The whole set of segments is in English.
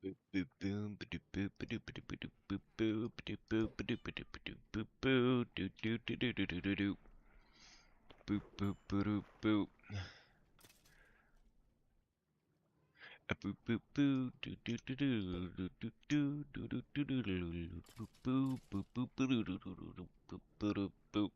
Boop boop boom ba doop boop ba doop ba doop ba doop boop boop ba doop boop ba doop ba doop ba doop boop boo doo doo doo doo doo doo doo doo boop boop ba doop boop a boop boop boo doo doo doo doo doo doo doo doo doo doo doo doo boop boop boop boop ba doo doo doo doo doo boop ba doop boop.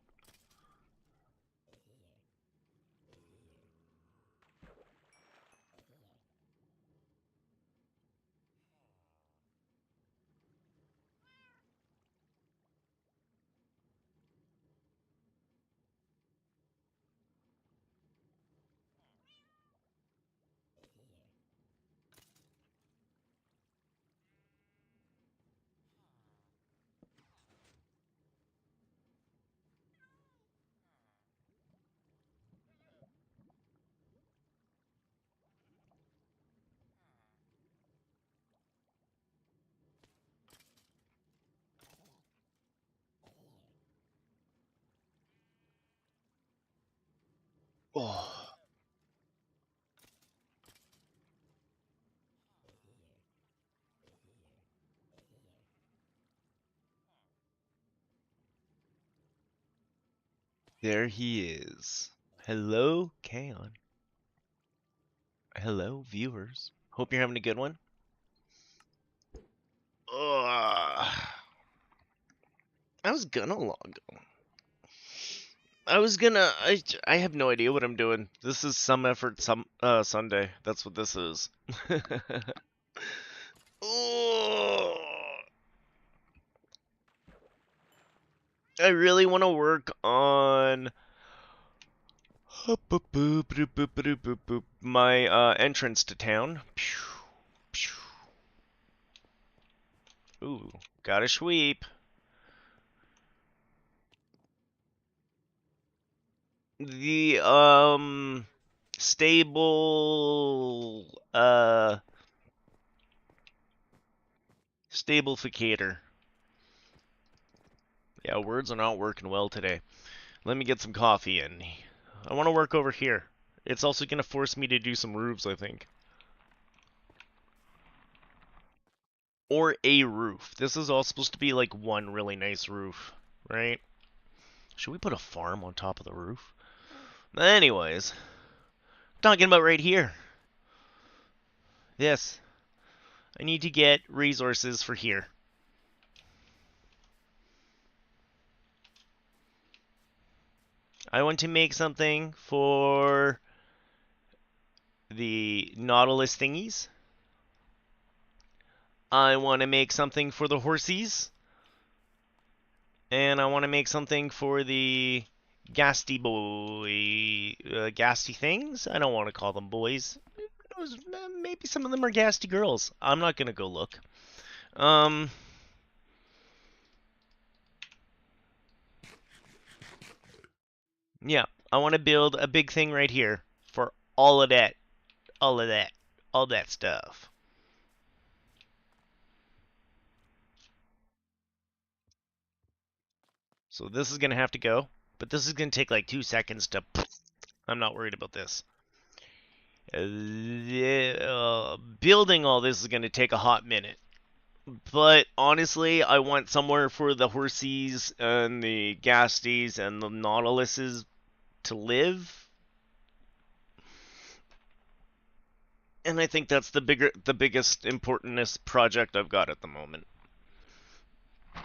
Oh, there he is. Hello, Kaon. Hello, viewers. Hope you're having a good one. Ugh. I was gonna log on. I was gonna. I have no idea what I'm doing. This is some effort, some Sunday. That's what this is. Oh, I really want to work on my entrance to town. Ooh, got a sweep. The stable stablificator. Yeah, words are not working well today. Let me get some coffee in. I want to work over here. It's also going to force me to do some roofs, I think. Or a roof. This is all supposed to be like one really nice roof, right? Should we put a farm on top of the roof? Anyways, talking about right here. This. I need to get resources for here. I want to make something for the Nautilus thingies. I want to make something for the horsies. And I want to make something for the Gasty Gasty things. I don't want to call them boys. Maybe some of them are Gasty girls. I'm not gonna go look. Um, yeah, I want to build a big thing right here for all of that, all of that, all that stuff. So this is gonna have to go, but this is gonna take like 2 seconds to. I'm not worried about this. Building all this is gonna take a hot minute. But honestly, I want somewhere for the Horsies and the Gasties and the Nautiluses to live. And I think that's the biggest, importantest project I've got at the moment.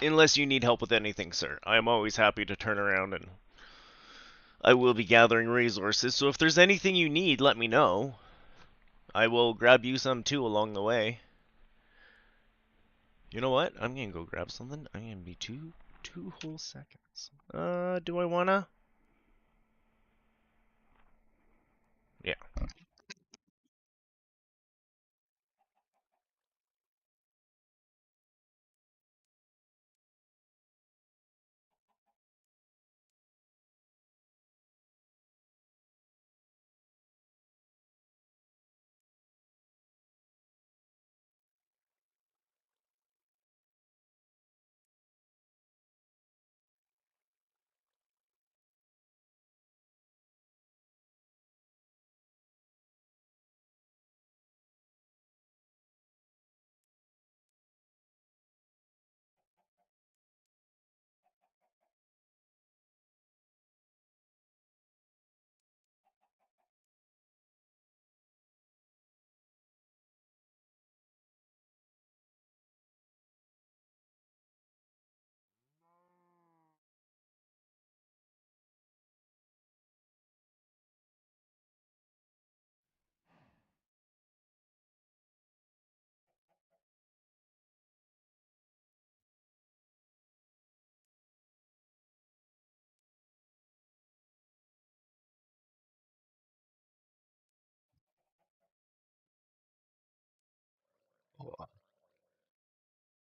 Unless you need help with anything, sir, I am always happy to turn around and I will be gathering resources. So if there's anything you need, let me know. I will grab you some too along the way. You know what? I'm gonna go grab something. I'm gonna be two whole seconds. Do I wanna? Yeah.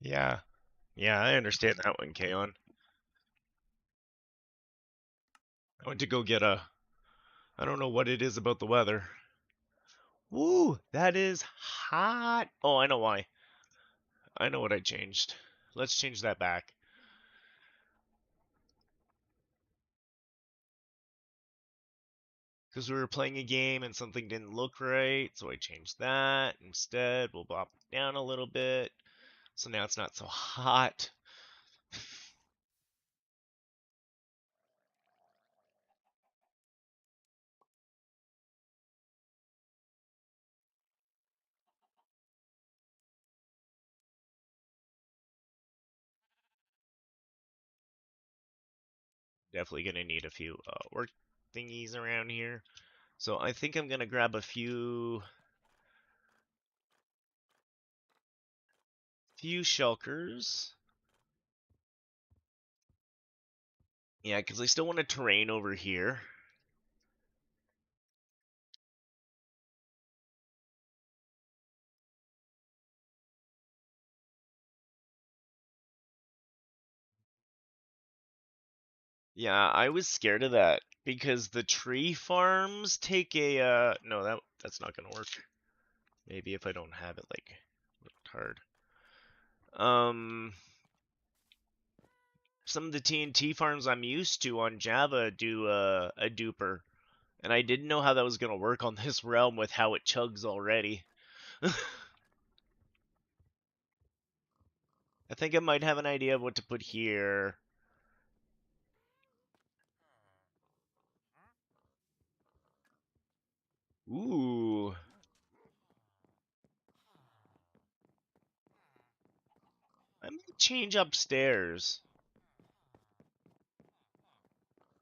Yeah. Yeah, I understand that one, Kaon. I went to go get a... I don't know what it is about the weather. Woo! That is hot! Oh, I know why. I know what I changed. Let's change that back. Because we were playing a game and something didn't look right, so I changed that. Instead, we'll bop it down a little bit. So now it's not so hot. Definitely gonna need a few work thingies around here. So I think I'm gonna grab a few shulkers. Yeah, because I still want a terrain over here. Yeah, I was scared of that because the tree farms take a no, that's not gonna work. Maybe if I don't have it like worked hard. Some of the TNT farms I'm used to on Java do a duper, and I didn't know how that was gonna work on this realm with how it chugs already. I think I might have an idea of what to put here. Ooh, I might change upstairs.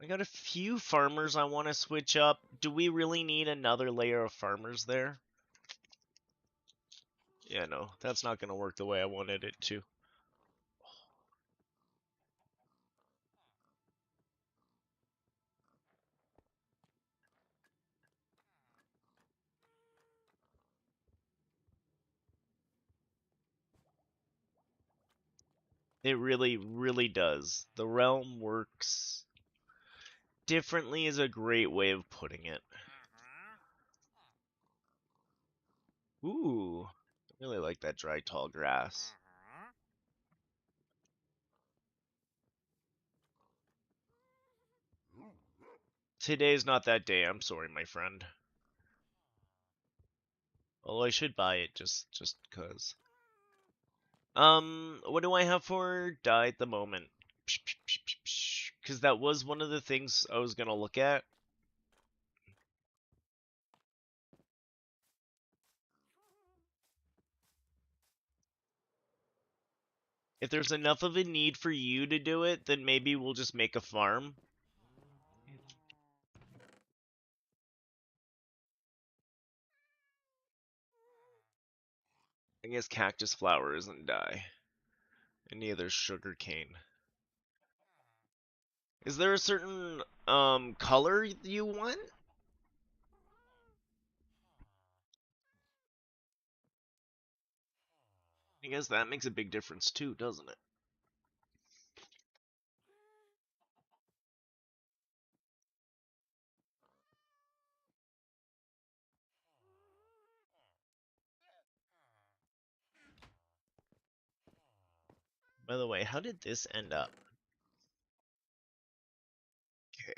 I got a few farmers I want to switch up. Do we really need another layer of farmers there? Yeah, no, that's not going to work the way I wanted it to. It really, really does. The realm works differently is a great way of putting it. Ooh, I really like that dry tall grass. Today's not that day. I'm sorry, my friend. Although I should buy it just cuz. What do I have for dye at the moment? Because that was one of the things I was gonna look at. If there's enough of a need for you to do it, then maybe we'll just make a farm. I guess cactus flower isn't dye. And neither sugar cane. Is there a certain color you want? I guess that makes a big difference too, doesn't it? By the way, how did this end up? Okay,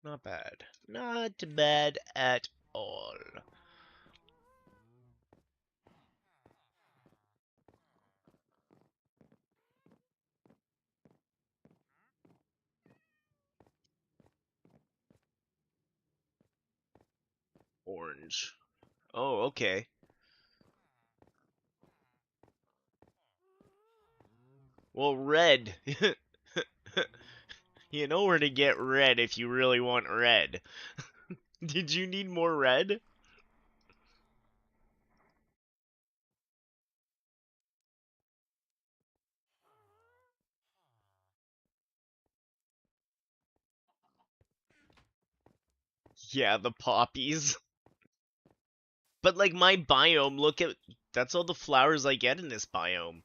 not bad. Not bad at all. Orange. Oh, okay. Well, red. You know where to get red if you really want red. Did you need more red? Yeah, the poppies. But like my biome, look at that's all the flowers I get in this biome.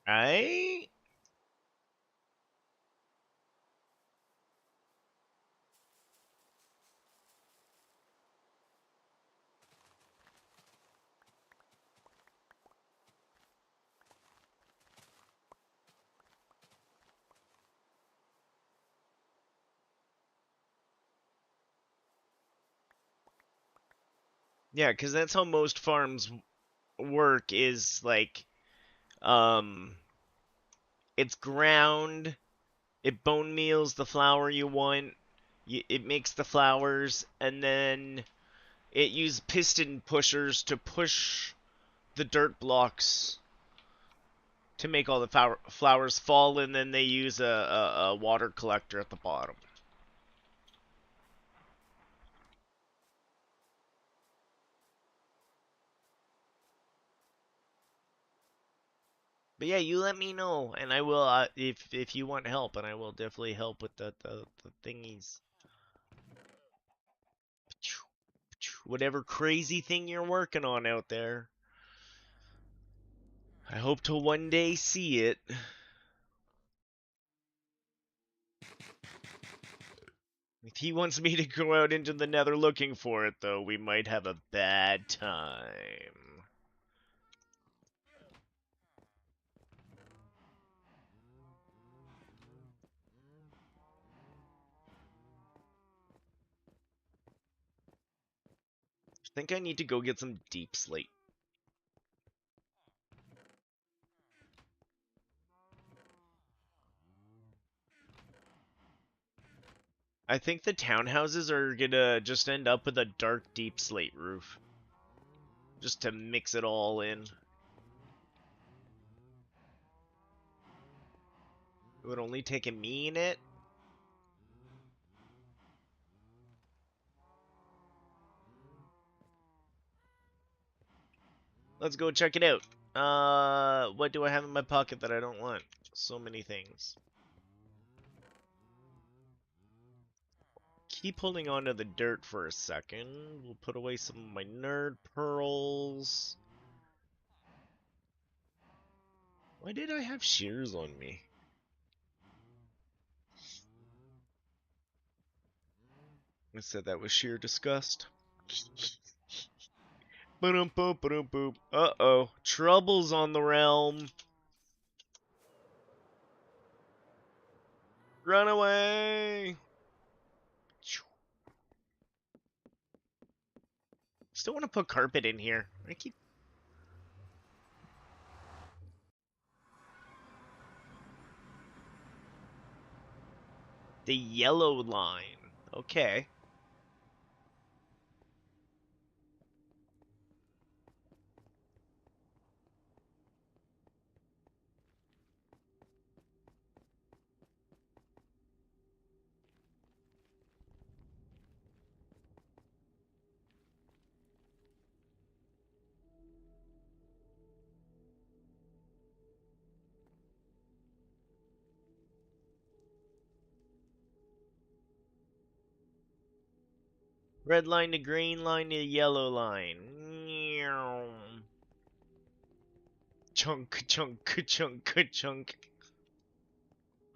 Right? Yeah, because that's how most farms work is like, um, it's ground, it bone meals the flour you want, it makes the flours, and then it uses piston pushers to push the dirt blocks to make all the flowers fall, and then they use a water collector at the bottom. But yeah, you let me know, and I will if you want help, and I will definitely help with the thingies. Whatever crazy thing you're working on out there. I hope to one day see it. If he wants me to go out into the nether looking for it, though, we might have a bad time. I think I need to go get some deep slate. I think the townhouses are gonna just end up with a dark deep slate roof. Just to mix it all in. It would only take a minute. Let's go check it out. What do I have in my pocket that I don't want? So many things. Keep holding on to the dirt for a second. We'll put away some of my nerd pearls. Why did I have shears on me? I said that was sheer disgust. Boom, boom, boom, boom. Uh-oh. Trouble's on the realm. Run away. Still want to put carpet in here. I keep the yellow line. Okay. Red line to green line to yellow line. Chunk, chunk, chunk, chunk.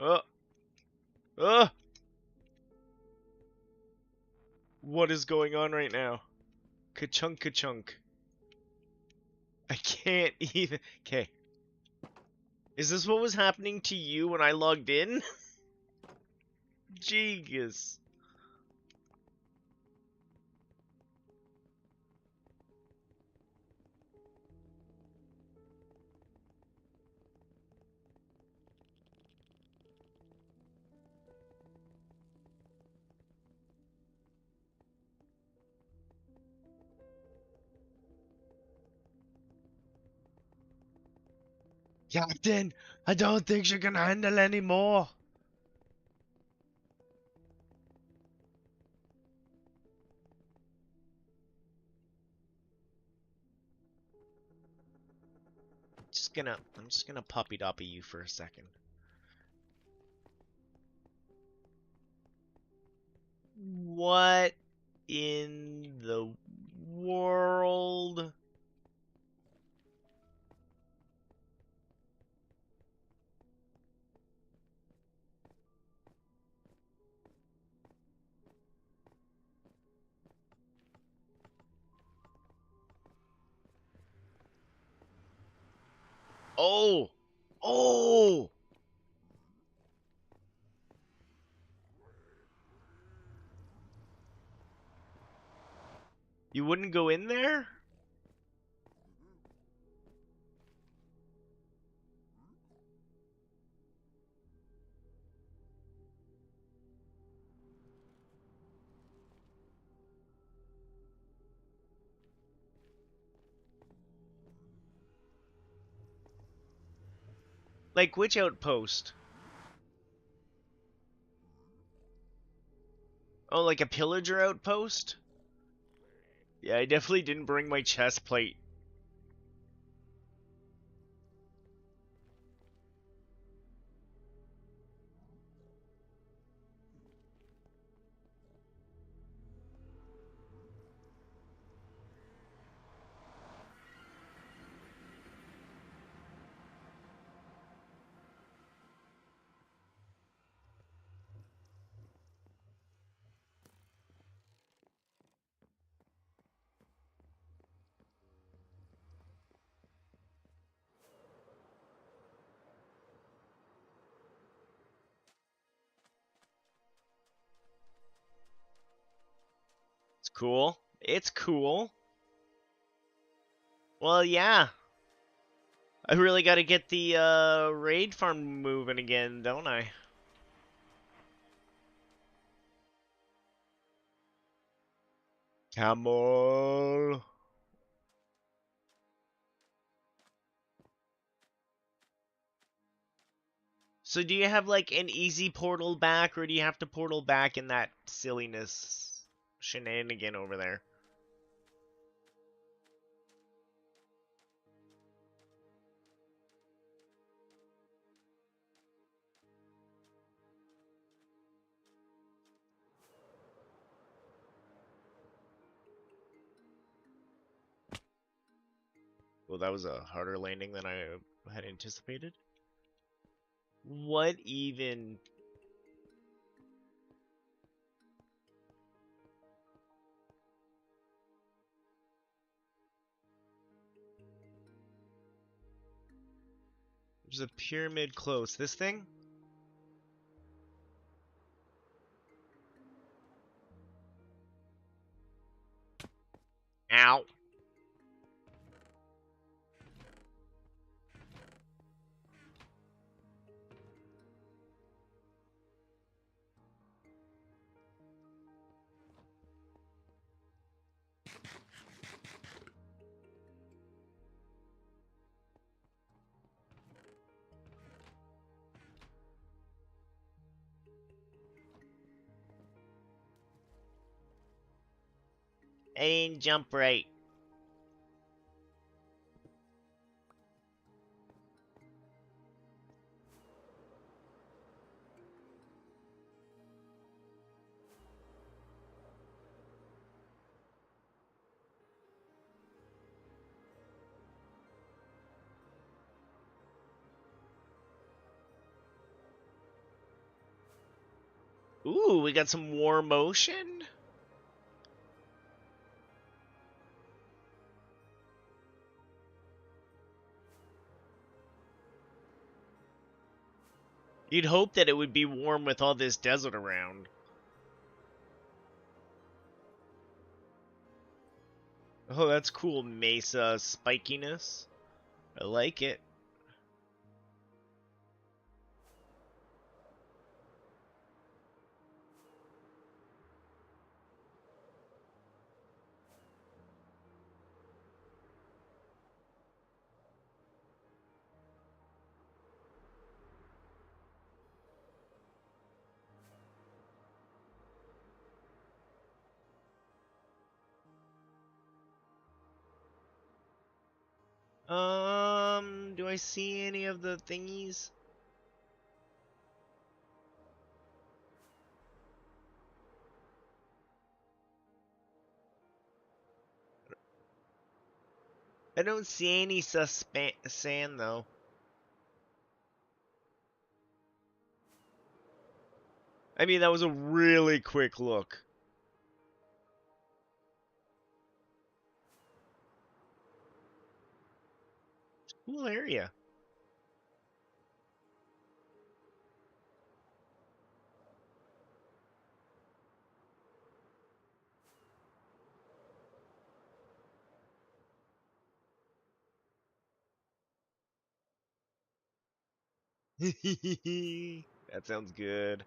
Oh, oh! What is going on right now? Ka-chunk, ka-chunk. I can't even. Okay. Is this what was happening to you when I logged in? Jeez. Captain, I don't think she can handle any more. I'm just gonna puppy doppy you for a second. What in the world? Oh! Oh! You wouldn't go in there? Like, which outpost? Oh, like a pillager outpost? Yeah, I definitely didn't bring my chest plate. It's cool. It's cool. Well, yeah. I really gotta get the raid farm moving again, don't I? Camel. So do you have like an easy portal back, or do you have to portal back in that silliness shenanigan over there? Well, that was a harder landing than I had anticipated. What even? There's a pyramid close. This thing? Ow. I didn't jump right. Ooh, we got some war motion? You'd hope that it would be warm with all this desert around. Oh, that's cool. Mesa spikiness. I like it. Do I see any of the thingies? I don't see any sand though. I mean, that was a really quick look. Cool area. That sounds good.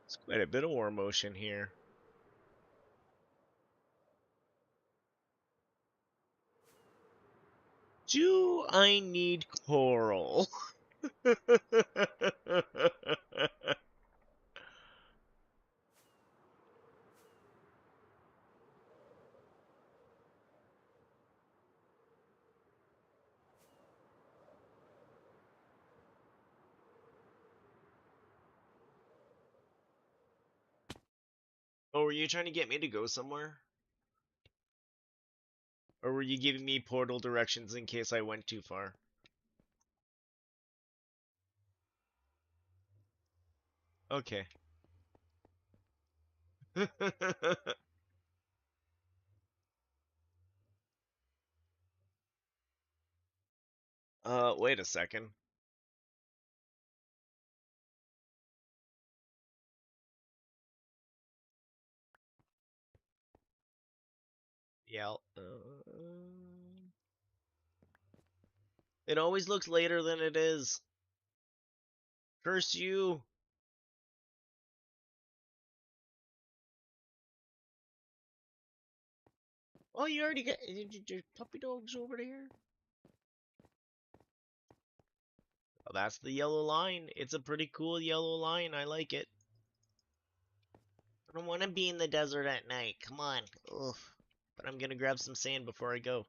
It's quite a bit of war motion here. Do I need coral? Oh, were you trying to get me to go somewhere? Or were you giving me portal directions in case I went too far? Okay. Wait a second. Yeah. It always looks later than it is. Curse you. Oh, you already got your puppy dogs over there? Oh, that's the yellow line. It's a pretty cool yellow line. I like it. I don't want to be in the desert at night. Come on. Ugh. But I'm gonna grab some sand before I go.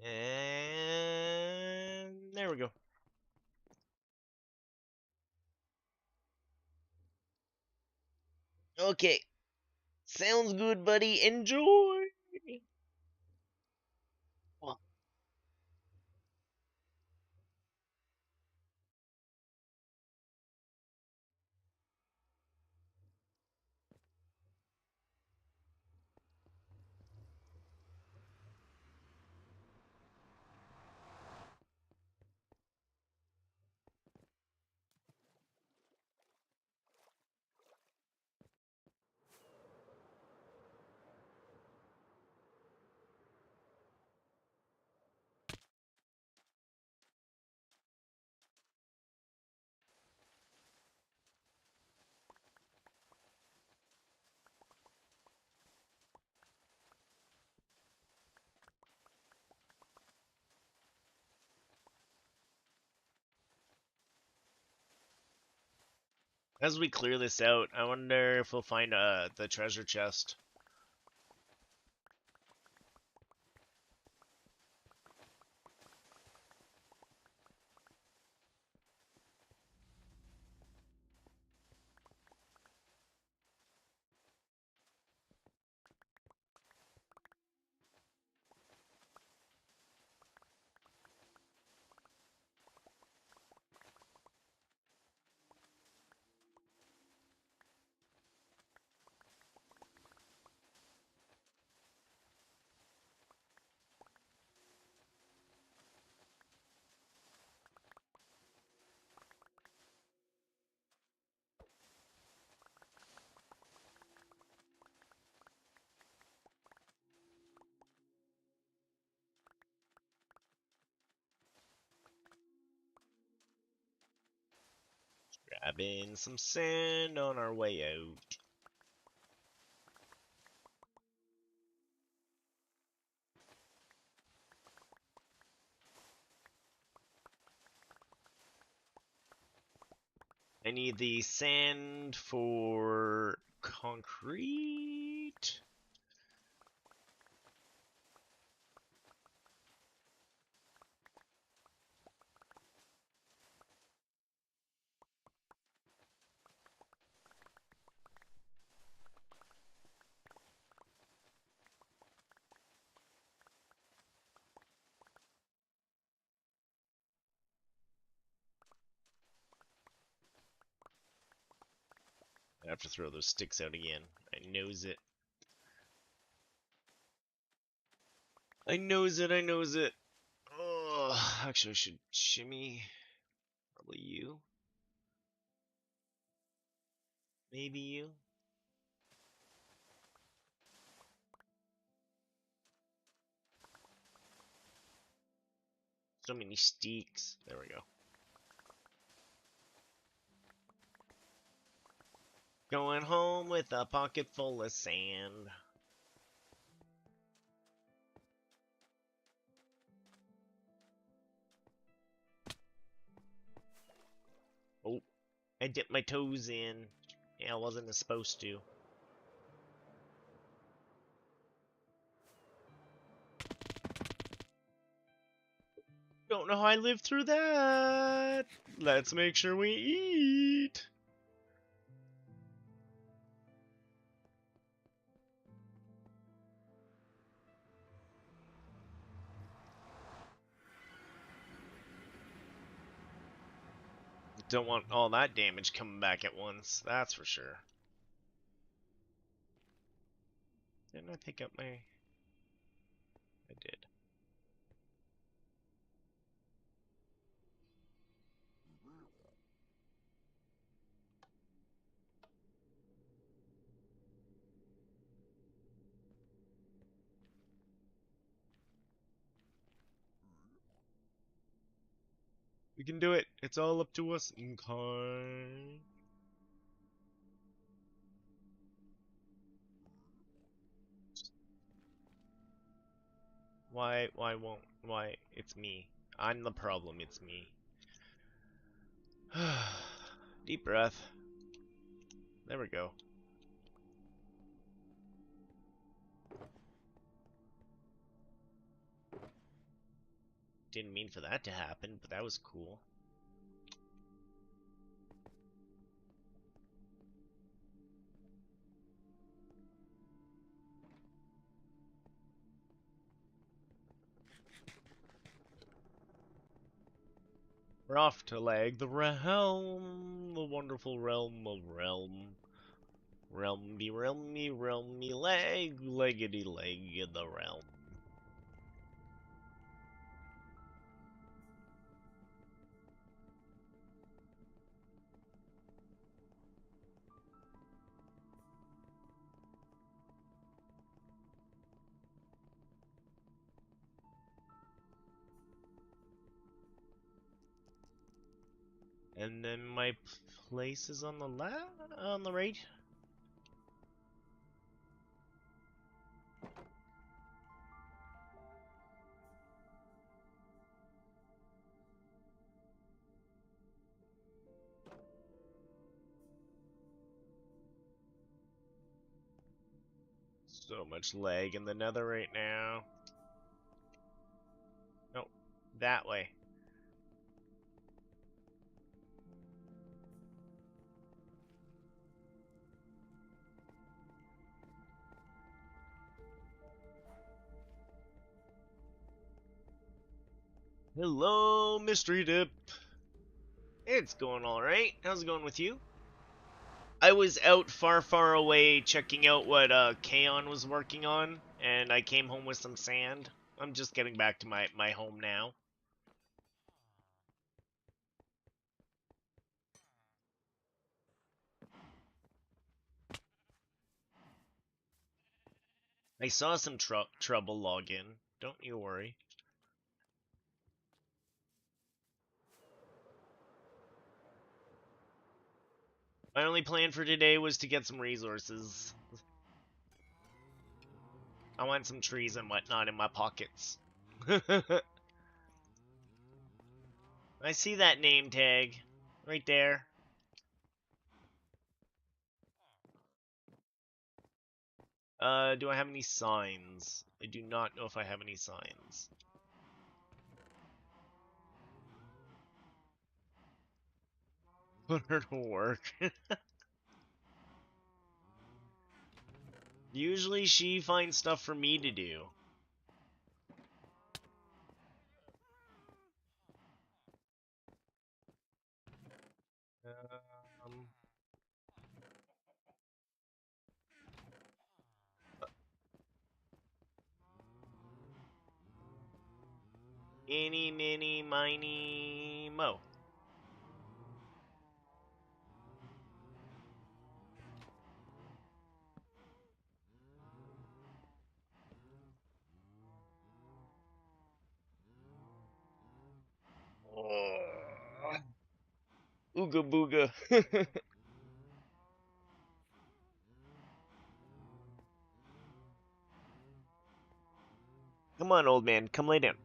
And there we go. Okay. Sounds good, buddy. Enjoy. Well, as we clear this out, I wonder if we'll find the treasure chest. Grabbing some sand on our way out. I need the sand for concrete. I have to throw those sticks out again. I knows it. I knows it, I knows it. Oh, actually I should shimmy. Probably you. Maybe you. So many sticks. There we go. Going home with a pocket full of sand. Oh, I dipped my toes in. Yeah, I wasn't supposed to. Don't know how I lived through that. Let's make sure we eat. Don't want all that damage coming back at once, that's for sure. Didn't I pick up my... I did. We can do it. It's all up to us. Okay. Why? It's me. I'm the problem, it's me. Deep breath. There we go. Didn't mean for that to happen, but that was cool. We're off to lag the realm, the wonderful realm of realm. Realmy, realmy, realmy, leg, leggedy leg of the realm. And then my place is on the left, on the right. So much lag in the nether right now. No, that way. Hello, Mystery Dip. It's going alright. How's it going with you? I was out far, far away checking out what Kaon was working on, and I came home with some sand. I'm just getting back to my home now. I saw some trouble log in. Don't you worry. My only plan for today was to get some resources. I want some trees and whatnot in my pockets. I see that name tag. Right there. Do I have any signs? I do not know if I have any signs. Put her to work. Usually she finds stuff for me to do. Um, Eeny, miny, miny, mo. Oh, ooga booga. Come on, old man, come lay down.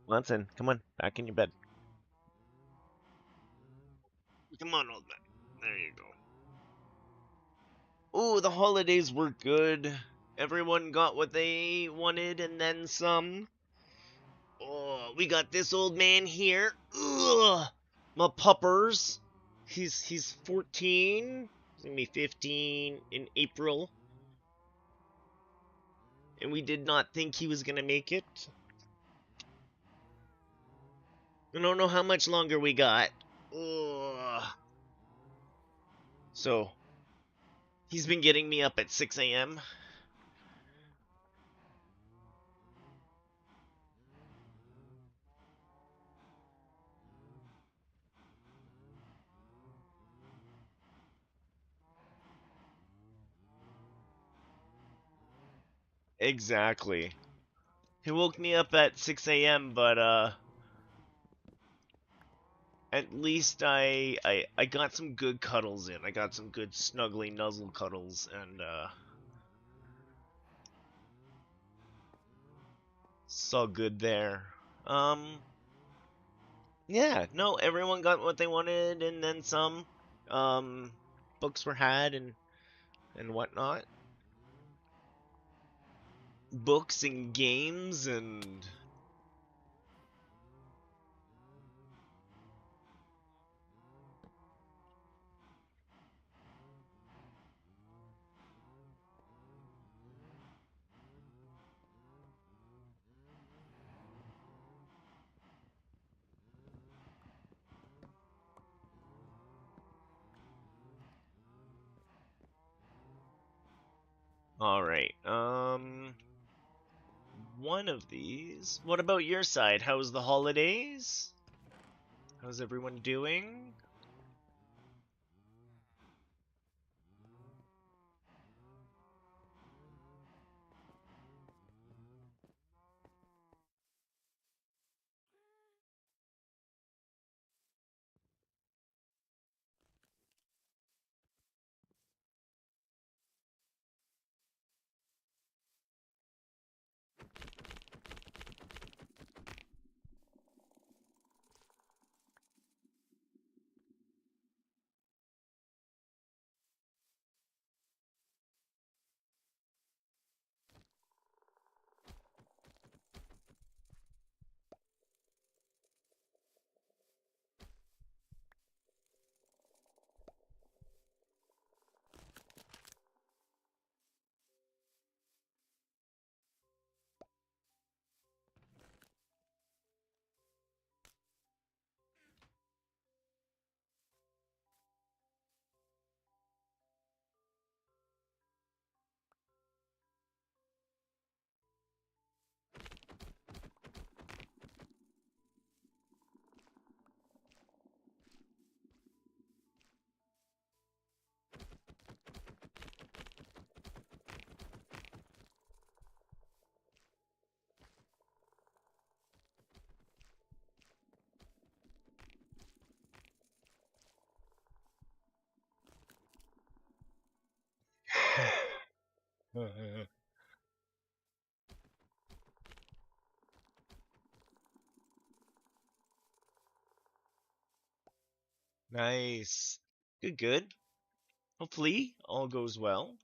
Watson, come on, back in your bed. Come on, old man. There you go. Ooh, the holidays were good. Everyone got what they wanted and then some. Oh, we got this old man here. Ugh, my puppers. He's 14. He's gonna be 15 in April, and we did not think he was gonna make it. I don't know how much longer we got. Ugh. So he's been getting me up at 6 a.m. Exactly. He woke me up at 6 a.m., but at least I got some good cuddles in. I got some good snuggly nuzzle cuddles, and so good there. Um, yeah, no, everyone got what they wanted, and then some. Um, books were had and whatnot. Books and games and all right. One of these. What about your side? How's the holidays? How's everyone doing? Nice. Good, good. Hopefully, all goes well.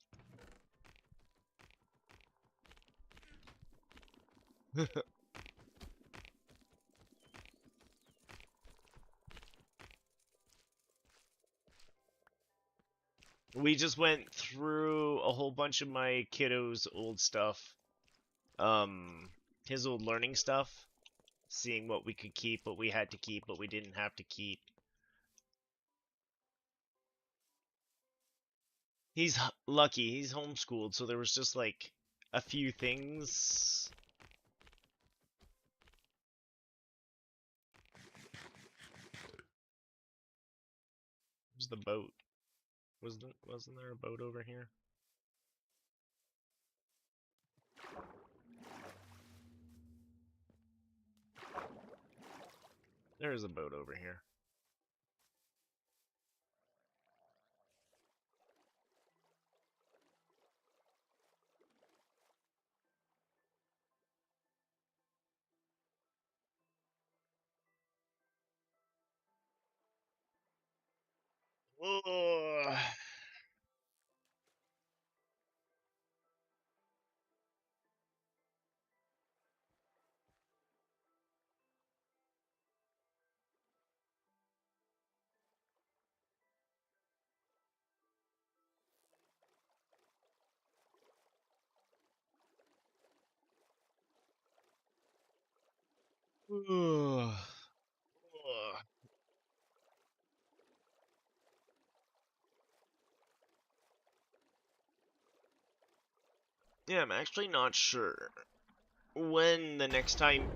We just went through a whole bunch of my kiddo's old stuff. His old learning stuff, seeing what we could keep, what we had to keep, what we didn't have to keep. He's lucky, he's homeschooled, so there was just like a few things. There's the boat. Wasn't there a boat over here? There is a boat over here. Ugh. Ugh. Ugh. Yeah, I'm actually not sure when the next time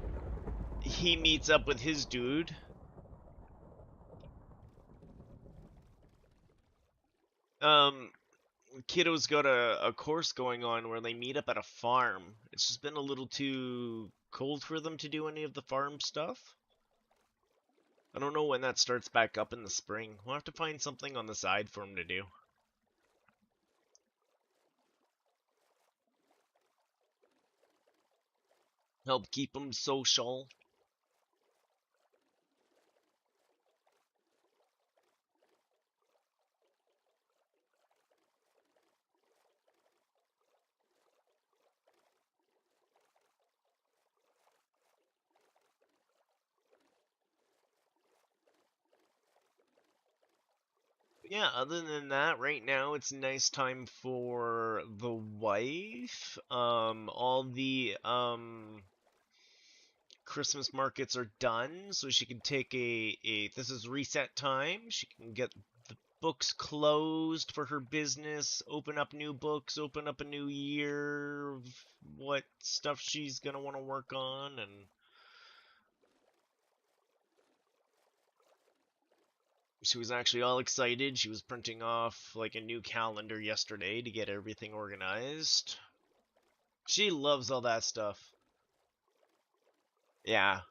he meets up with his dude. Um, Kiddo's got a course going on where they meet up at a farm. It's just been a little too cold for them to do any of the farm stuff. I don't know when that starts back up in the spring. We'll have to find something on the side for him to do. Help keep him social. Yeah, other than that, right now it's a nice time for the wife. All the Christmas markets are done, so she can take a this is reset time. She can get the books closed for her business, open up new books, open up a new year of what stuff she's gonna want to work on, and she was actually all excited. She was printing off like a new calendar yesterday to get everything organized. She loves all that stuff. Yeah.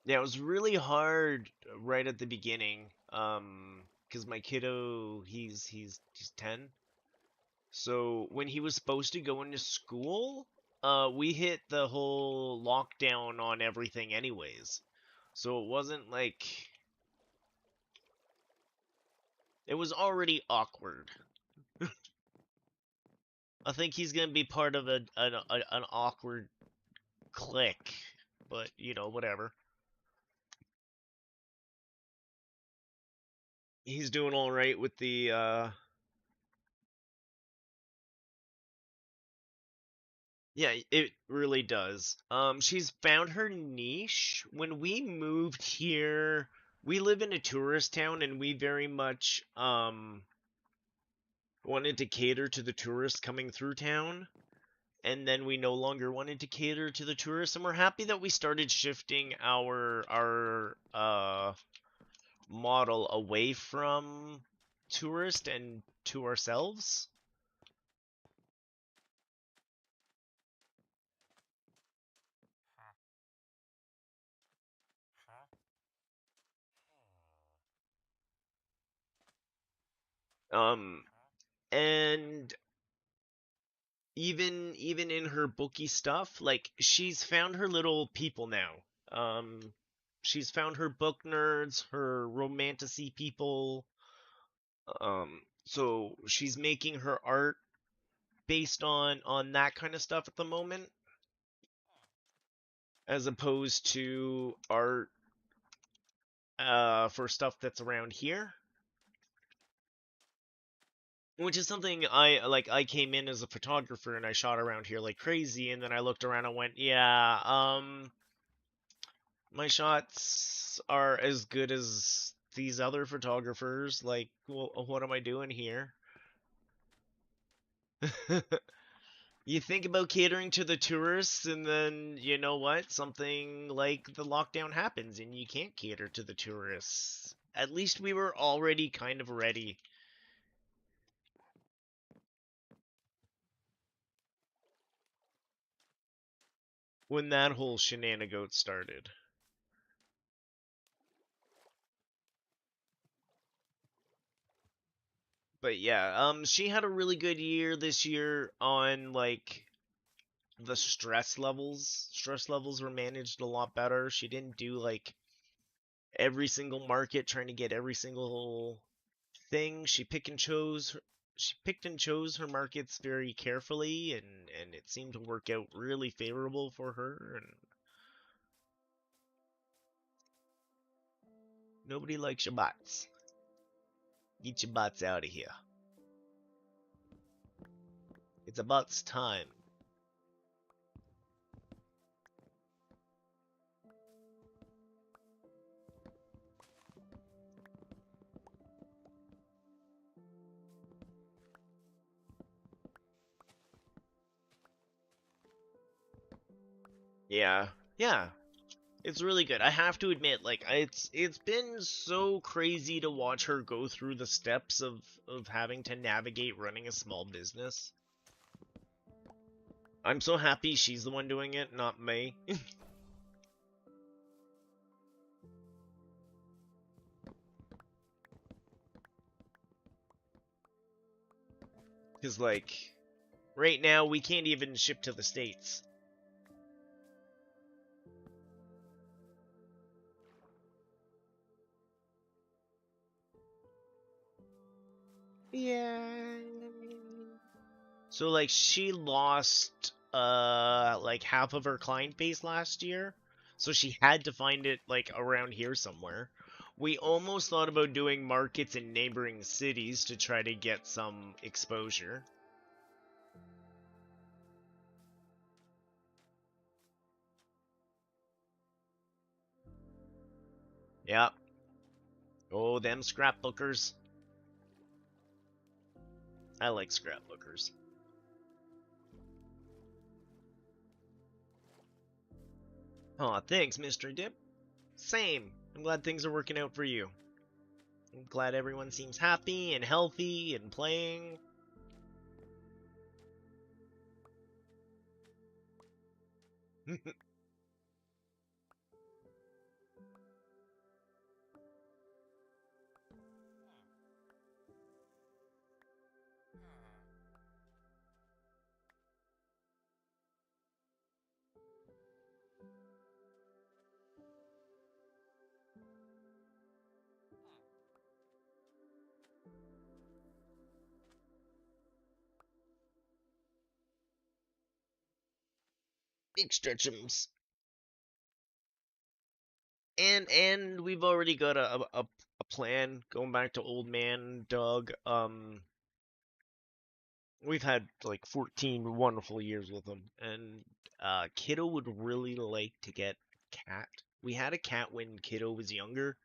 Yeah, it was really hard right at the beginning. Because my kiddo, he's 10. So when he was supposed to go into school, we hit the whole lockdown on everything anyways. So it wasn't like it was already awkward. I think he's gonna be part of an awkward clique, but you know, whatever. He's doing all right with the yeah, it really does. She's found her niche. When we moved here, we live in a tourist town and we very much wanted to cater to the tourists coming through town, and then we no longer wanted to cater to the tourists, and we're happy that we started shifting our model away from tourist and to ourselves. Um, and even in her booky stuff, like she's found her little people now. She's found her book nerds, her romanticy people. So she's making her art based on that kind of stuff at the moment. as opposed to art for stuff that's around here. Which is something I like. I came in as a photographer and I shot around here like crazy, and then I looked around and went, yeah, my shots are as good as these other photographers. Like, well, what am I doing here? You think about catering to the tourists, and then you know what? Something like the lockdown happens, and you can't cater to the tourists. At least we were already kind of ready when that whole shenanigan started. But yeah, she had a really good year this year on like the stress levels. Stress levels were managed a lot better. She didn't do like every single market trying to get every single thing. She picked and chose her markets very carefully, and it seemed to work out really favorable for her, and nobody likes your bots. Get your bots out of here. It's about time. Yeah. Yeah. It's really good. I have to admit, like it's been so crazy to watch her go through the steps of having to navigate running a small business. I'm so happy she's the one doing it, not me. Cuz like right now we can't even ship to the States. Yeah. So like she lost like half of her client base last year. So she had to find it like around here somewhere. We almost thought about doing markets in neighboring cities to try to get some exposure. Yep. Oh, them scrapbookers. I like scrapbookers. Aw, thanks, Mr. Dip. Same. I'm glad things are working out for you. I'm glad everyone seems happy and healthy and playing. Big stretchums. And we've already got a plan going back to old man Doug. We've had like 14 wonderful years with him, and Kiddo would really like to get a cat. We had a cat when Kiddo was younger,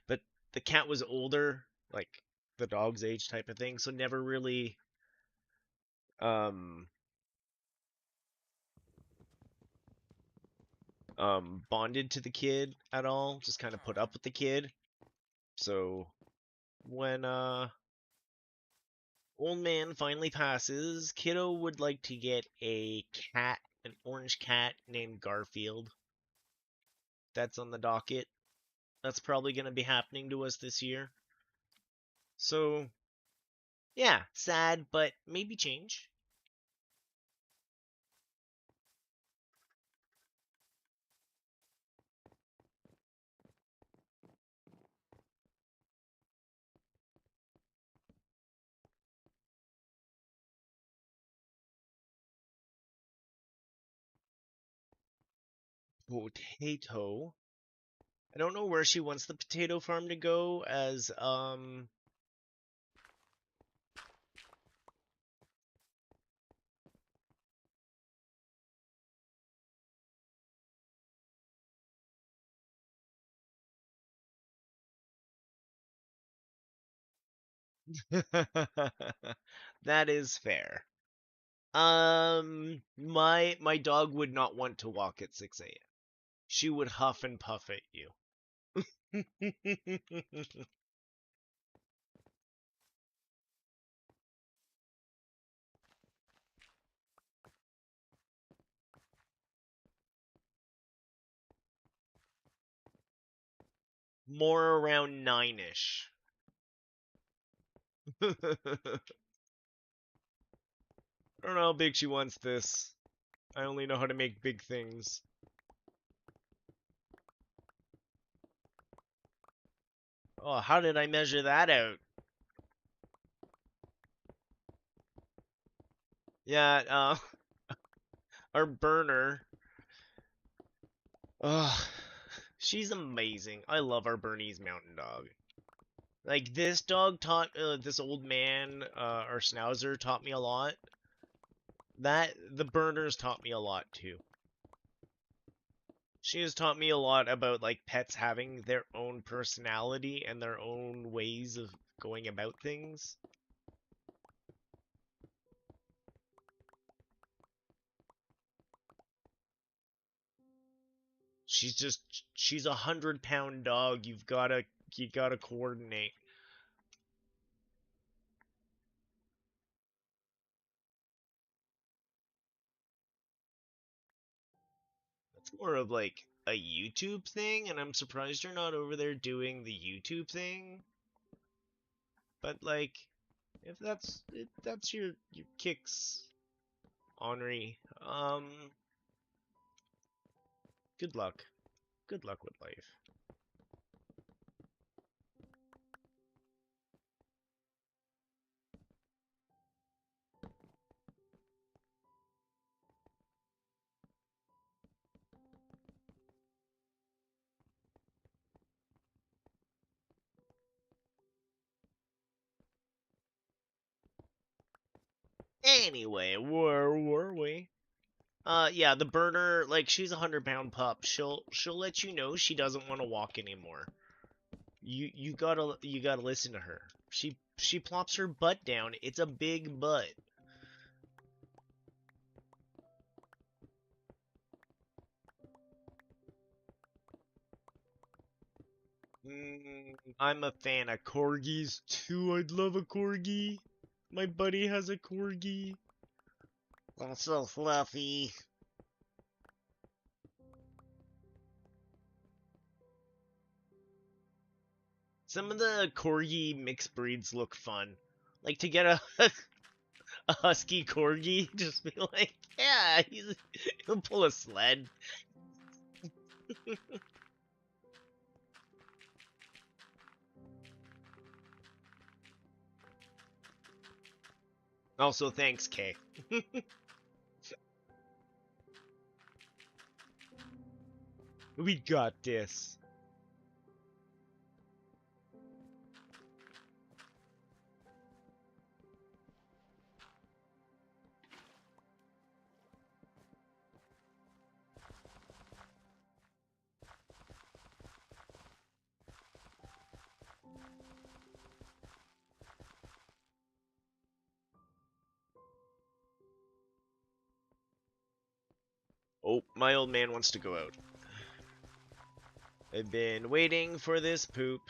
but the cat was older, like the dog's age type of thing, so never really um bonded to the kid at all. Just kind of put up with the kid. So when old man finally passes, Kiddo would like to get a cat, an orange cat named Garfield. That's on the docket. That's probably going to be happening to us this year. So, yeah, sad, but maybe change. Potato. I don't know where she wants the potato farm to go as, that is fair. My dog would not want to walk at 6 a.m. She would huff and puff at you. More around 9-ish. I don't know how big she wants this. I only know how to make big things. Oh, how did I measure that out? Yeah, our burner. Ugh, she's amazing. I love our Bernese Mountain Dog. Like this dog taught this old man, our Schnauzer taught me a lot. That the burners taught me a lot too. She has taught me a lot about like pets having their own personality and their own ways of going about things. She's 100-pound dog. You gotta coordinate. That's more of like a YouTube thing, and I'm surprised you're not over there doing the YouTube thing. But like, if that's your kicks, Henri. Good luck. Good luck with life. Anyway, where were we? Yeah, the burner, like she's 100-pound pup. She'll let you know she doesn't want to walk anymore. You gotta listen to her. She plops her butt down. It's a big butt. I'm a fan of corgis too. I'd love a corgi. My buddy has a corgi. That's so fluffy. Some of the corgi mixed breeds look fun. Like to get a a husky corgi, just be like, yeah, he'll pull a sled. Also, thanks, Kay. We got this. Oh, my old man wants to go out. I've been waiting for this poop.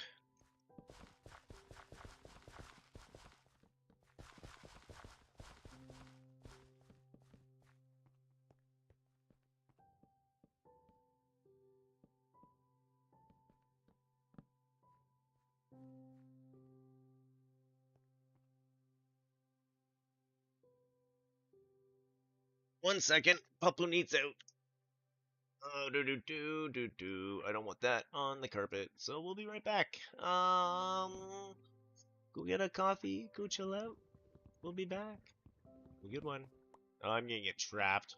One second, Papu needs out. Do do do do do. I don't want that on the carpet, so we'll be right back. Go get a coffee, go chill out. We'll be back. Have a good one. Oh, I'm gonna get trapped.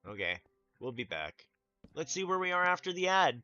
Okay, we'll be back. Let's see where we are after the ad.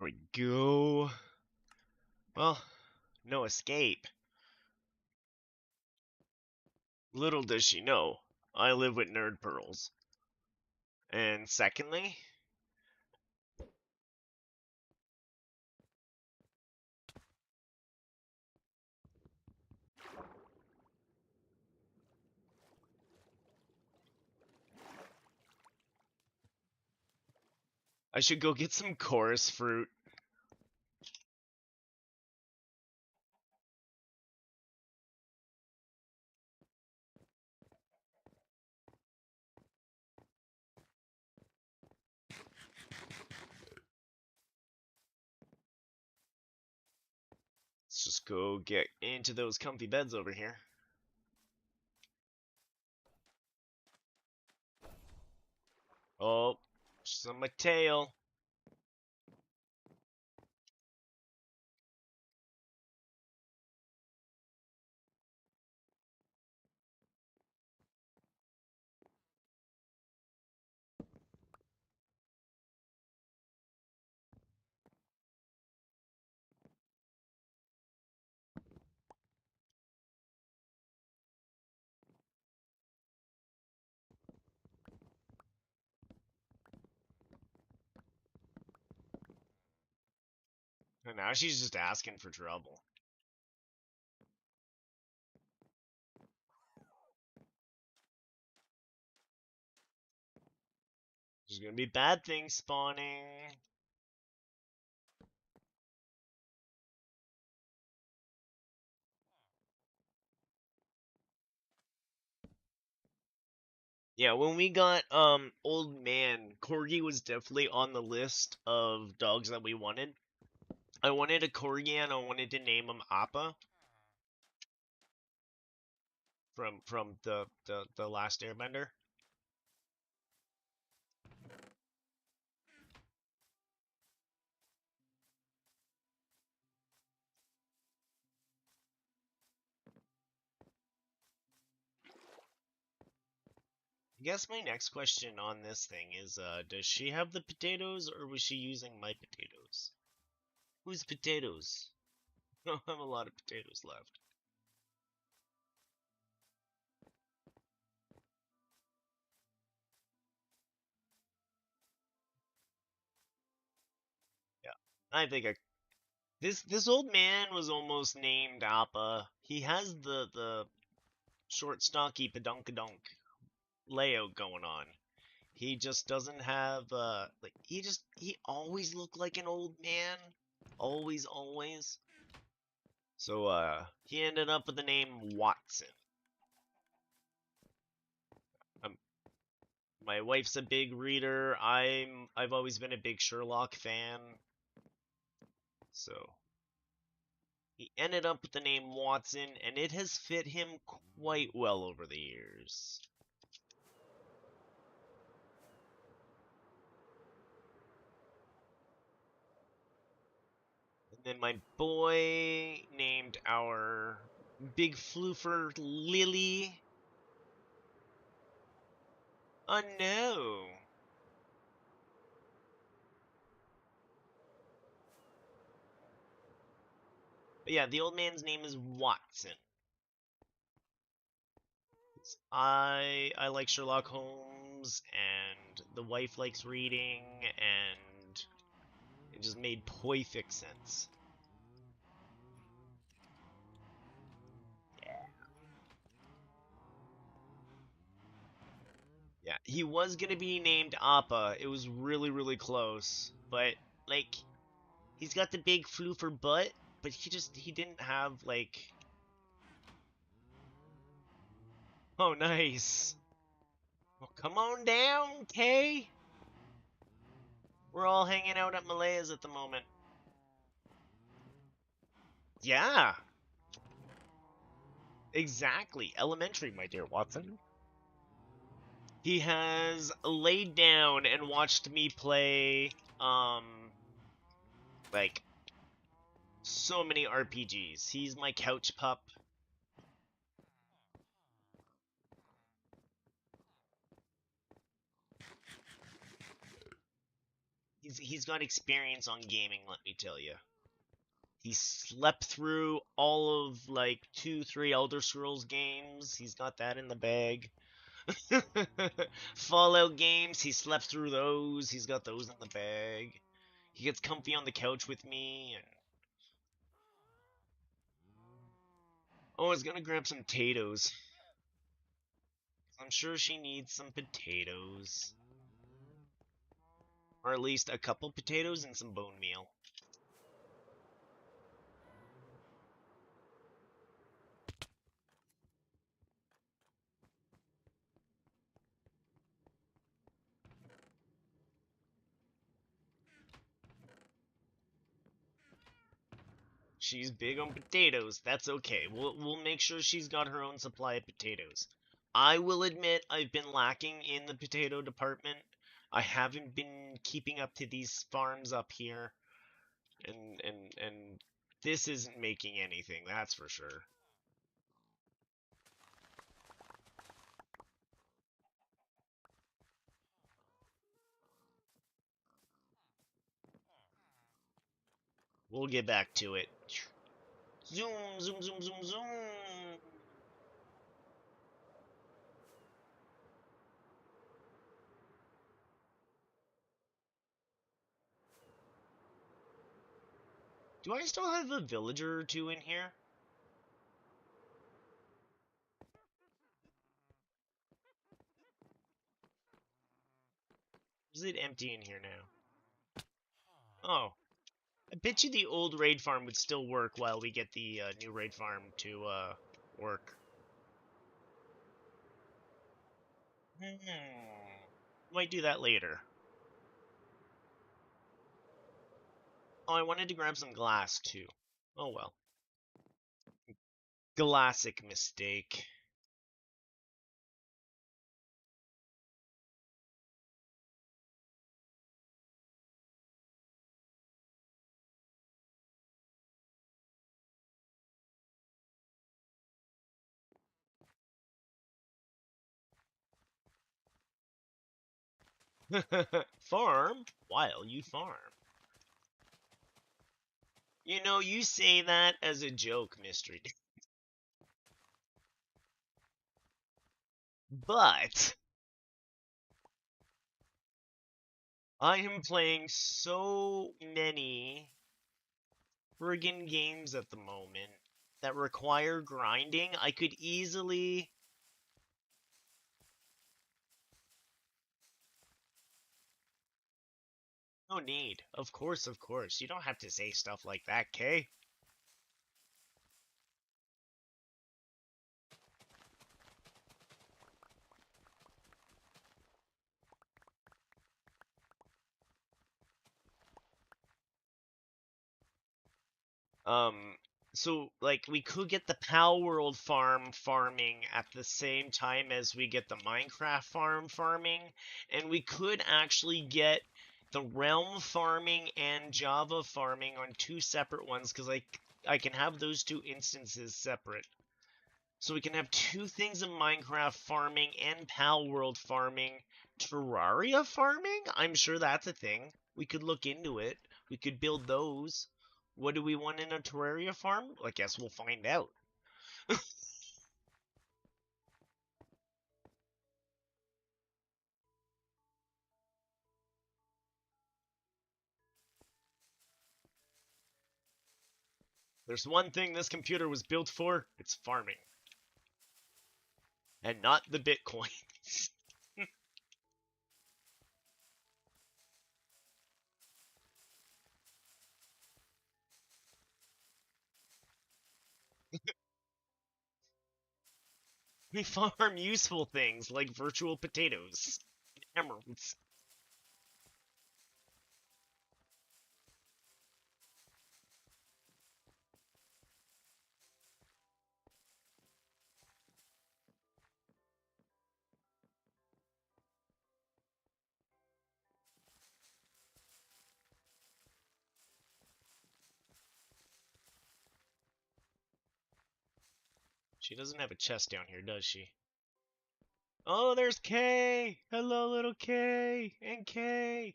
There we go. Well, no escape. Little does she know, I live with nerd pearls. And secondly, I should go get some chorus fruit. Let's just go get into those comfy beds over here. Oh, she's on my tail. And now she's just asking for trouble. There's gonna be bad things spawning. Yeah, when we got Old Man, Corgi was definitely on the list of dogs that we wanted. I wanted a corgi and I wanted to name him Appa from the last Airbender. I guess my next question on this thing is, does she have the potatoes or was she using my potatoes? Whose potatoes? I don't have a lot of potatoes left. Yeah, I think this old man was almost named Appa. He has the short, stocky, padunkadunk layout going on. He just doesn't have like he always looked like an old man, always. So he ended up with the name Watson. Um, my wife's a big reader. I've always been a big Sherlock fan. So he ended up with the name Watson, and it has fit him quite well over the years. And then my boy named our big floofer Lily. Oh no. But yeah, the old man's name is Watson. I like Sherlock Holmes, and the wife likes reading, and it just made perfect sense. Yeah, he was gonna be named Appa. It was really close, but like he's got the big floofer butt, but he didn't have like. Oh, nice. Well, come on down, Kay. We're all hanging out at Malaya's at the moment. Yeah, exactly. Elementary, my dear Watson. He has laid down and watched me play, like, so many RPGs. He's my couch pup. He's got experience on gaming, let me tell you. He slept through all of, like, 3 Elder Scrolls games. He's got that in the bag. Fallout games, he slept through those. He's got those in the bag. He gets comfy on the couch with me. And... Oh, I was gonna grab some potatoes. I'm sure she needs some potatoes. Or at least a couple potatoes and some bone meal. She's big on potatoes. That's okay. We'll make sure she's got her own supply of potatoes. I will admit I've been lacking in the potato department. I haven't been keeping up to these farms up here, and this isn't making anything, that's for sure. We'll get back to it. Zoom, zoom, zoom, zoom, zoom. Do I still have a villager or two in here? Is it empty in here now? Oh, I bet you the old raid farm would still work while we get the new raid farm to work. Hmm. Might do that later. Oh, I wanted to grab some glass too. Oh well. Classic mistake. Farm while you farm. You know, you say that as a joke, Mystery. But I am playing so many friggin' games at the moment that require grinding. I could easily. No need. Of course, of course. You don't have to say stuff like that, Kay. Um, so like we could get the Pal World farm farming at the same time as we get the Minecraft farm farming, and we could actually get the Realm farming and Java farming on two separate ones because I can have those two instances separate. So we can have two things in Minecraft farming and Pal World farming. Terraria farming? I'm sure that's a thing. We could look into it. We could build those. What do we want in a Terraria farm? I guess we'll find out. There's one thing this computer was built for, it's farming. And not the bitcoins. We farm useful things like virtual potatoes, emeralds. She doesn't have a chest down here, does she? Oh, there's Kay! Hello, little Kay! And Kay!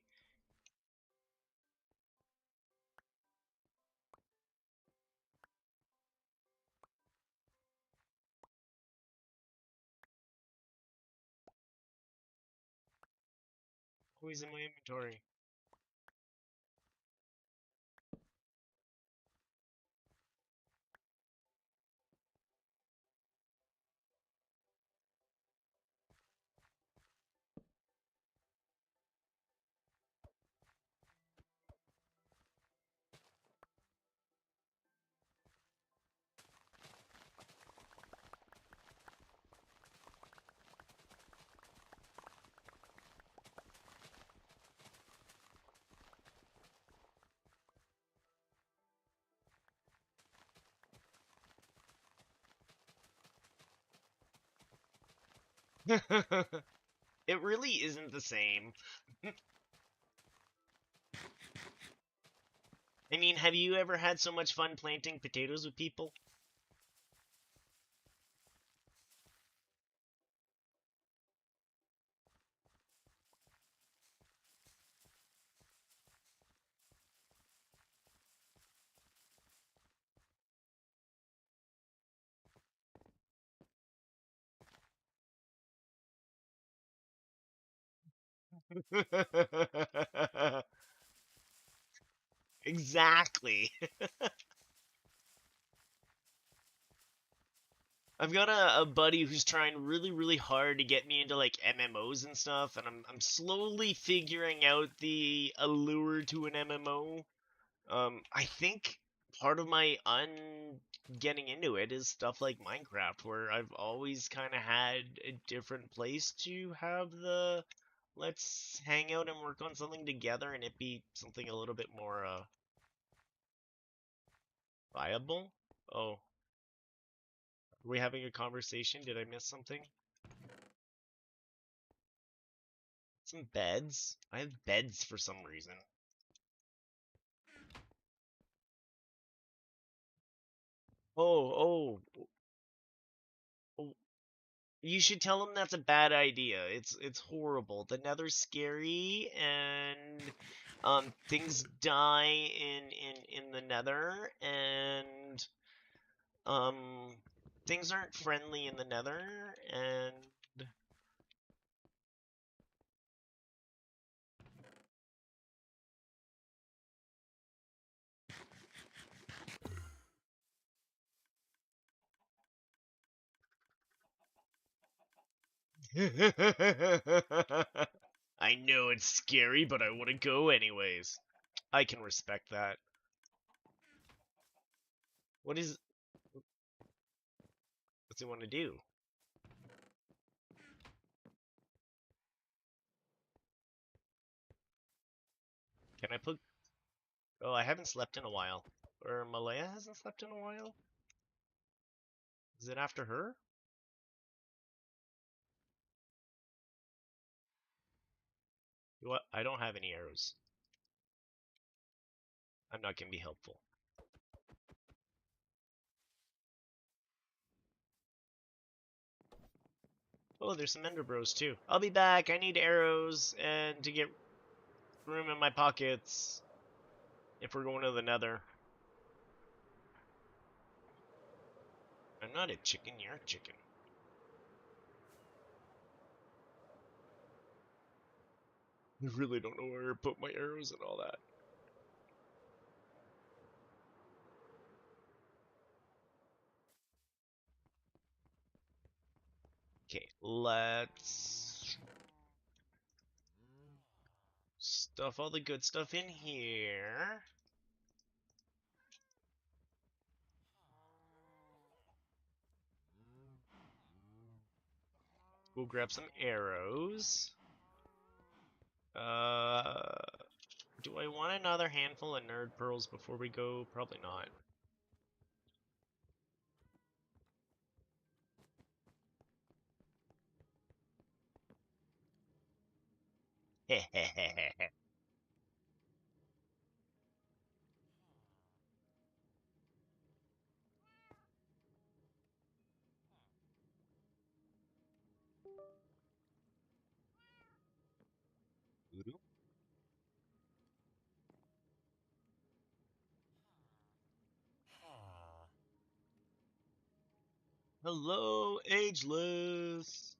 Who's in my inventory? It really isn't the same. I mean, have you ever had so much fun planting potatoes with people? Exactly. I've got a buddy who's trying really, really hard to get me into like MMOs and stuff, and I'm slowly figuring out the allure to an MMO. I think part of my getting into it is stuff like Minecraft, where I've always kind of had a different place to have the let's hang out and work on something together, and it be something a little bit more Viable? Oh. Are we having a conversation? Did I miss something? Some beds? I have beds for some reason. Oh, oh. You should tell him that's a bad idea. It's horrible. The Nether's scary, and things die in the Nether, and um things aren't friendly in the Nether, and I know it's scary, but I want to go anyways. I can respect that. What's he want to do? Can I put? Oh, I haven't slept in a while. Or Malaya hasn't slept in a while. Is it after her? What? I don't have any arrows. I'm not gonna be helpful. Oh, there's some Ender Bros too. I'll be back. I need arrows and to get room in my pockets if we're going to the Nether. I'm not a chicken. You're a chicken. I really don't know where to put my arrows and all that. Okay, let's stuff all the good stuff in here. We'll grab some arrows. Do I want another handful of nerd pearls before we go? Probably not. Hehehehe. Hello, Ageless.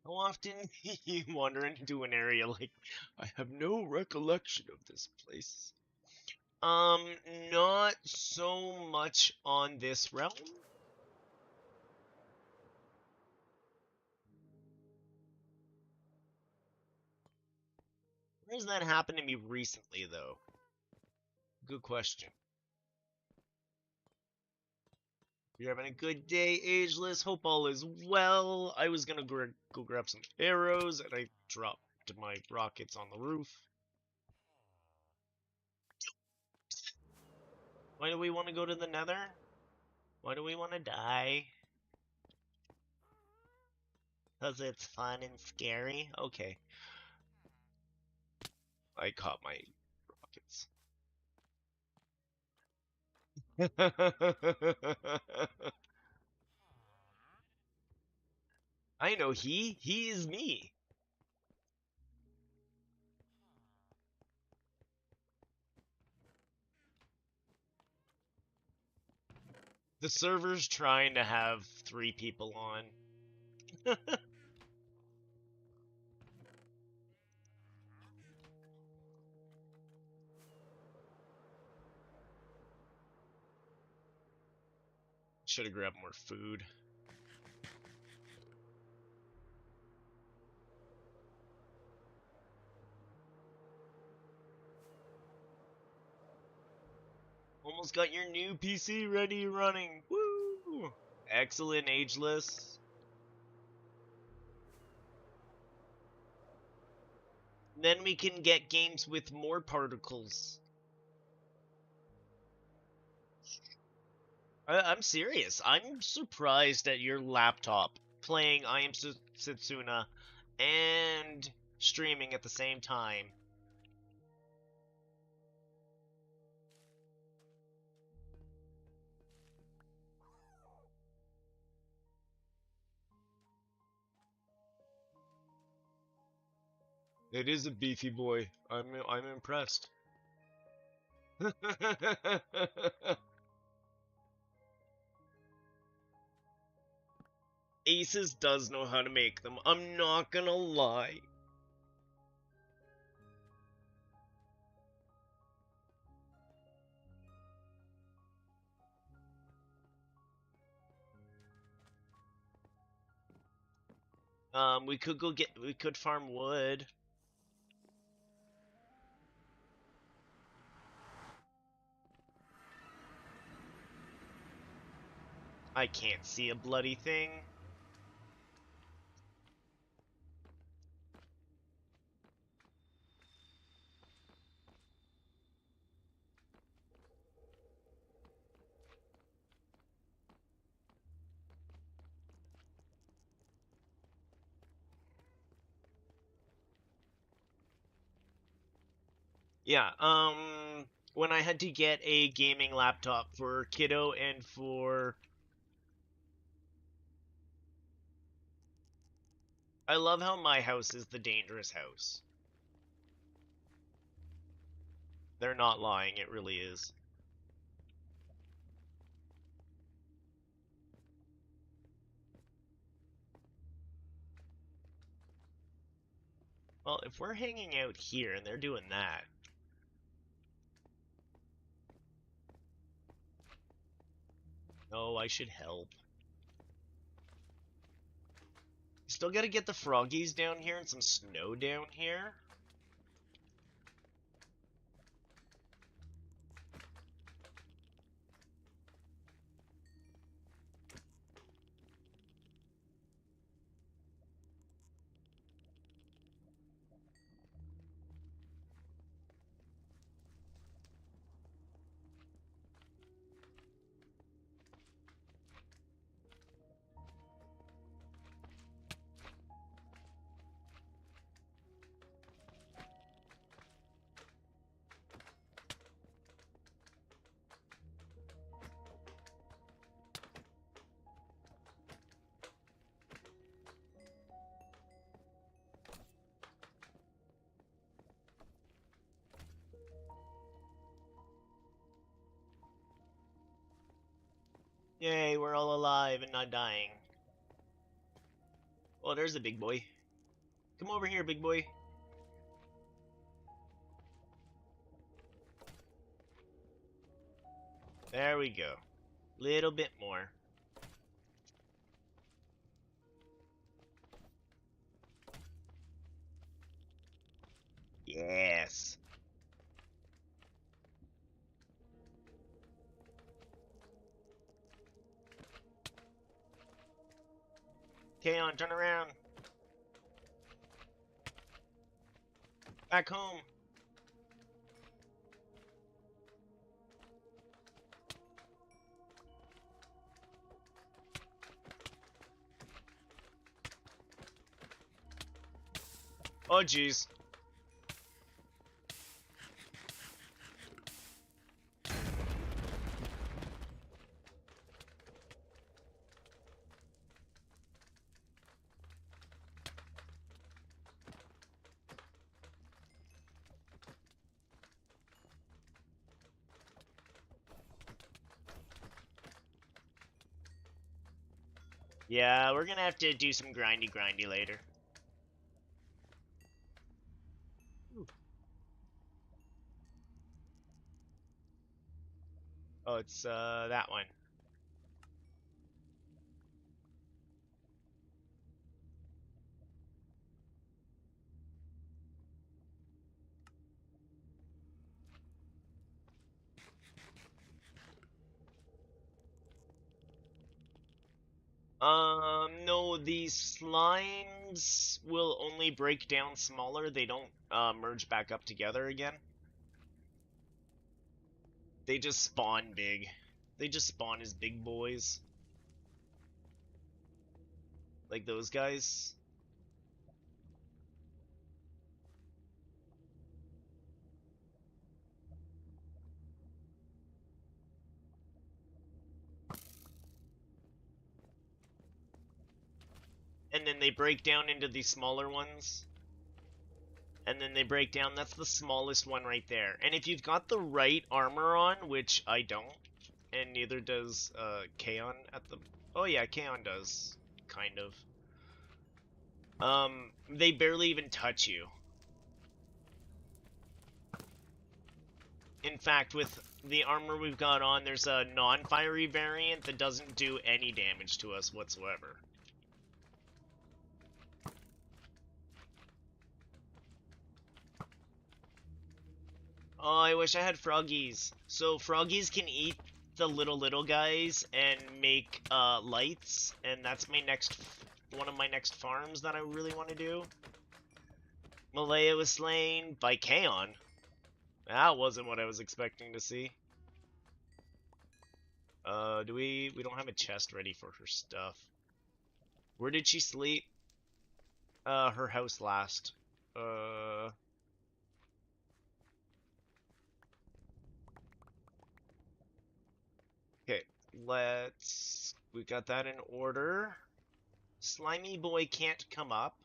How often you wander into an area like, I have no recollection of this place? Not so much on this realm. Where has that happened to me recently, though? Good question. You're having a good day, Ageless. Hope all is well. I was gonna go grab some arrows, and I dropped my rockets on the roof. Why do we want to go to the Nether? Why do we want to die? Because it's fun and scary? Okay. I caught my rockets. I know he is me. The server's trying to have 3 people on. Should have grabbed more food. Almost got your new PC ready running. Woo! Excellent, Ageless. Then we can get games with more particles. I'm serious. I'm surprised at your laptop playing I Am Setsuna and streaming at the same time. It is a beefy boy. I'm impressed. Aces does know how to make them. I'm not gonna lie. We could farm wood. I can't see a bloody thing. Yeah, when I had to get a gaming laptop for Kiddo and for... I love how my house is the dangerous house. They're not lying, it really is. Well, if we're hanging out here and they're doing that... Oh, I should help. Still gotta get the froggies down here and some snow down here. Yay, we're all alive and not dying. Oh, there's the big boy. Come over here, big boy. There we go. Little bit more. Yes. Kaon, turn around. Back home. Oh, jeez. Yeah, we're gonna have to do some grindy later. Oh, it's that one. No, these slimes will only break down smaller. They don't merge back up together again. They just spawn big. They just spawn as big boys. Like those guys. And then they break down into these smaller ones. And then they break down. That's the smallest one right there. And if you've got the right armor on, which I don't, and neither does Kaon at the... Oh yeah, Kaon does, kind of. They barely even touch you. In fact, with the armor we've got on, there's a non-fiery variant that doesn't do any damage to us whatsoever. Oh, I wish I had froggies. So froggies can eat the little guys and make lights, and that's my one of my next farms that I really want to do. Malaya was slain by Kaon. That wasn't what I was expecting to see. We don't have a chest ready for her stuff. Where did she sleep? Her house last. Okay, we got that in order. Slimy boy can't come up.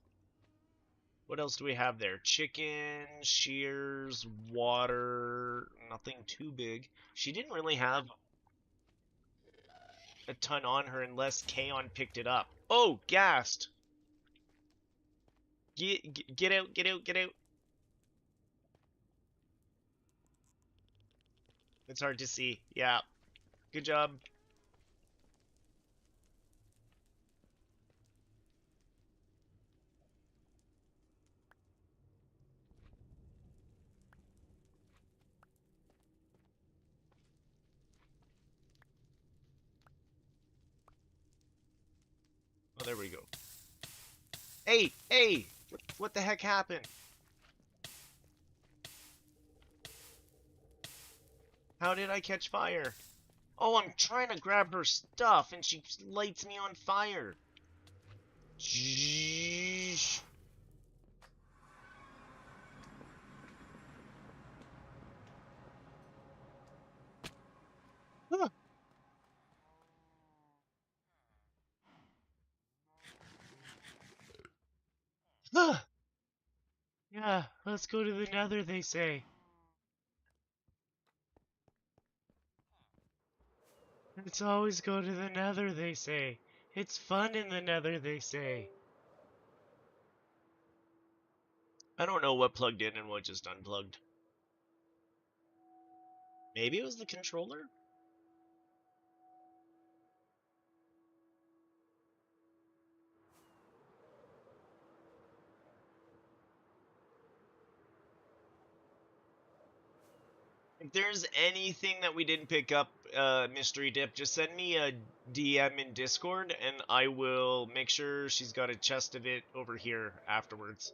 What else do we have there? Chicken, shears, water, nothing too big. She didn't really have a ton on her unless Kaon picked it up. Oh, gassed! Get out, get out, get out. It's hard to see. Yeah. Good job. Oh, there we go. Hey, hey! What the heck happened? How did I catch fire? Oh, I'm trying to grab her stuff and she lights me on fire. Jeez. Huh. Huh. Yeah, let's go to the nether, they say. Let's always go to the nether, they say. It's fun in the nether, they say. I don't know what plugged in and what just unplugged. Maybe it was the controller? If there's anything that we didn't pick up, Mystery Dip, just send me a DM in Discord, and I will make sure she's got a chest of it over here afterwards.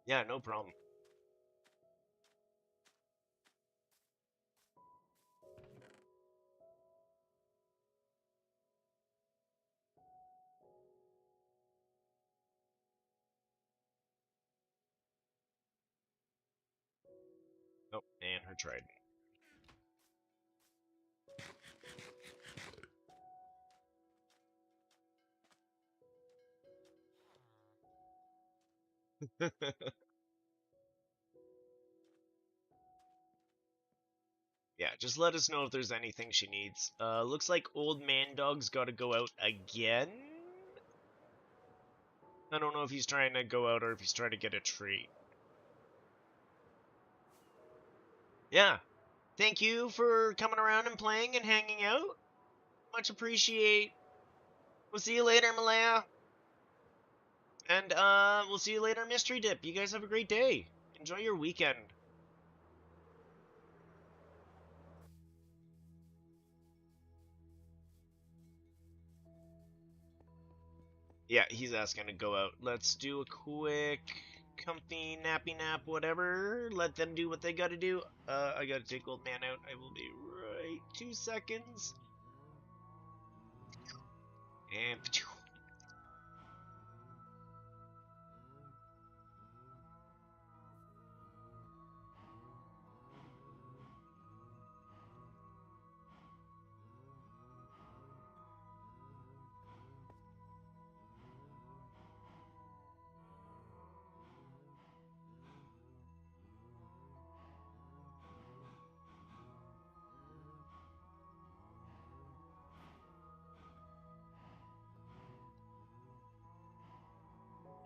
Yeah, no problem. Oh, and her trident. Yeah, just let us know if there's anything she needs. Looks like Old Man Dog's gotta go out again? I don't know if he's trying to go out or if he's trying to get a treat. Yeah. Thank you for coming around and playing and hanging out. Much appreciate. We'll see you later, Malaya. And we'll see you later, Mystery Dip. You guys have a great day. Enjoy your weekend. Yeah, he's asking to go out. Let's do a quick comfy nappy nap, whatever. Let them do what they gotta do. I gotta take old man out. I will be right 2 seconds. And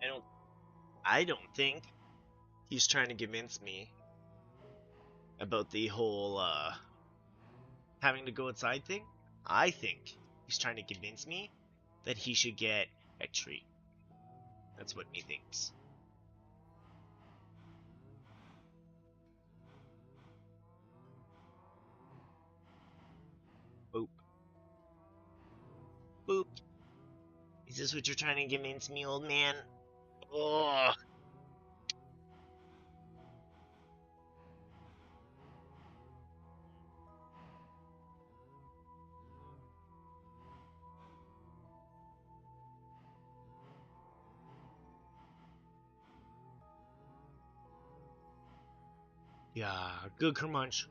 I don't I don't think he's trying to convince me about the whole having to go outside thing. I think he's trying to convince me that he should get a treat. That's what he thinks. Boop. Boop. Is this what you're trying to convince me, old man? Oh, yeah, good crunch.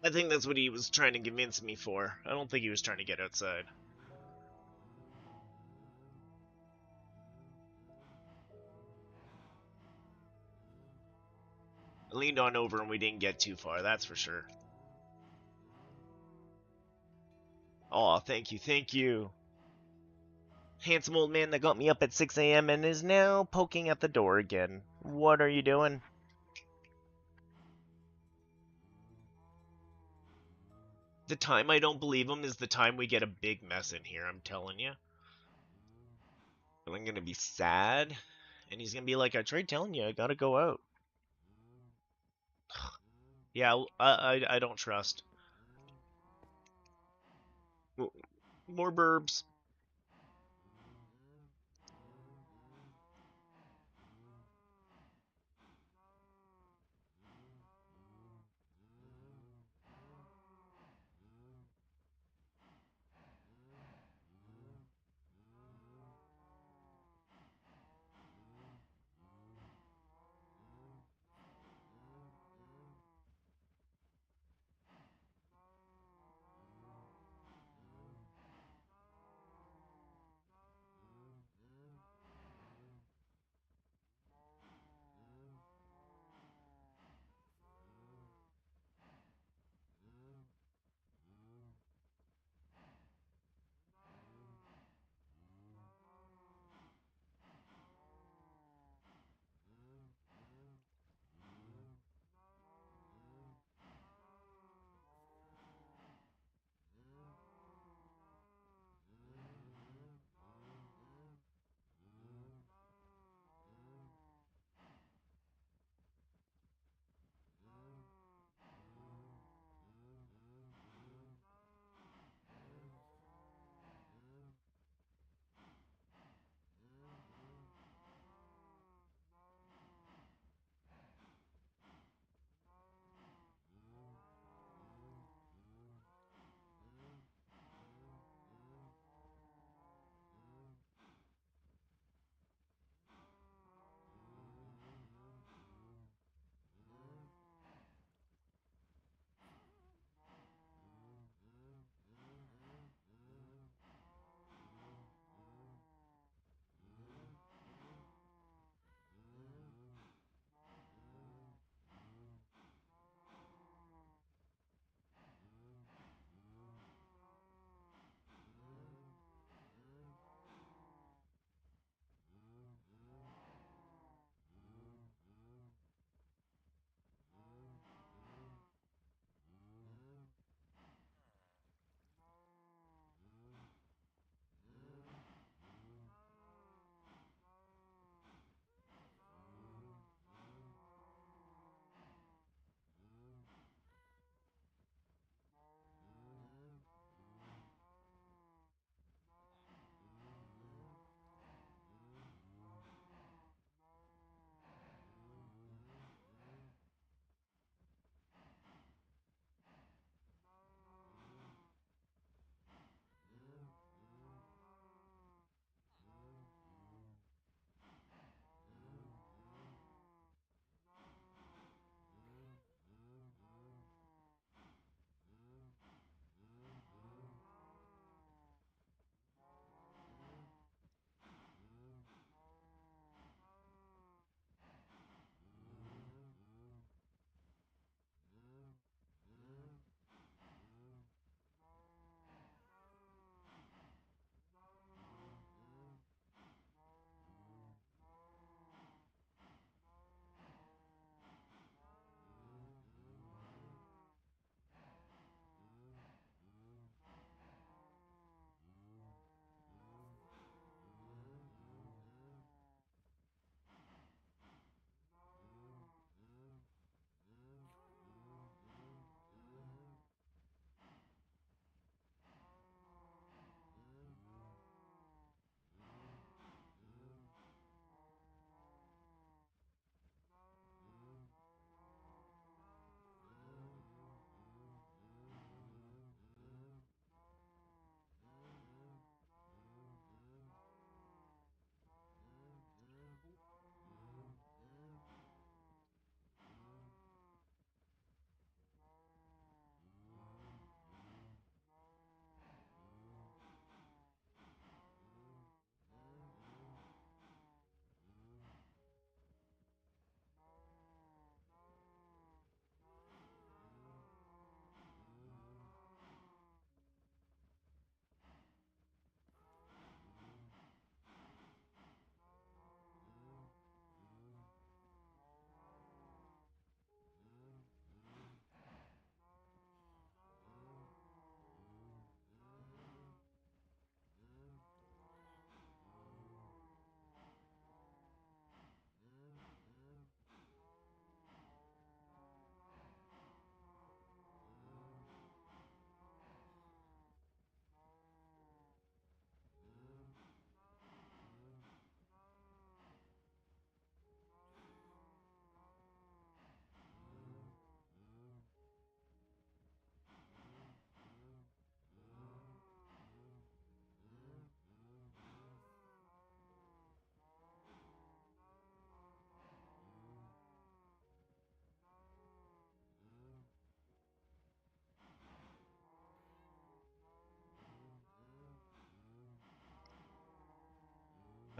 I think that's what he was trying to convince me for. I don't think he was trying to get outside. I leaned on over and we didn't get too far, that's for sure. Oh, thank you, thank you. Handsome old man that got me up at 6 a.m. and is now poking at the door again. What are you doing? The time I don't believe him is the time we get a big mess in here, I'm telling you. I'm gonna be sad, and he's gonna be like, I tried telling you, I gotta go out. Yeah, I don't trust. More burbs.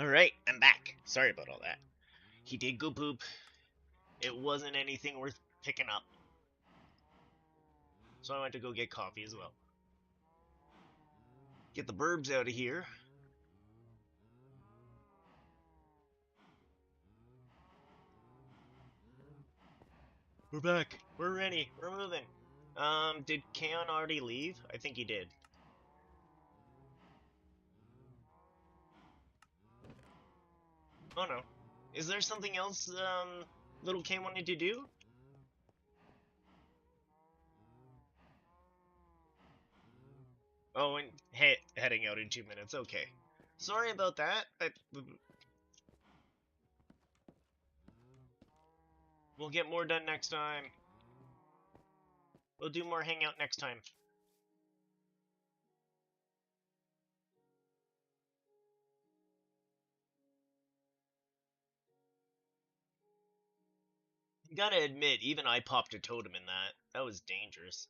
Alright, I'm back. Sorry about all that. He did go poop. It wasn't anything worth picking up. So I went to go get coffee as well. Get the burbs out of here. We're back. We're ready. We're moving. Did Kaon already leave? I think he did. Oh no. Is there something else, little K wanted to do? Oh, and heading out in 2 minutes. Okay. Sorry about that. We'll get more done next time. We'll do more hangout next time. Gotta admit, even I popped a totem in that. That was dangerous.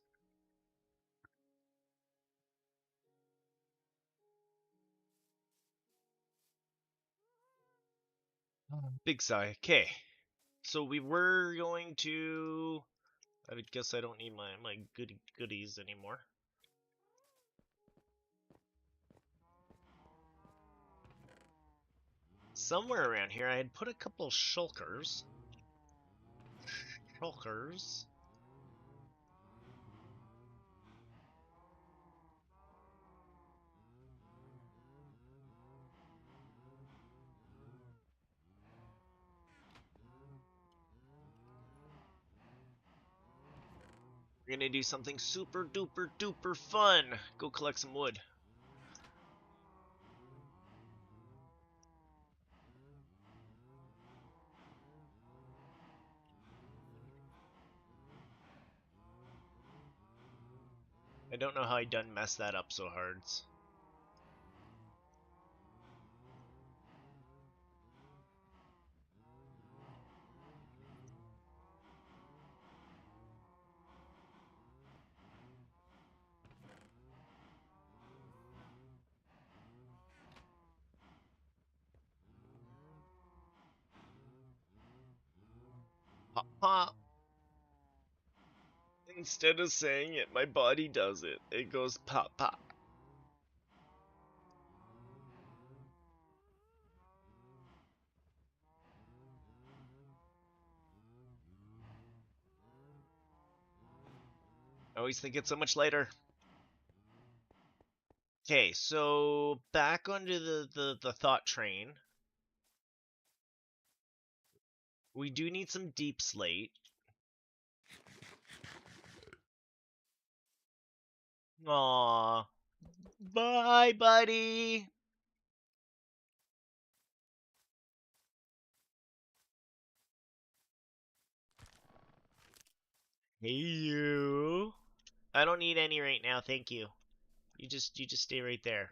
Big sigh. Okay. So we were going to... I would guess I don't need my goodies anymore. Somewhere around here I had put a couple shulkers. Shulkers. We're gonna do something super duper duper fun. Go collect some wood. I don't know how I done messed that up so hard. Pop pop. Instead of saying it, my body does it. It goes pop pop. I always think it's so much later. Okay, so back onto the thought train. We do need some deep slate. Aww. Bye, buddy. Hey, you. I don't need any right now, thank you. You just stay right there.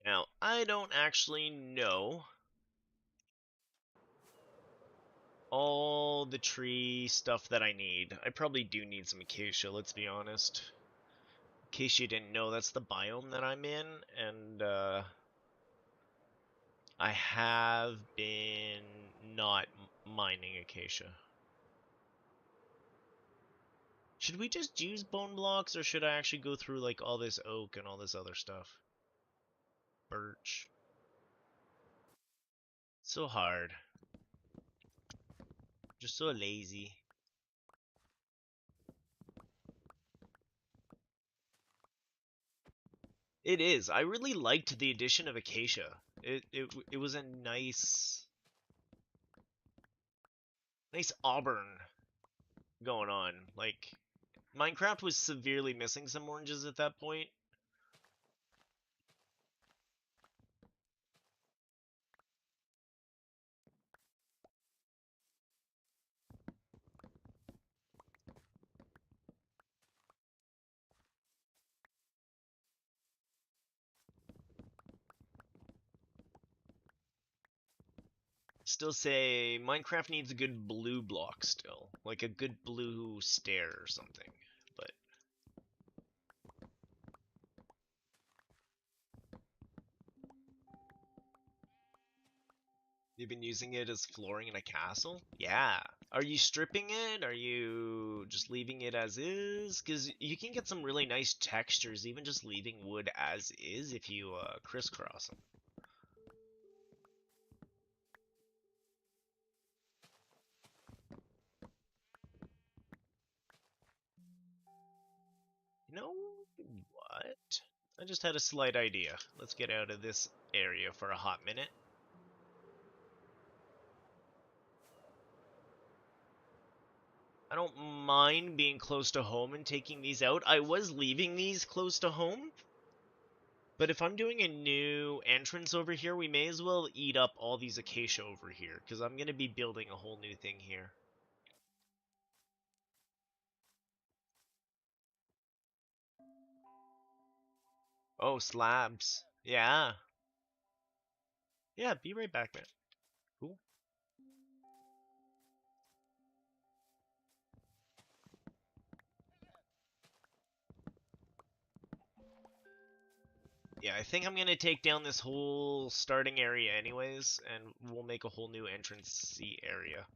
Now, I don't actually know all the tree stuff that I need. I probably do need some acacia, let's be honest. In case you didn't know, that's the biome that I'm in, and I have been not mining acacia. Should we just use bone blocks, or should I actually go through like all this oak and all this other stuff? Birch. So hard. Just so lazy. It is. I really liked the addition of acacia. It was a nice auburn going on. Like Minecraft was severely missing some oranges at that point. Still say Minecraft needs a good blue block still. Like a good blue stair or something. But you've been using it as flooring in a castle? Yeah. Are you stripping it? Are you just leaving it as is? Because you can get some really nice textures even just leaving wood as is if you crisscross them. You know what? I just had a slight idea. Let's get out of this area for a hot minute. I don't mind being close to home and taking these out. I was leaving these close to home, but if I'm doing a new entrance over here, we may as well eat up all these acacia over here, because I'm going to be building a whole new thing here. Oh, slabs. Yeah. Yeah, be right back, man. Cool. Yeah, I think I'm going to take down this whole starting area anyways, and we'll make a whole new entrance area.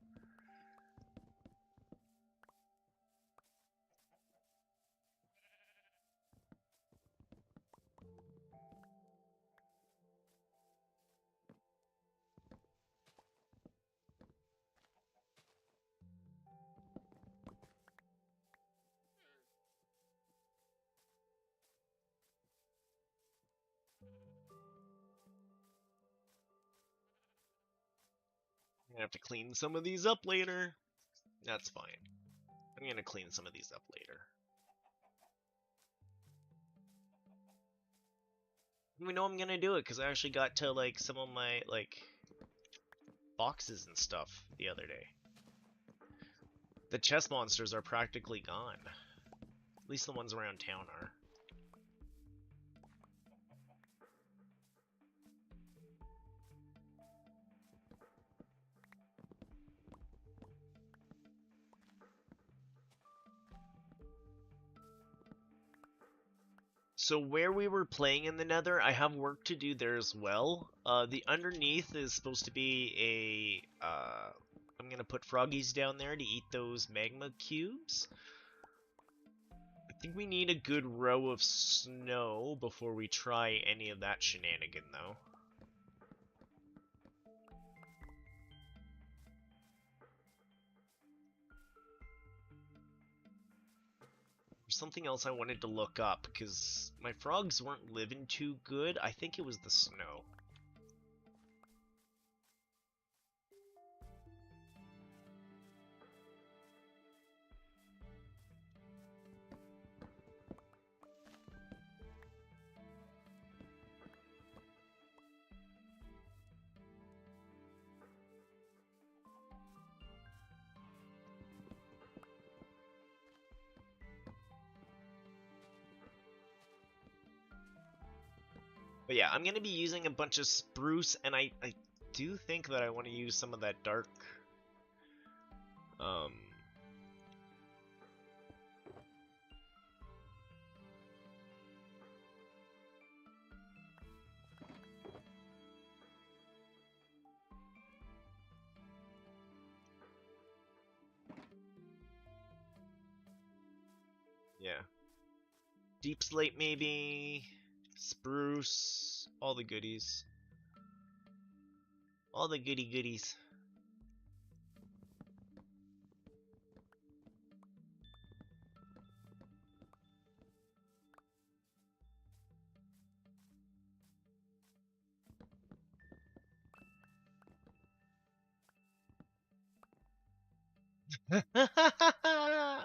I'm gonna have to clean some of these up later. That's fine. I'm gonna clean some of these up later. We know I'm gonna do it because I actually got to like some of my like boxes and stuff the other day. The chest monsters are practically gone. At least the ones around town are. So where we were playing in the Nether, I have work to do there as well. The underneath is supposed to be a. I'm gonna put froggies down there to eat those magma cubes. I think we need a good row of snow before we try any of that shenanigan, though. There's something else I wanted to look up, because my frogs weren't living too good. I think it was the snow. But yeah, I'm going to be using a bunch of spruce, and I do think that I want to use some of that dark... yeah. Deep slate maybe, spruce, all the goodies. All the goody goodies.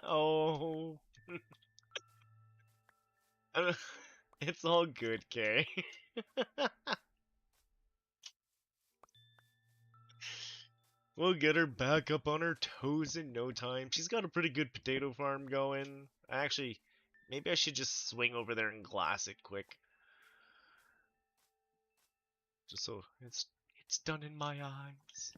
Oh. It's all good, Kay. We'll get her back up on her toes in no time. She's got a pretty good potato farm going. Actually, maybe I should just swing over there and glass it quick. Just so it's done in my eyes.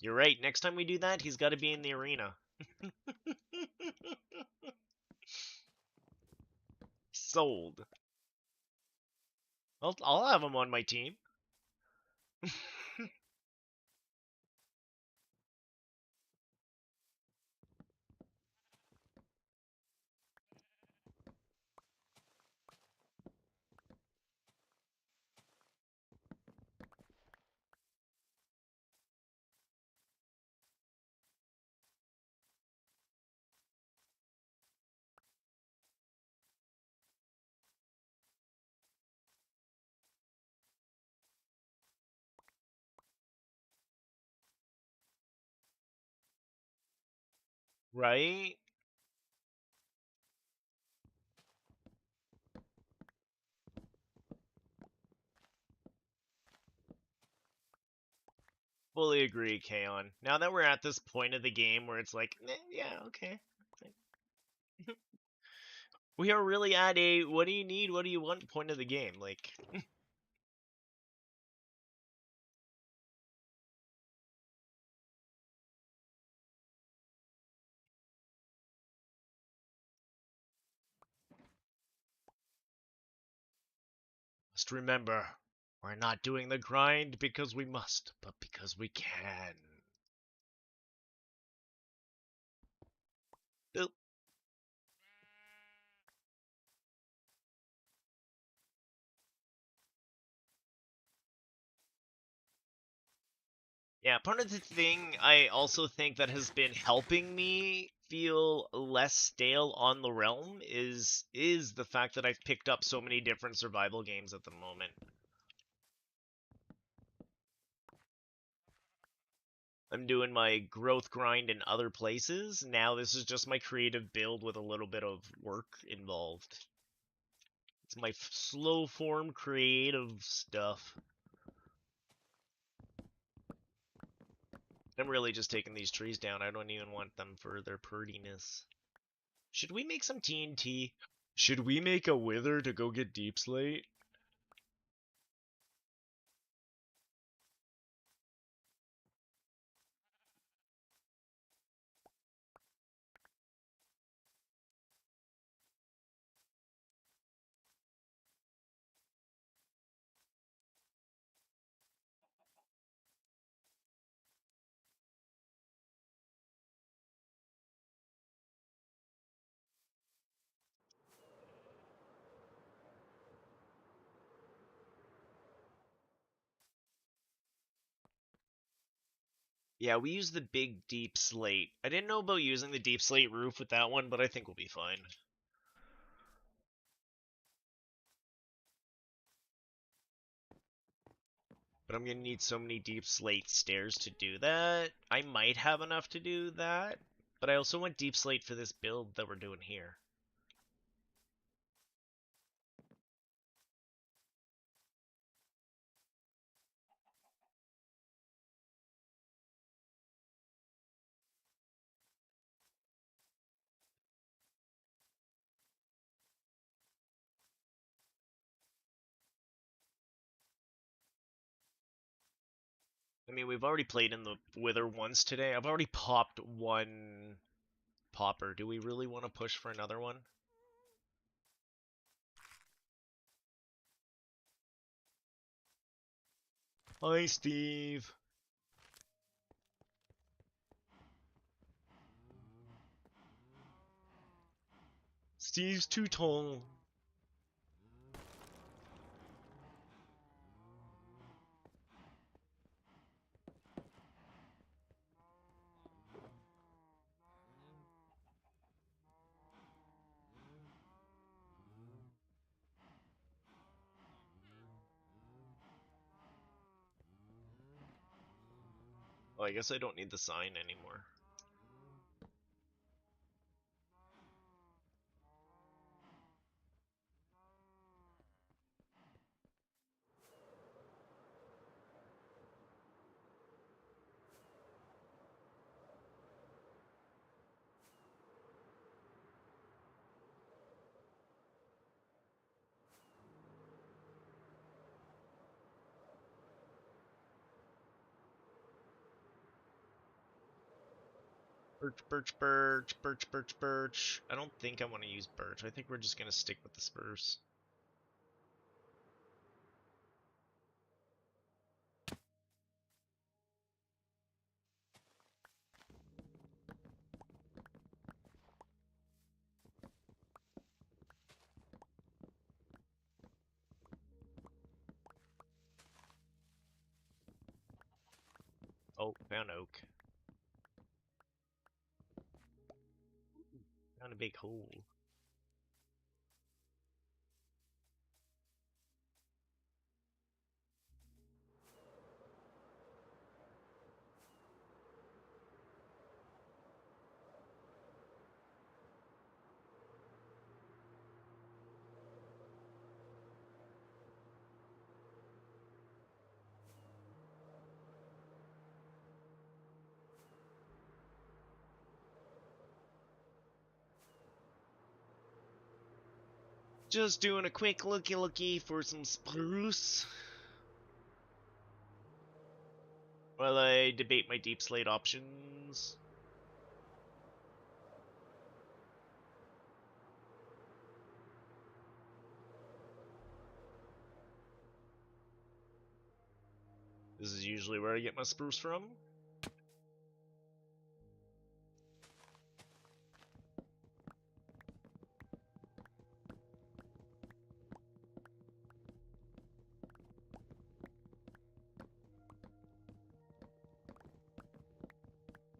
You're right. Next time we do that, he's got to be in the arena. Sold. I'll have him on my team. Right? Fully agree, Kaon. Now that we're at this point of the game where it's like, yeah, okay. We are really at a what do you need, what do you want point of the game. Like, must remember, we're not doing the grind because we must, but because we can. Boop. Yeah, part of the thing I also think that has been helping me feel less stale on the realm is the fact that I've picked up so many different survival games at the moment. I'm doing my growth grind in other places. Now this is just my creative build with a little bit of work involved. It's my slow form creative stuff. I'm really just taking these trees down. I don't even want them for their prettiness. Should we make some TNT? Should we make a wither to go get deep slate? Yeah, we use the big deep slate. I didn't know about using the deep slate roof with that one, but I think we'll be fine. But I'm gonna need so many deep slate stairs to do that. I might have enough to do that, but I also want deep slate for this build that we're doing here. I mean, we've already played in the Wither once today. I've already popped one popper. Do we really want to push for another one? Hi, Steve. Steve's too tall. Oh, I guess I don't need the sign anymore. Birch, birch, birch, birch, birch, birch. I don't think I want to use birch. I think we're just gonna stick with the spruce. Oh, found oak. Found a big hole. Just doing a quick looky for some spruce while I debate my deep slate options. This is usually where I get my spruce from.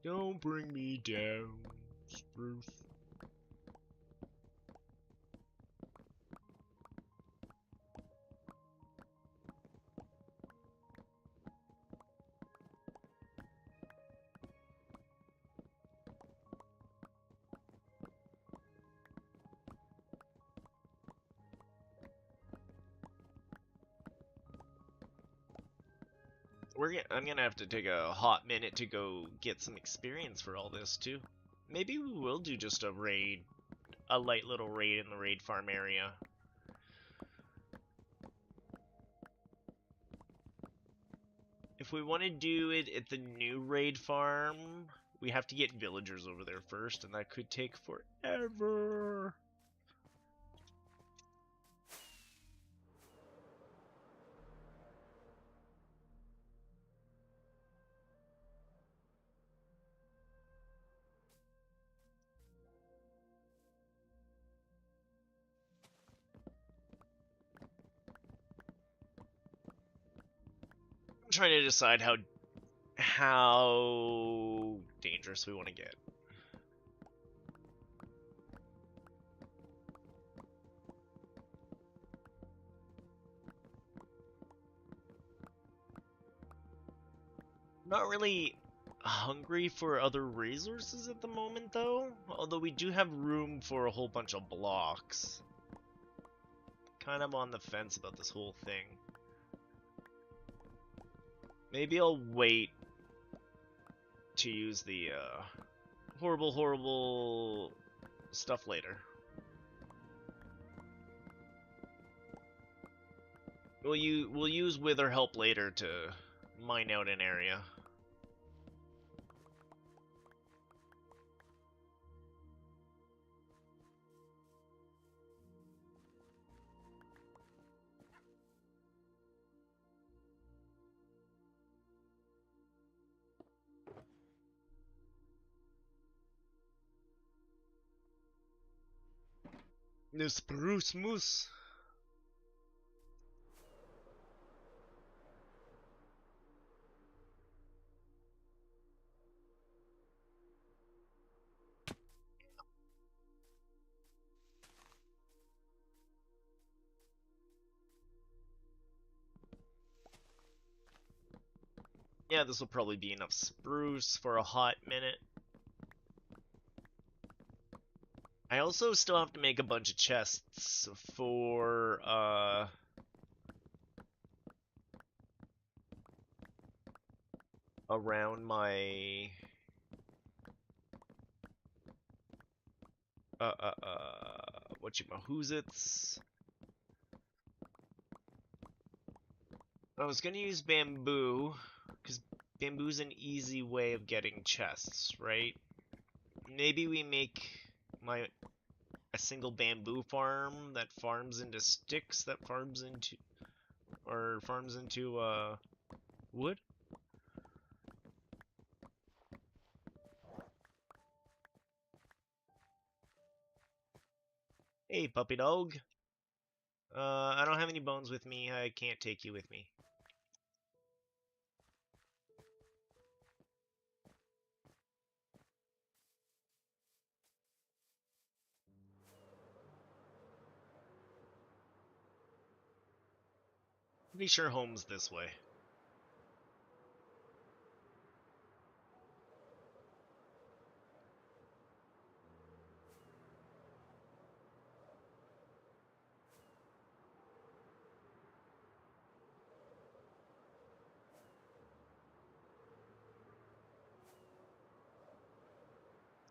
Don't bring me down, spruce. I'm gonna have to take a hot minute to go get some experience for all this too. Maybe we will do just a raid, a light little raid in the raid farm area. If we want to do it at the new raid farm, we have to get villagers over there first, and that could take forever. I'm trying to decide how dangerous we want to get. Not really hungry for other resources at the moment, though. Although we do have room for a whole bunch of blocks. Kind of on the fence about this whole thing. Maybe I'll wait to use the horrible stuff later. We'll use Wither help later to mine out an area. The spruce moose. Yeah, this will probably be enough spruce for a hot minute. I also still have to make a bunch of chests for, around my, whatchamahoozits. I was gonna use bamboo, because bamboo's an easy way of getting chests, right? Maybe we make a single bamboo farm that farms into sticks that farms into wood. Hey, puppy dog. I don't have any bones with me. I can't take you with me. Pretty sure home's this way.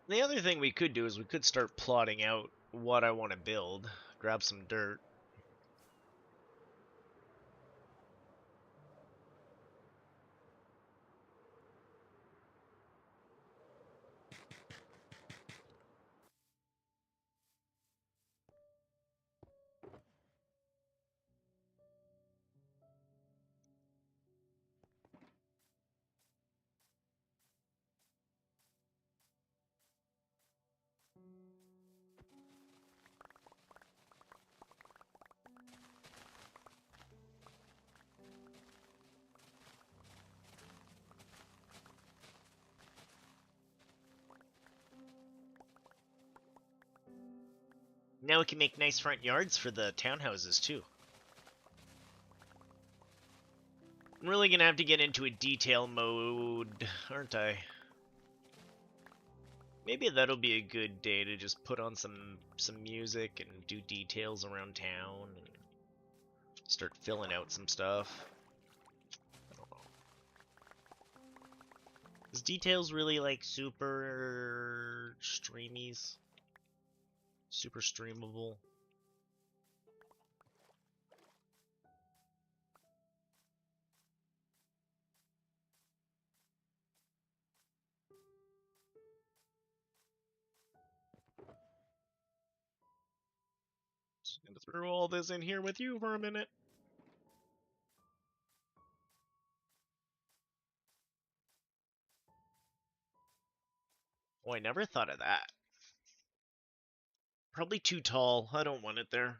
The other thing we could do is we could start plotting out what I want to build. Grab some dirt. Now we can make nice front yards for the townhouses too. I'm really gonna have to get into a detail mode, aren't I? Maybe that'll be a good day to just put on some music and do details around town and start filling out some stuff. I don't know. Is details really like super streamies? Super streamable? Just gonna throw all this in here with you for a minute. Oh, I never thought of that. Probably too tall. I don't want it there.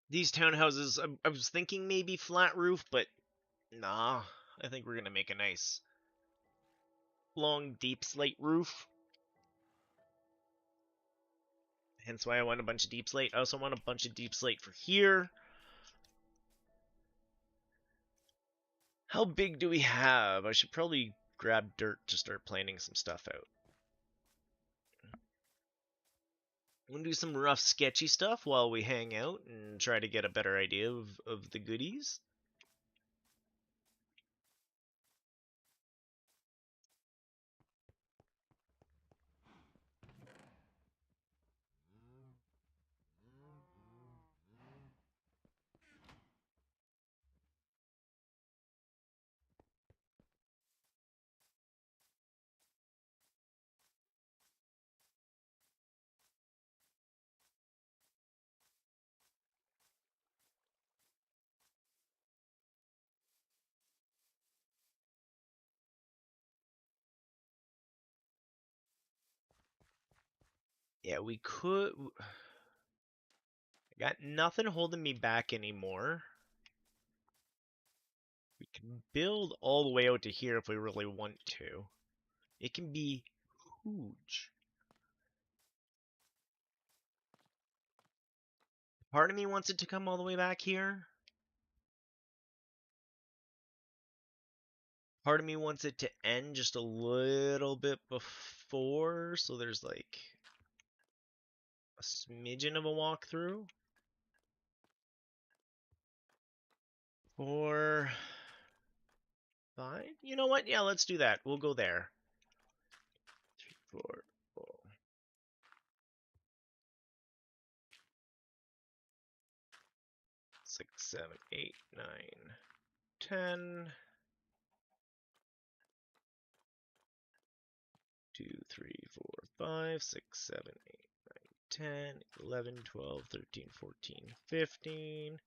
These townhouses, I was thinking maybe flat roof, but nah. I think we're gonna make a nice long deep slate roof. Hence why I want a bunch of deep slate. I also want a bunch of deep slate for here. How big do we have? I should probably grab dirt to start planning some stuff out. I'm gonna do some rough sketchy stuff while we hang out and try to get a better idea of the goodies. Yeah, we could. I got nothing holding me back anymore. We can build all the way out to here if we really want to. It can be huge. Part of me wants it to come all the way back here. Part of me wants it to end just a little bit before, so there's like a smidgen of a walkthrough. Or fine. You know what? Yeah, let's do that. We'll go there. 3, 4, 4. 6, 7, 8, 9, 10. 2, 3, 4, 5, 6, 7, 8, 9, 10, 11, 12, 13, 14, 15,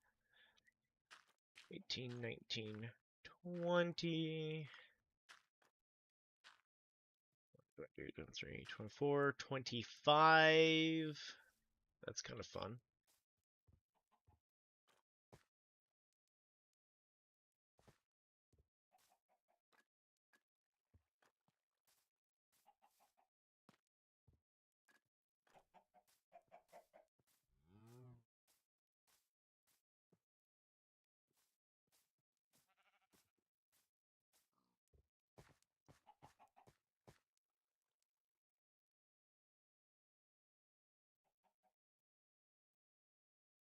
18, 19, 20, 22, 23, 24, 25. That's kind of fun.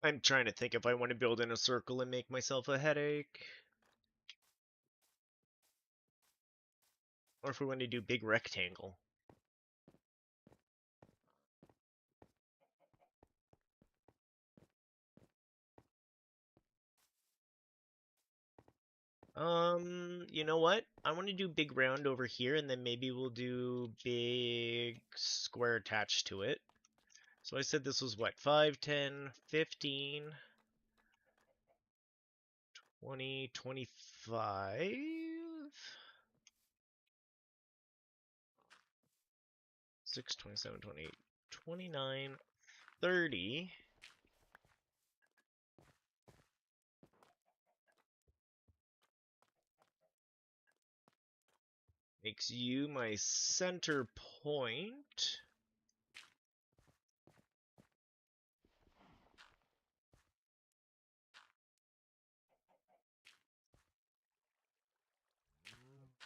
I'm trying to think if I want to build in a circle and make myself a headache. Or if we want to do big rectangle. You know what? I want to do big round over here, and then maybe we'll do big square attached to it. So I said this was what? 5, 10, 15, 20, 25? 6, 27, 28, 29, 30. Makes you my center point.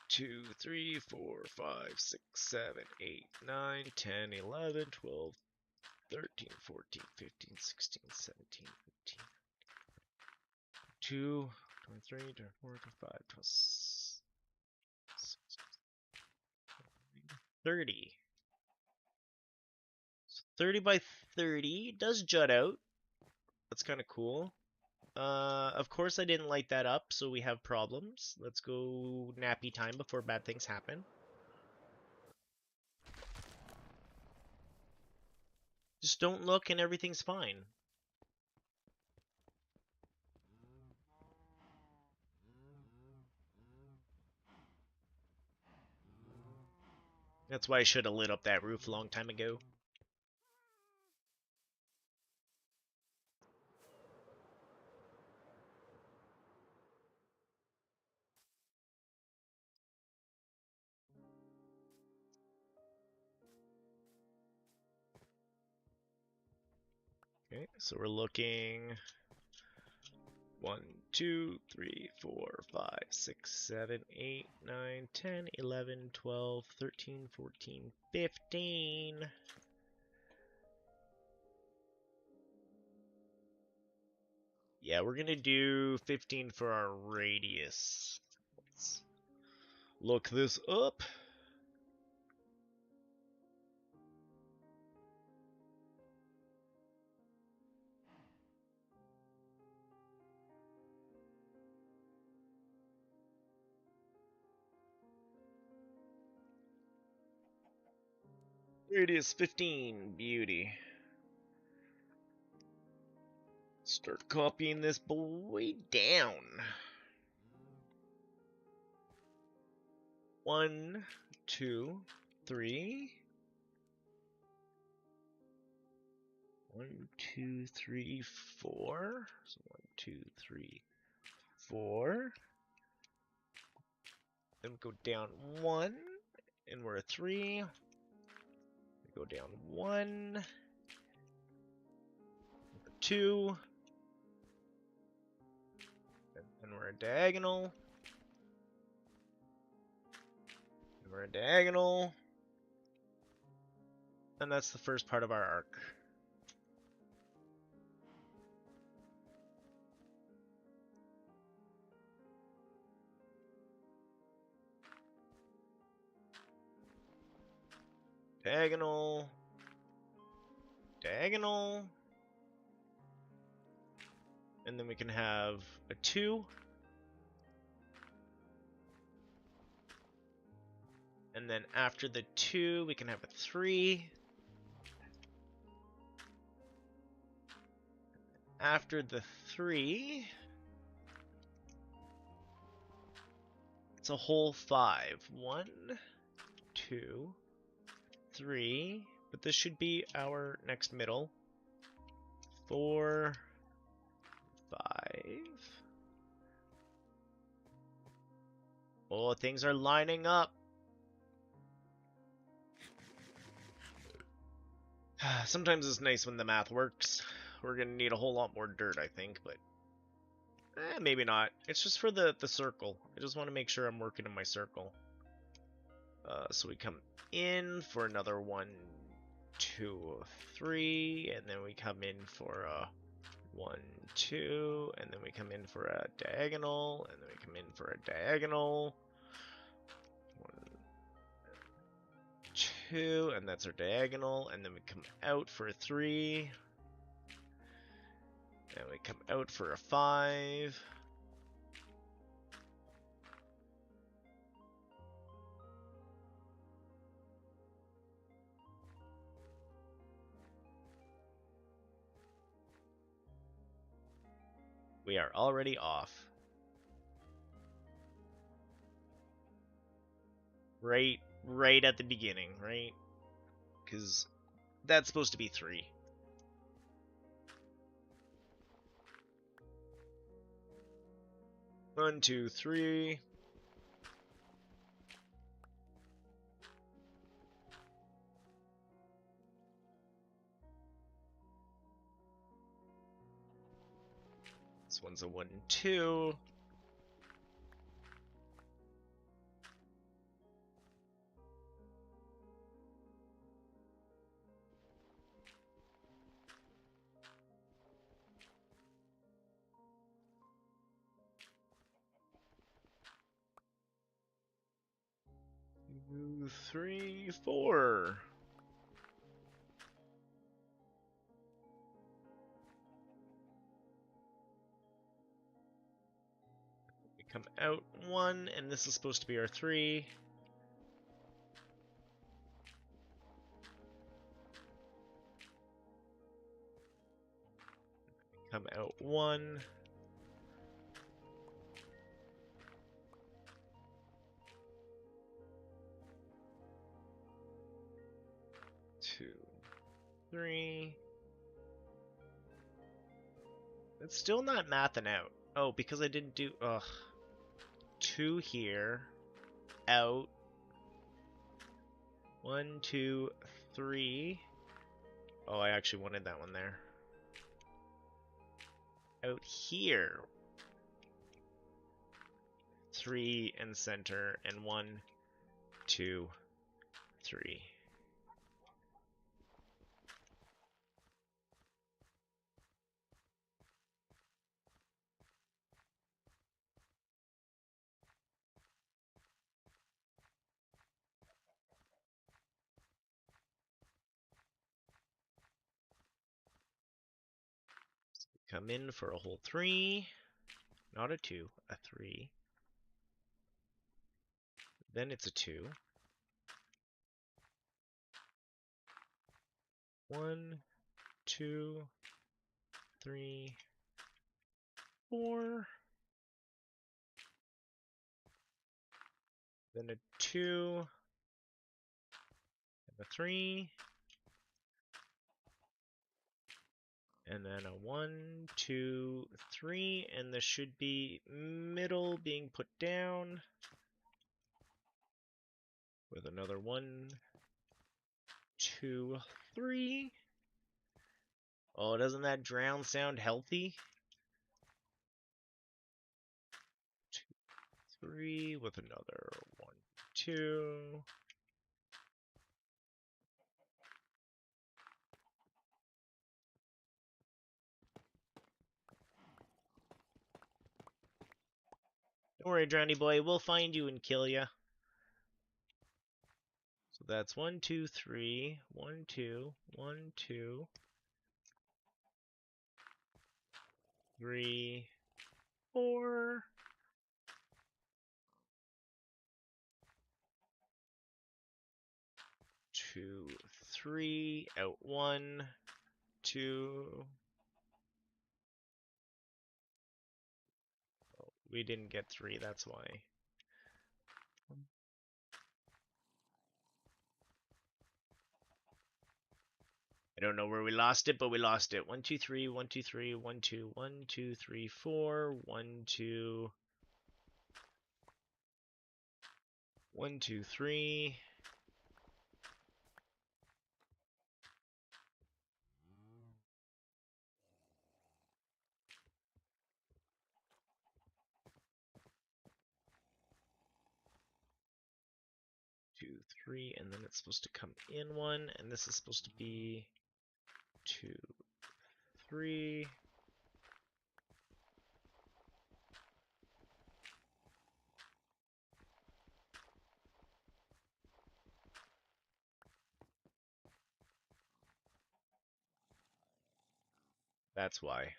Two, 3, 4, 5, 6, 7, 8, 9, 10, 11, 12, 13, 14, 15, 16, 17, 18, 2, 23, 24, 25, 26, 30. So 30 by 30 does jut out. That's kind of cool. Of course I didn't light that up, so we have problems. Let's go nappy time before bad things happen. Just don't look and everything's fine. That's why I should have lit up that roof a long time ago. Okay, so we're looking 1, 2, 3, 4, 5, 6, 7, 8, 9, 10, 11, 12, 13, 14, 15. Yeah, we're gonna do 15 for our radius. Let's look this up. Radius 15, beauty. Start copying this boy down. 1, 2, 3. 1, 2, 3, 4. So 1, 2, 3, 4. Then we go down 1, and we're a 3. We go down 1, 2, and we're a diagonal. And we're a diagonal. And that's the first part of our arc. Diagonal. Diagonal. And then we can have a 2. And then after the 2, we can have a 3. After the 3, it's a whole 5. 1, 2, 3. But this should be our next middle. 4, 5. Oh, things are lining up. Sometimes it's nice when the math works. We're gonna need a whole lot more dirt, I think, but maybe not. It's just for the circle. I just want to make sure I'm working in my circle. So we come in for another 1, 2, 3, and then we come in for a 1, 2, and then we come in for a diagonal, and then we come in for a diagonal. 1, 2, and that's our diagonal, and then we come out for a 3, and we come out for a 5. We are already off. Right at the beginning, right? Because that's supposed to be 3. One, 2, 3. This one's a 1, 2. Two, 3, 4. We come out 1, and this is supposed to be our 3. Come out 1. 2, 3. It's still not mathing out. Oh, because I didn't do... Ugh. 2 here. Out. 1, 2, 3. Oh, I actually wanted that one there. Out here. 3 and center, and 1, 2, 3. Come in for a whole 3. Not a 2, a 3. Then it's a 2. 1, 2, 3, 4. Then a 2. And a 3. And then a 1, 2, 3. And this should be middle being put down. With another 1, 2, 3. Oh, doesn't that drown sound healthy? 2, 3 with another 1, 2. Don't worry, Drowny Boy, we'll find you and kill ya. So that's 1, 2, 3, 1, 2, 1, 2, 3, 4. 2, 3, out 1, 2. Oh, we didn't get 3, that's why. I don't know where we lost it, but we lost it. 1, 2, 3, 1, 2, 3, 1, 2, 1, 2, 3, 4, 1, 2, 1, 2, 3. 2, 3, and then it's supposed to come in 1, and this is supposed to be 2, 3. That's why.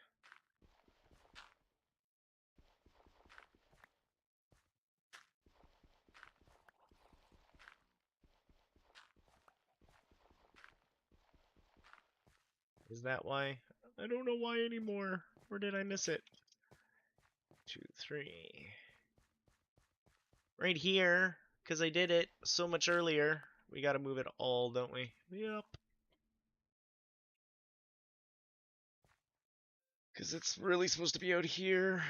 Is that why? I don't know why anymore. Where did I miss it? 2, 3. Right here, because I did it so much earlier. We gotta move it all, don't we? Yep. Because it's really supposed to be out here.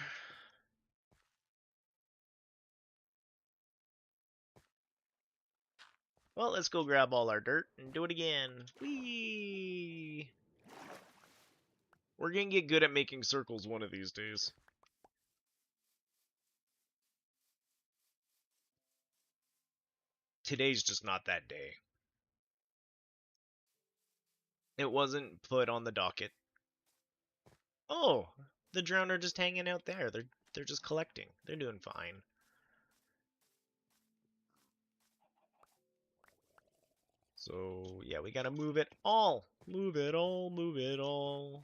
Well, let's go grab all our dirt and do it again. Whee! We're gonna get good at making circles one of these days. Today's just not that day. It wasn't put on the docket. Oh, the drowned are just hanging out there. They're just collecting. They're doing fine. So, yeah, we gotta move it all. Move it all, move it all.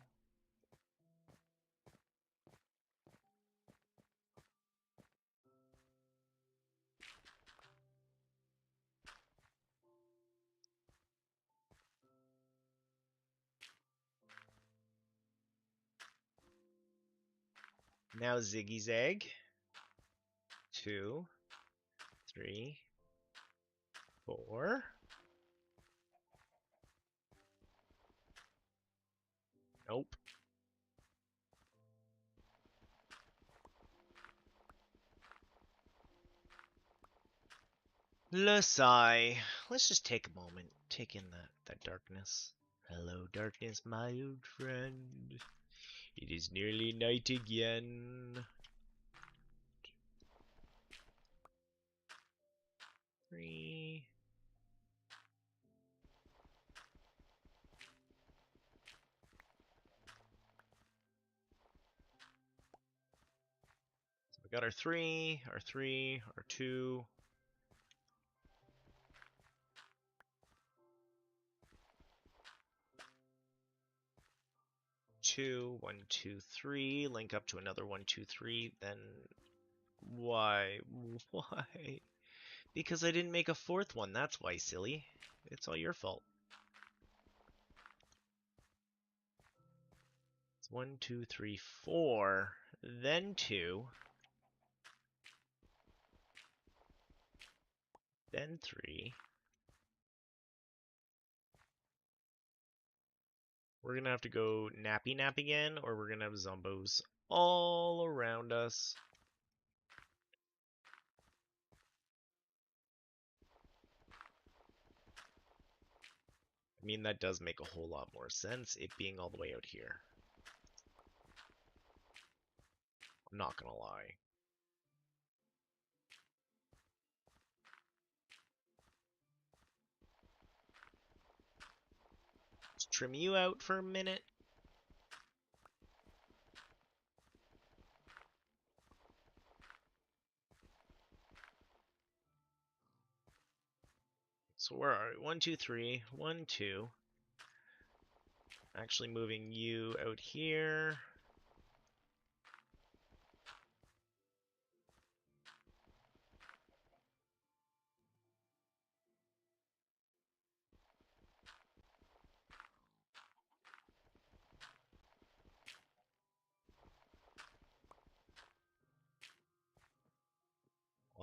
Now Ziggy Zag. 2, 3, 4. Nope. Lasai. Let's just take a moment. Take in that darkness. Hello, darkness, my old friend. It is nearly night again. 3. So we got our 3, our 3, our 2. 2, 1, 2, 3. Link up to another 1, 2, 3. Then why? Why? Because I didn't make a 4th one. That's why, silly. It's all your fault. It's 1, 2, 3, 4. Then 2. Then 3. We're gonna have to go nappy nap again, or we're gonna have zombos all around us. I mean, that does make a whole lot more sense, it being all the way out here. I'm not gonna lie. Let's trim you out for a minute. So where are we? 1, 2, 3. 1, 2. Actually moving you out here.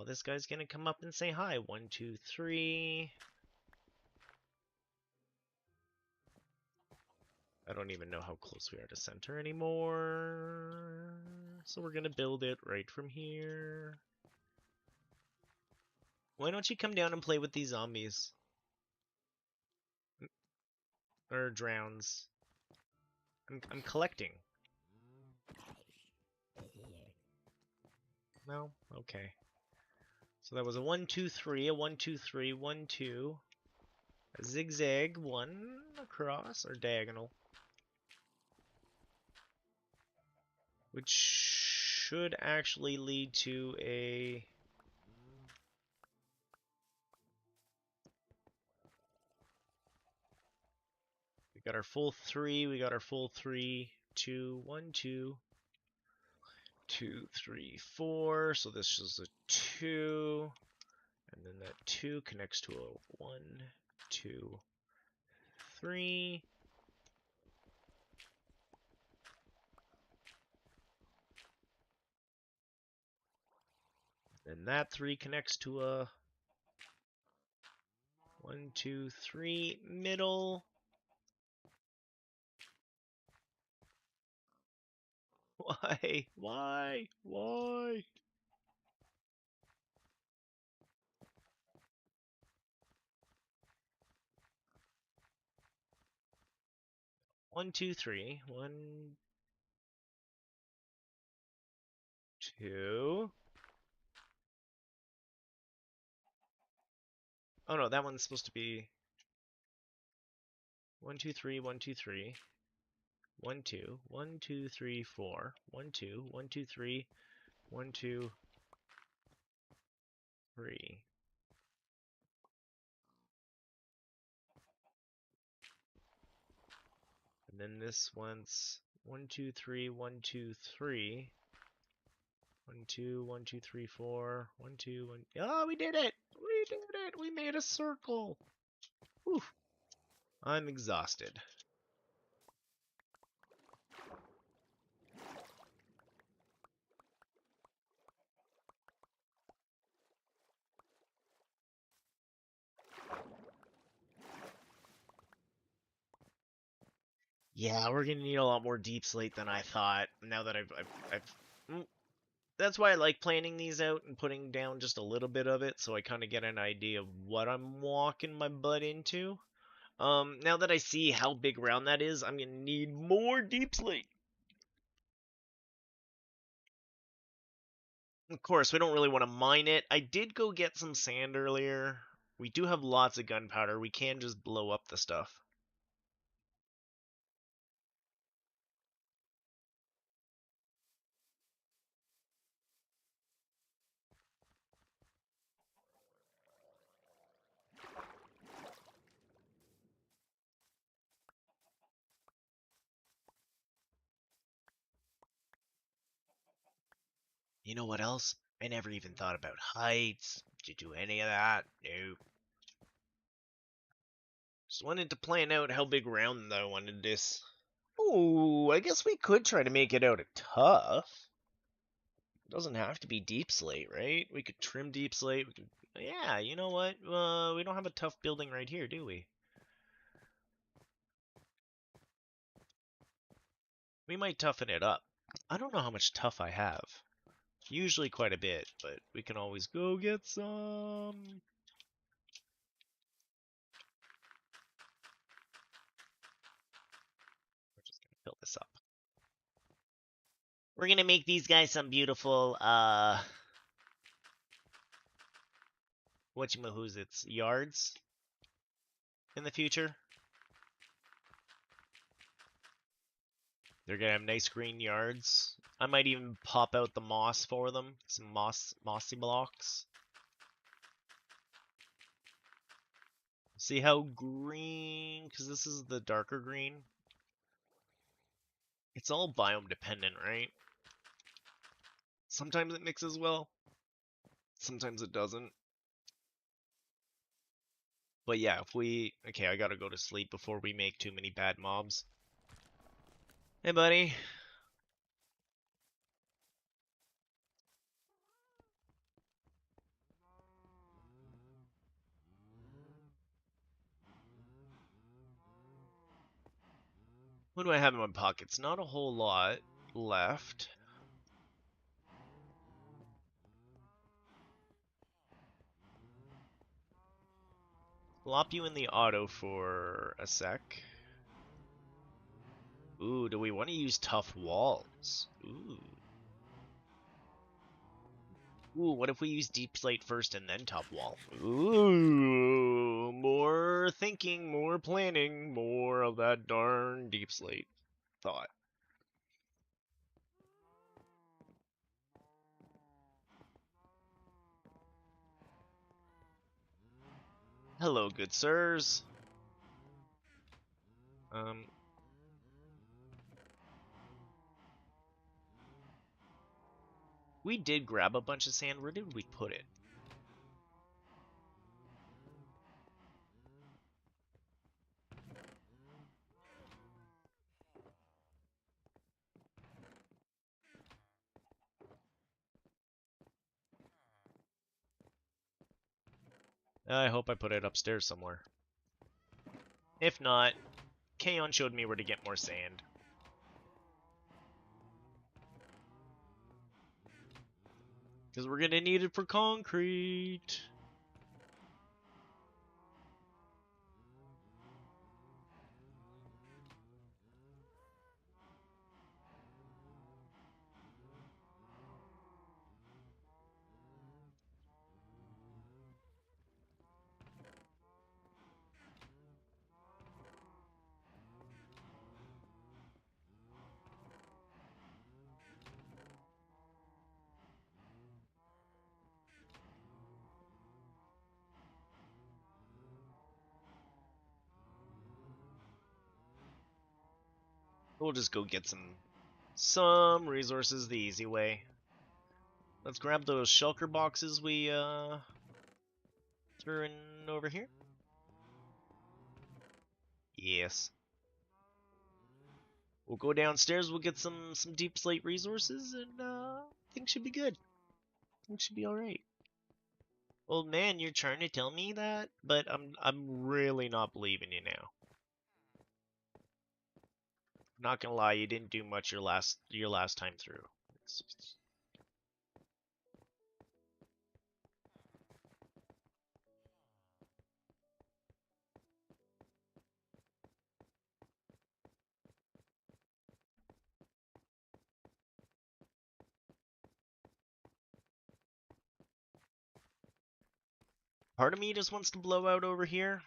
Well, this guy's gonna come up and say hi. 1, 2, 3. I don't even know how close we are to center anymore. So we're gonna build it right from here. Why don't you come down and play with these zombies? Or drowns. I'm collecting. No? Okay. So that was a 1, 2, 3, a 1, 2, 3, 1, 2. A zigzag, 1 across, or diagonal. Which should actually lead to a... We got our full 3, we got our full 3, 2, 1, 2, 2, 3, 4. So this is a 2. And then that 2 connects to a 1, 2, 3. And that 3 connects to a 1, 2, 3 middle. Why? Why? Why? One, two, three. 1, 2. Oh no, that one's supposed to be 1, 2, 3, 1, 2, 3. 1, 2, 1, 2, 3, 4. 1, 2, 1, 2, 3, 1, 2, 3. And then this one's 1, 2, 3, 1, 2, 3. 1, 2, 1, 2, 3, 4. 1, 2, 1. Oh, we did it! We did it! We made a circle! Whew. I'm exhausted. Yeah, we're gonna need a lot more deep slate than I thought. Now that that's why I like planning these out and putting down just a little bit of it, so I kind of get an idea of what I'm walking my butt into. Now that I see how big round that is, I'm gonna need more deep slate. Of course, we don't really want to mine it. I did go get some sand earlier. We do have lots of gunpowder. We can just blow up the stuff. You know what else? I never even thought about heights. Did you do any of that? Nope. Just wanted to plan out how big round I wanted this. Oh, I guess we could try to make it out of tough. It doesn't have to be deep slate, right? We could trim deep slate. We could, yeah, you know what? We don't have a tough building right here, do we? We might toughen it up. I don't know how much tough I have. Usually quite a bit, but we can always go get some. We're just gonna fill this up. We're gonna make these guys some beautiful, whatchamahoots, yards in the future. They're gonna have nice green yards. I might even pop out the moss for them. Some mossy blocks. See how green, because this is the darker green. It's all biome dependent, right? Sometimes it mixes well. Sometimes it doesn't. But yeah, if we... Okay, I gotta go to sleep before we make too many bad mobs. Hey, buddy. What do I have in my pockets? Not a whole lot left. Flop you in the auto for a sec. Ooh, do we want to use tough walls? Ooh. Ooh, what if we use deep slate first and then tough wall? Ooh, more thinking, more planning, more of that darn deep slate thought. Hello, good sirs. We did grab a bunch of sand. Where did we put it? I hope I put it upstairs somewhere. If not, Kaon showed me where to get more sand. Because we're going to need it for concrete. We'll just go get some resources the easy way. Let's grab those shulker boxes we threw in over here. Yes. We'll go downstairs, we'll get some deep slate resources, and things should be good. Things should be alright. Old man, you're trying to tell me that? But I'm really not believing you now. Not gonna lie, you didn't do much your last time through. Part of me just wants to blow out over here.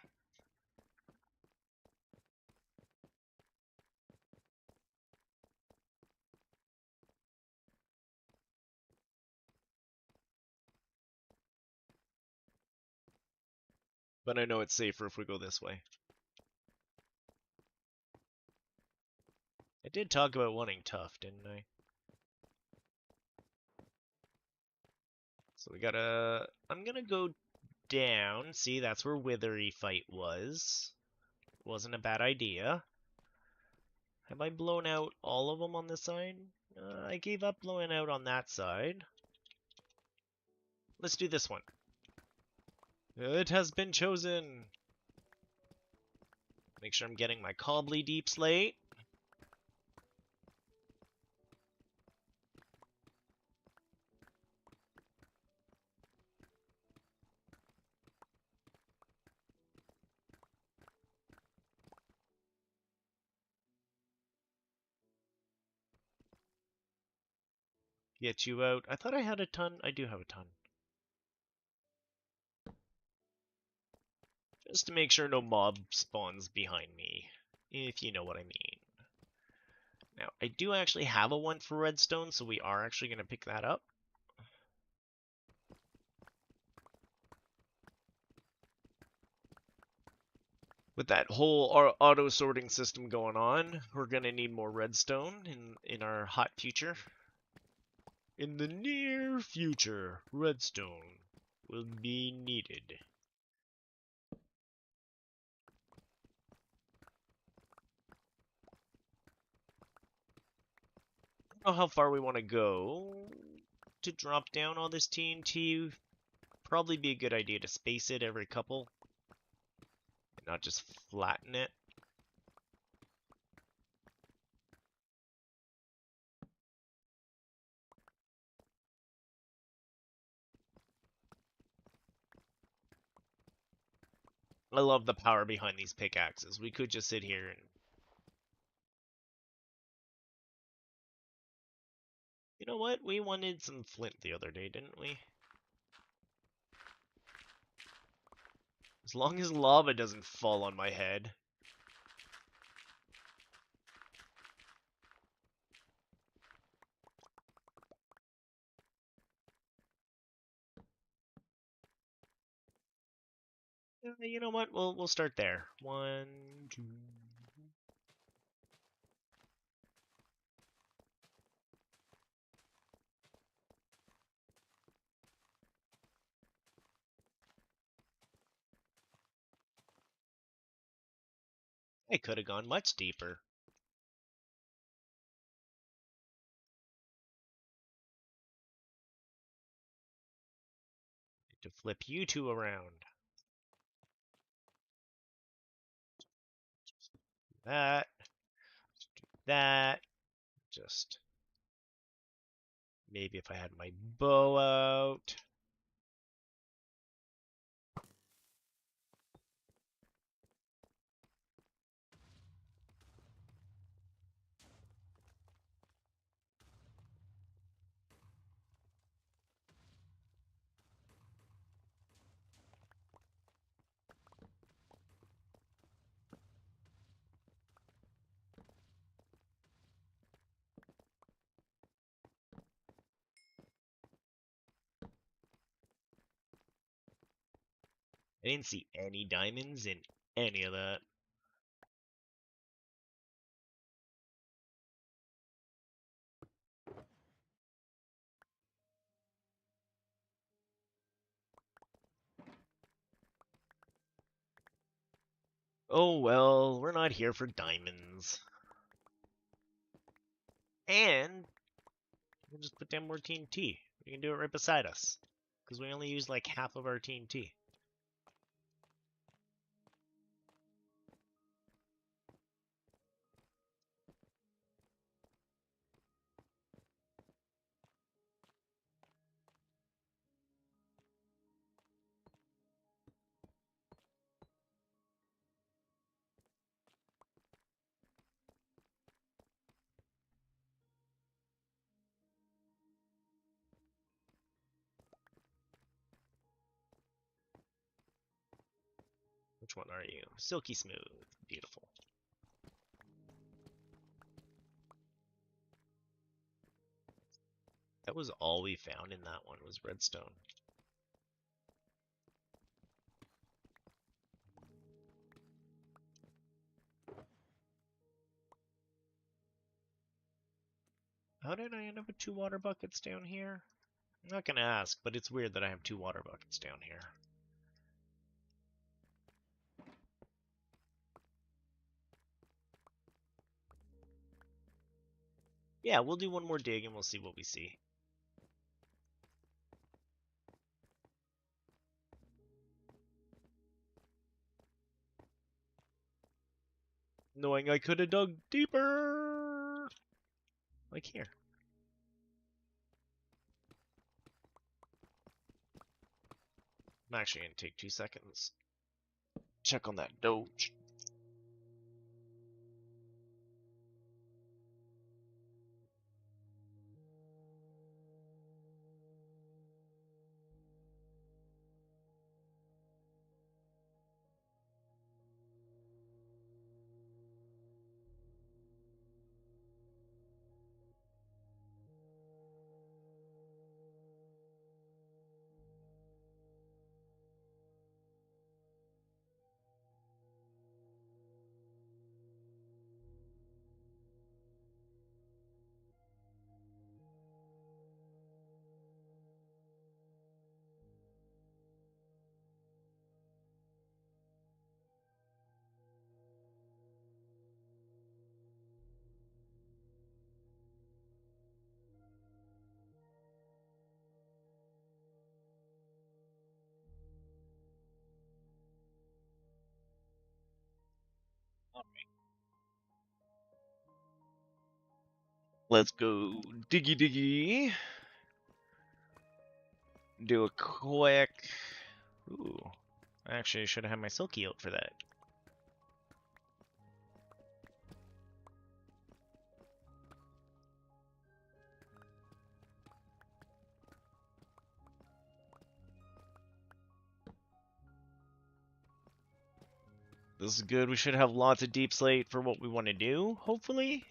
But I know it's safer if we go this way. I did talk about wanting tough, didn't I? So we gotta... I'm gonna go down. See, that's where Withery fight was. Wasn't a bad idea. Have I blown out all of them on this side? I gave up blowing out on that side. Let's do this one. It has been chosen. Make sure I'm getting my cobbly deep slate. Get you out. I thought I had a ton. I do have a ton. Just to make sure no mob spawns behind me, if you know what I mean. Now, I do actually have a one for redstone, so we are actually going to pick that up. With that whole auto sorting system going on, we're going to need more redstone in our hot future. In the near future, redstone will be needed. I don't know how far we want to go to drop down all this TNT. Probably be a good idea to space it every couple. And not just flatten it. I love the power behind these pickaxes. We could just sit here and... You know what? We wanted some flint the other day, didn't we? As long as lava doesn't fall on my head. You know what? We'll start there. 1, 2. I could have gone much deeper. To flip you two around. That. Do that. Just maybe if I had my bow out. I didn't see any diamonds in any of that. Oh well, we're not here for diamonds. And we'll just put down more TNT. We can do it right beside us. Because we only use like half of our TNT. Which one are you? Silky smooth. Beautiful. That was all we found in that one was redstone. How did I end up with 2 water buckets down here? I'm not gonna ask, but it's weird that I have 2 water buckets down here. Yeah, we'll do one more dig and we'll see what we see. Knowing I could have dug deeper! Like here. I'm actually gonna take 2 seconds. Check on that doge. Let's go diggy diggy. Do a quick... Ooh. Actually, I should have had my Silky out for that. This is good. We should have lots of deep slate for what we want to do, hopefully.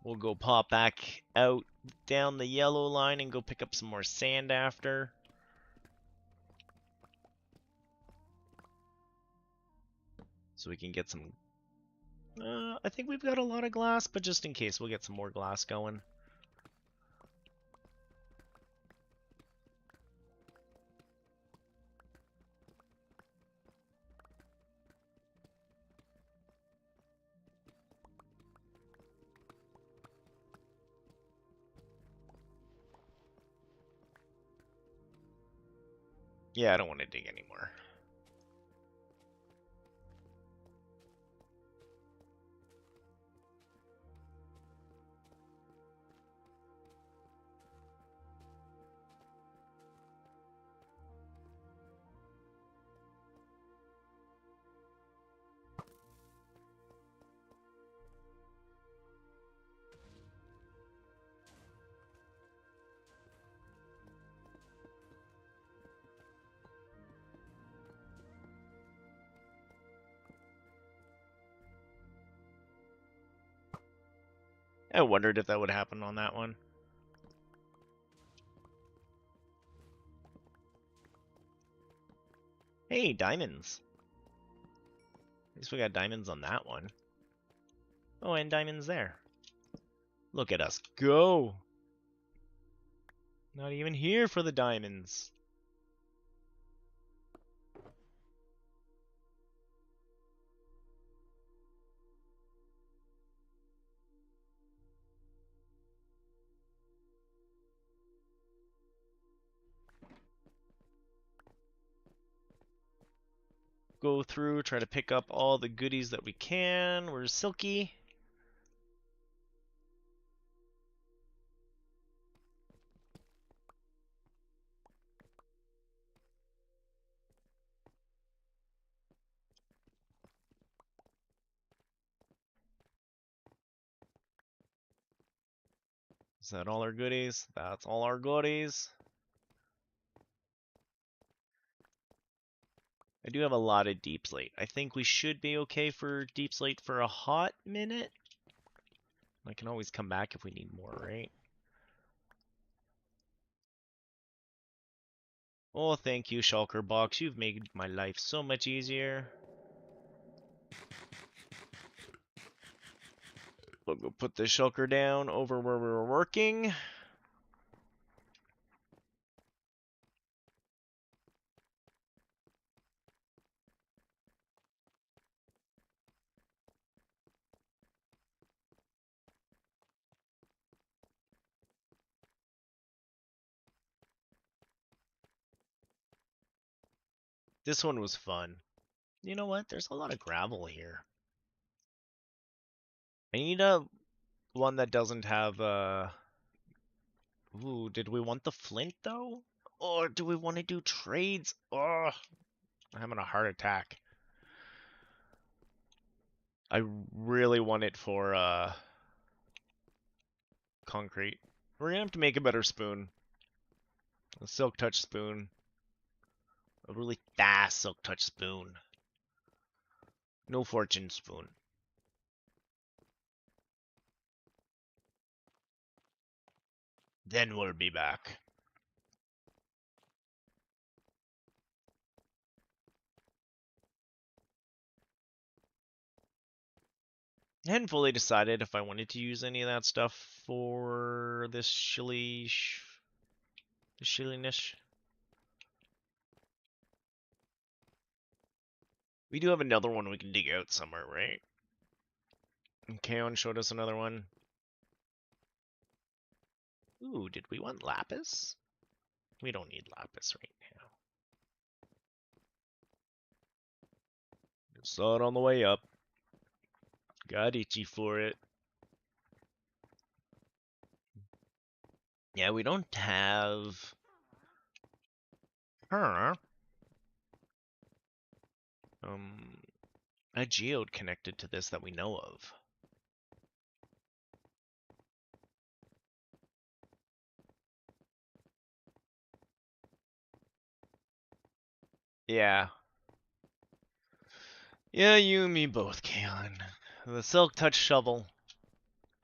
We'll go pop back out down the yellow line and go pick up some more sand after. So we can get some... I think we've got a lot of glass, but just in case, we'll get some more glass going. Yeah, I don't want to dig anymore. I wondered if that would happen on that one. Hey, diamonds. At least we got diamonds on that one. Oh, and diamonds there. Look at us go! Not even here for the diamonds. Go through, try to pick up all the goodies that we can. Where's Silky? Is that all our goodies? That's all our goodies. I do have a lot of deep slate. I think we should be okay for deep slate for a hot minute. I can always come back if we need more, right? Oh, thank you, Shulker Box. You've made my life so much easier. We'll go put the shulker down over where we were working. This one was fun. You know what? There's a lot of gravel here. I need a one that doesn't have Ooh, did we want the flint though? Or do we want to do trades? Oh, I'm having a heart attack. I really want it for concrete. We're gonna have to make a better spoon. A silk touch spoon. A really fast silk touch spoon. No fortune spoon. Then we'll be back. I hadn't fully decided if I wanted to use any of that stuff for this shilliness. We do have another one we can dig out somewhere, right? And Kaon showed us another one. Ooh, did we want lapis? We don't need lapis right now. Saw it on the way up. Got itchy for it. Yeah, we don't have Huh. A geode connected to this that we know of. Yeah. Yeah, you and me both, Kaon. The Silk Touch Shovel.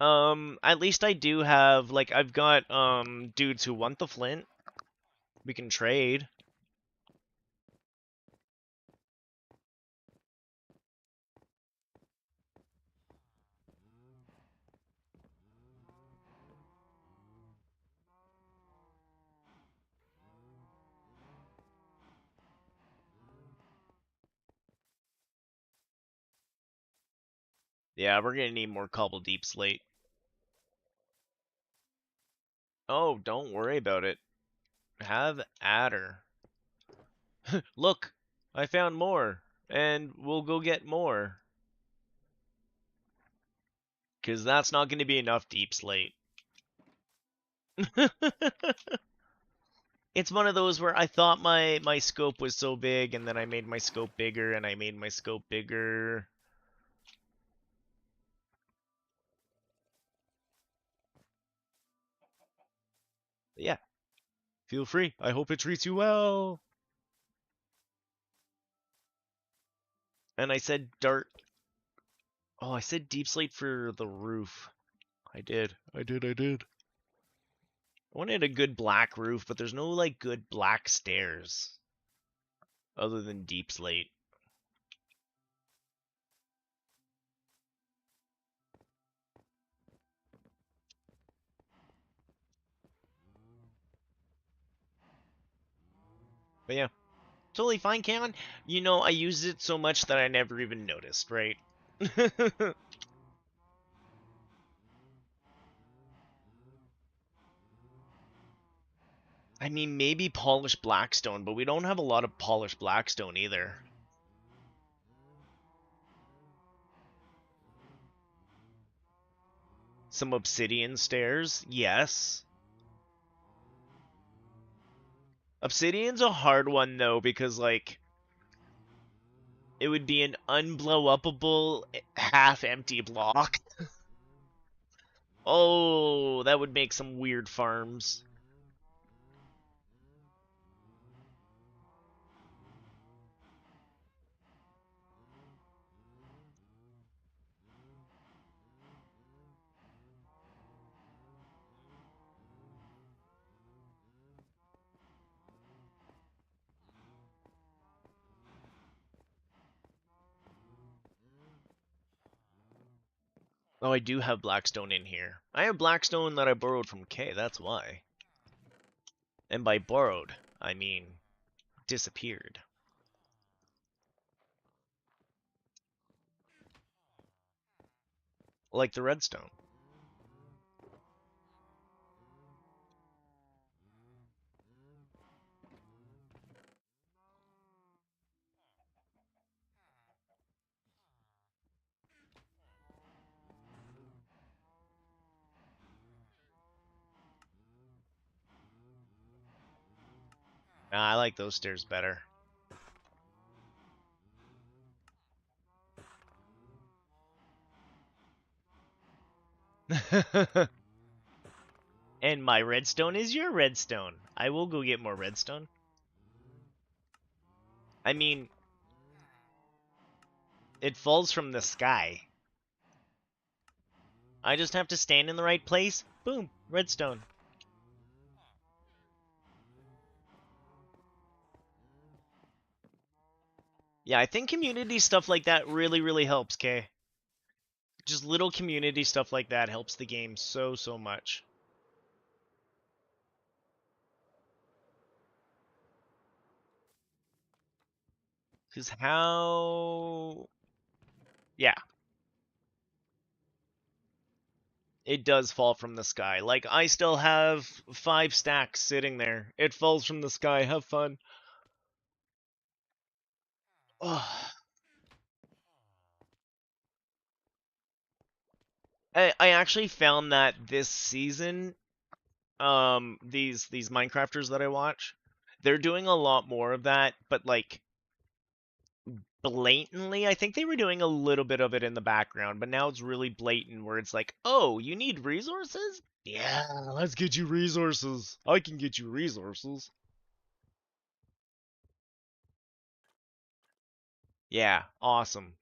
At least I do have, like, I've got, dudes who want the flint. We can trade. Yeah, we're gonna need more cobble deep slate. Oh, don't worry about it. Have adder. Look, I found more, and we'll go get more. Because that's not going to be enough deep slate. It's one of those where I thought my scope was so big, and then I made my scope bigger, and I made my scope bigger. Yeah, feel free. I hope it treats you well. And I said dart. Oh, I said deep slate for the roof. I did. I did. I wanted a good black roof, but there's no, like, good black stairs. Other than deep slate. But yeah. Totally fine, Kaon. You know, I used it so much that I never even noticed, right? I mean, maybe polished blackstone, but we don't have a lot of polished blackstone either. Some obsidian stairs, yes. Obsidian's a hard one, though, because, like, it would be an unblow-upable, half-empty block. Oh, that would make some weird farms. Oh, I do have blackstone in here. I have blackstone that I borrowed from Kay, that's why. And by borrowed, I mean disappeared. Like the redstone. Nah, I like those stairs better. And my redstone is your redstone. I will go get more redstone. I mean, it falls from the sky. I just have to stand in the right place. Boom, redstone. Yeah, I think community stuff like that really, really helps, Kay. Just little community stuff like that helps the game so, so much. Because how... Yeah, it does fall from the sky. Like, I still have 5 stacks sitting there. It falls from the sky. Have fun. Oh, I actually found that this season, these Minecrafters that I watch, They're doing a lot more of that, but like blatantly, I think they were doing a little bit of it in the background, but now it's really blatant where it's like, oh, you need resources? Yeah, let's get you resources. I can get you resources. Yeah, awesome.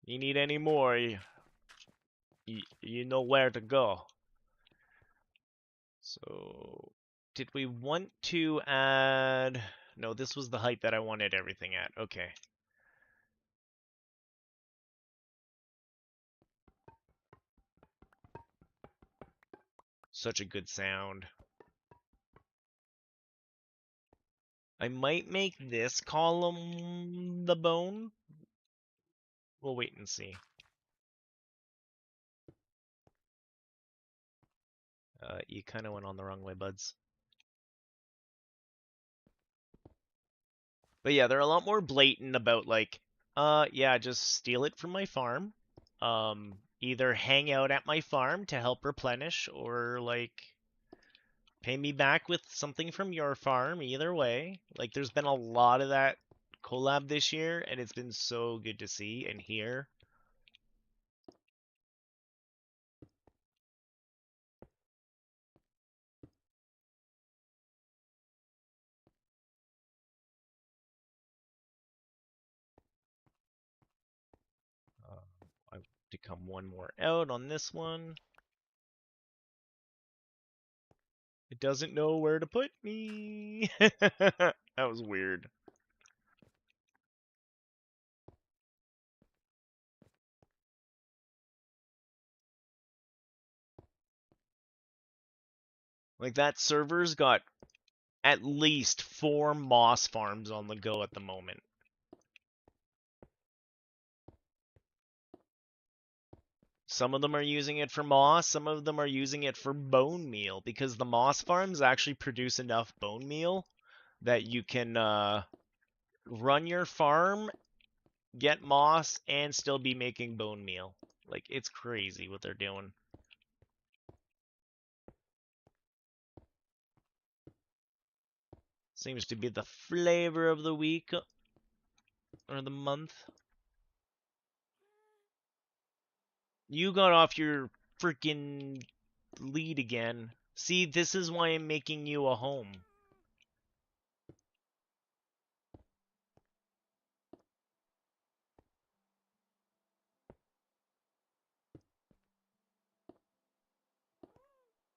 You need any more, you know where to go. So, did we want to add... No, this was the height that I wanted everything at. Okay. Such a good sound. I might make this column the bone. We'll wait and see. You kind of went on the wrong way, buds. But yeah, they're a lot more blatant about like, yeah, just steal it from my farm. Either hang out at my farm to help replenish, or like pay me back with something from your farm. Either way, like there's been a lot of that collab this year, and it's been so good to see and hear. I to come one more out on this one. It doesn't know where to put me. That was weird. Like that server's got at least 4 moss farms on the go at the moment. Some of them are using it for moss, some of them are using it for bone meal, because the moss farms actually produce enough bone meal that you can run your farm, get moss, and still be making bone meal. Like, it's crazy what they're doing. Seems to be the flavor of the week or the month. You got off your freaking lead again. See, this is why I'm making you a home.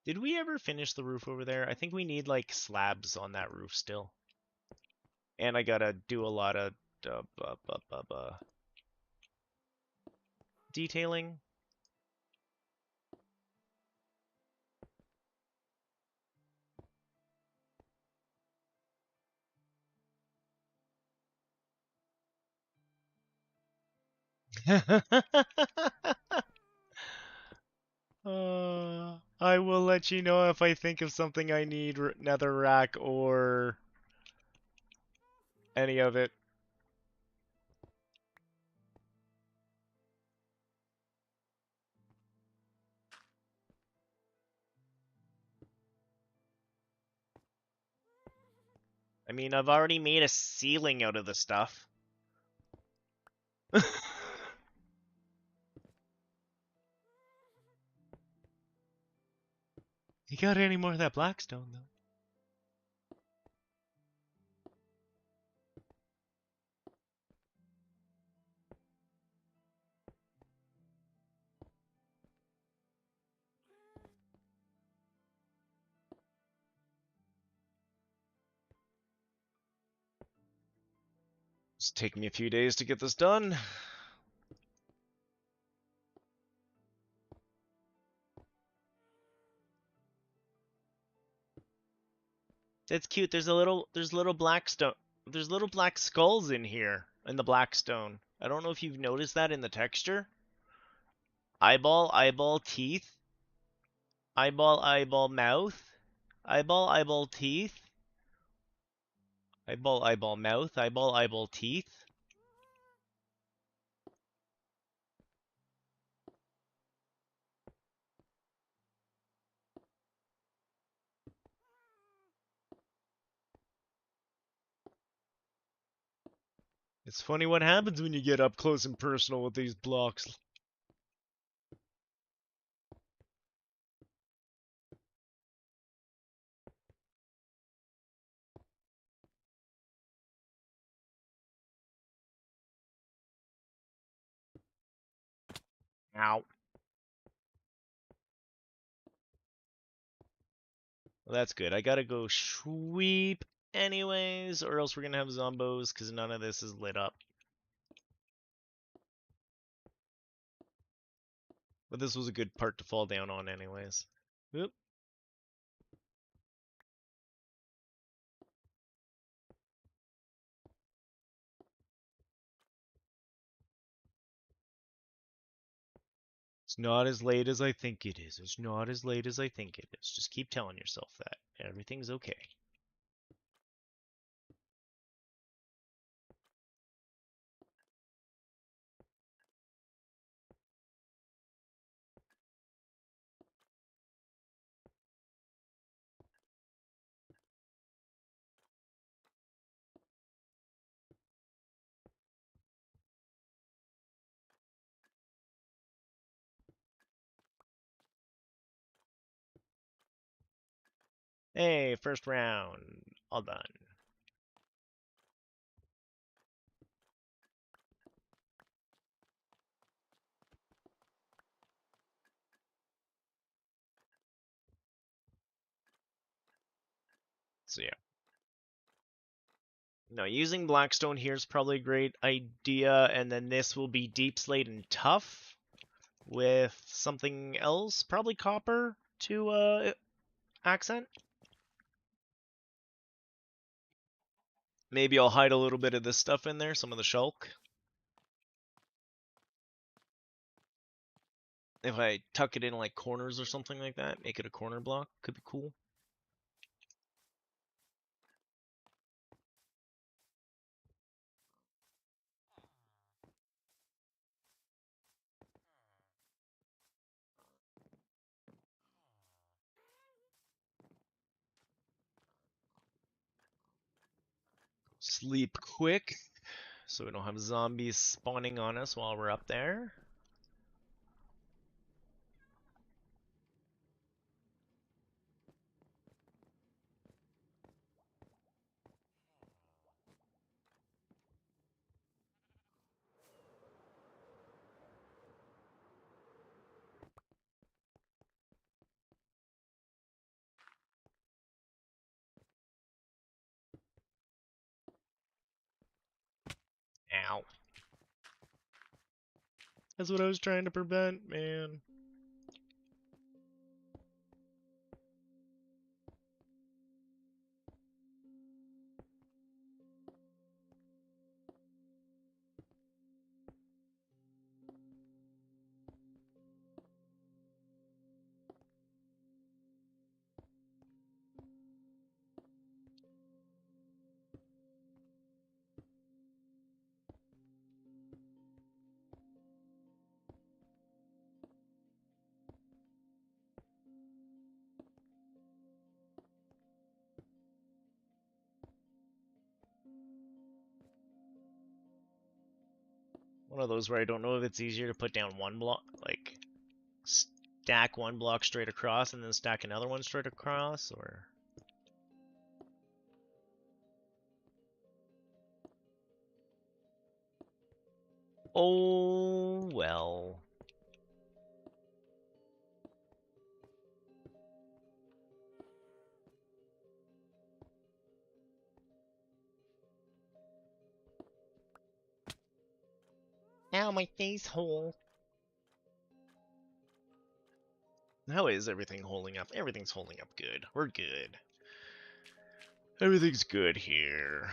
Did we ever finish the roof over there? I think we need like slabs on that roof still. And I gotta do a lot of detailing. I will let you know if I think of something I need netherrack or any of it. I mean, I've already made a ceiling out of the stuff. You got any more of that blackstone, though? It's taking me a few days to get this done. That's cute. There's little black skulls in here in the blackstone. I don't know if you've noticed that in the texture. Eyeball, teeth. Eyeball, mouth. Eyeball, teeth. Eyeball, mouth. Eyeball, teeth. It's funny what happens when you get up close and personal with these blocks. Ow. Well, that's good. I gotta go sweep anyways, or else we're gonna have zombos, because none of this is lit up. But this was a good part to fall down on anyways. Oop. It's not as late as I think it is. It's not as late as I think it is. Just keep telling yourself that. Everything's okay. Hey, first round. All done. So yeah. No, using Blackstone here is probably a great idea, and then this will be Deep Slate and Tough with something else, probably Copper to accent. Maybe I'll hide a little bit of this stuff in there, some of the shulk. If I tuck it in like corners or something like that, make it a corner block, could be cool. Sleep quick, so we don't have zombies spawning on us while we're up there. Ow. That's what I was trying to prevent, man. One of those where I don't know if it's easier to put down one block, like stack one block straight across and then stack another one straight across, or... Oh, well. Ow, my face hole. How is everything holding up? Everything's holding up good. We're good. Everything's good here.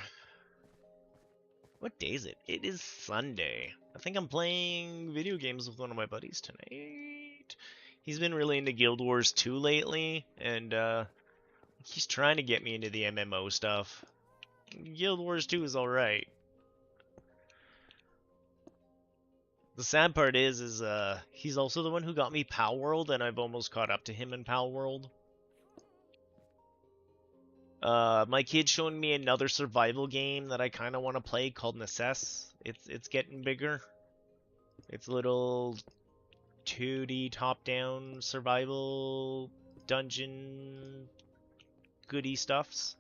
What day is it? It is Sunday. I think I'm playing video games with one of my buddies tonight. He's been really into Guild Wars 2 lately, and he's trying to get me into the MMO stuff. Guild Wars 2 is alright. The sad part is he's also the one who got me Pal World, and I've almost caught up to him in Pal World. My kid's showing me another survival game that I kind of want to play called Necess. It's getting bigger. It's a little 2D top-down survival dungeon goody stuffs.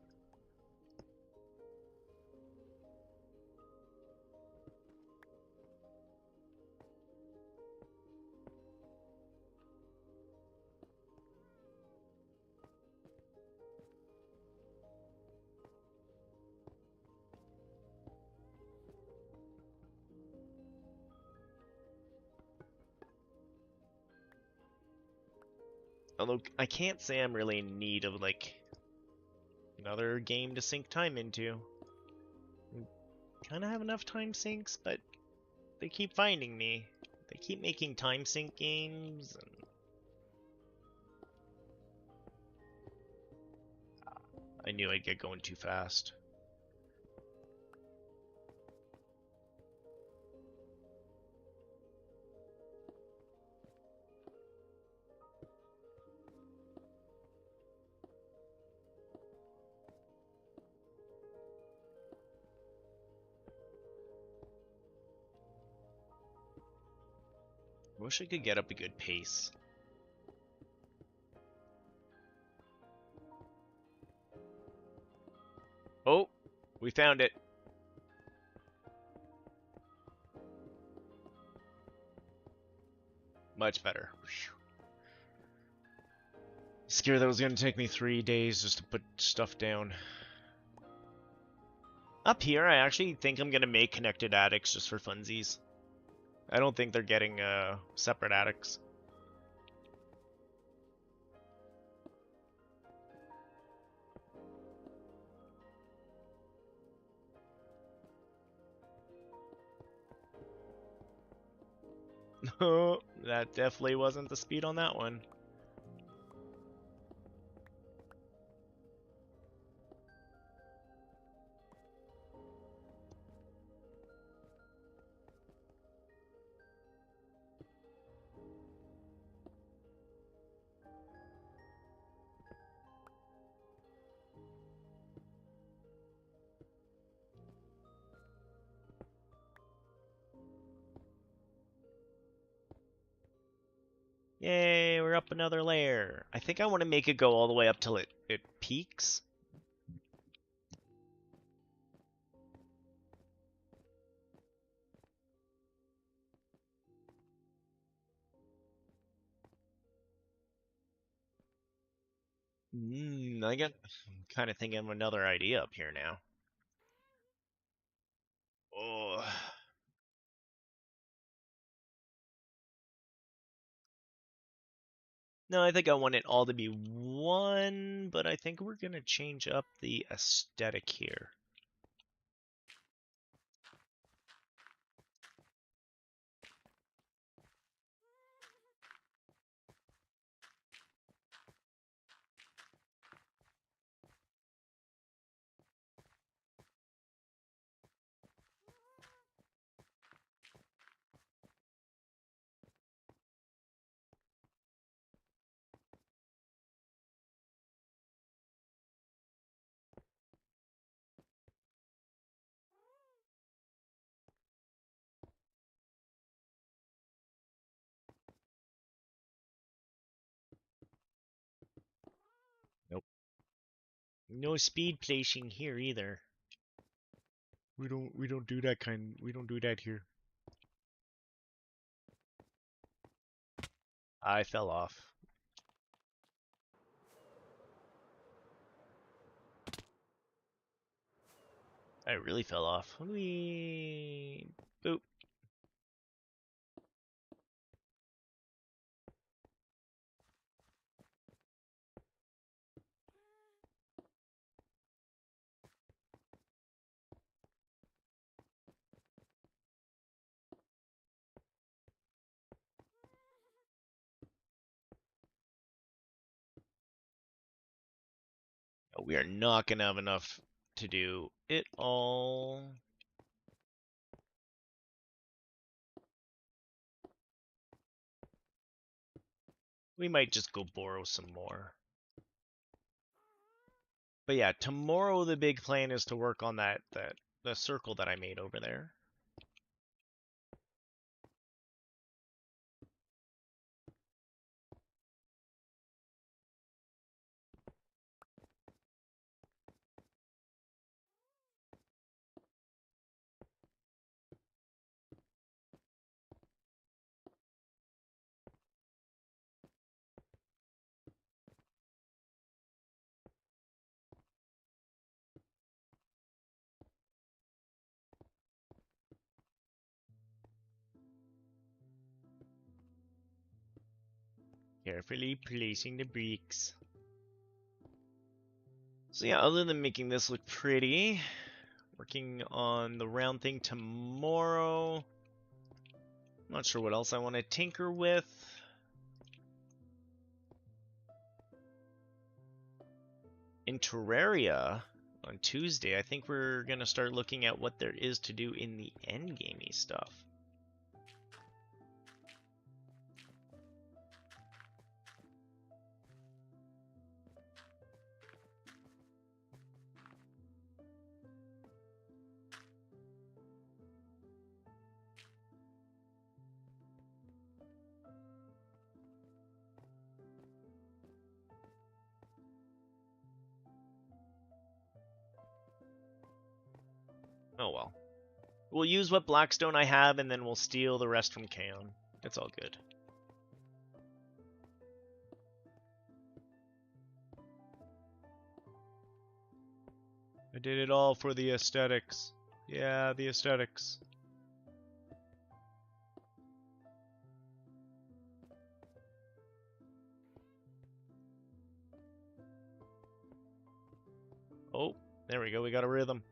Although I can't say I'm really in need of like another game to sink time into. Kind of have enough time sinks, but they keep finding me. They keep making time sink games, and I knew I'd get going too fast. Wish I could get up a good pace. Oh, we found it. Much better. Whew. Scared that was gonna take me 3 days just to put stuff down. Up here, I actually think I'm gonna make connected attics just for funsies. I don't think they're getting separate attics. No, that definitely wasn't the speed on that one. Yay, we're up another layer. I think I want to make it go all the way up till it peaks. I'm kind of thinking of another idea up here now. Oh. No, I think I want it all to be one, but I think we're gonna change up the aesthetic here. Nope. No speed placing here either. We don't do that we don't do that here. I fell off. I really fell off. Whee! Boop. We are not gonna have enough to do it all. We might just go borrow some more. But yeah, tomorrow the big plan is to work on the circle that I made over there. Carefully placing the bricks. So yeah, other than making this look pretty, working on the round thing tomorrow. Not sure what else I want to tinker with. In Terraria on Tuesday, I think we're going to start looking at what there is to do in the endgamey stuff. Oh well. We'll use what Blackstone I have, and then we'll steal the rest from Kaon. It's all good. I did it all for the aesthetics. Yeah, the aesthetics. Oh, there we go. We got a rhythm.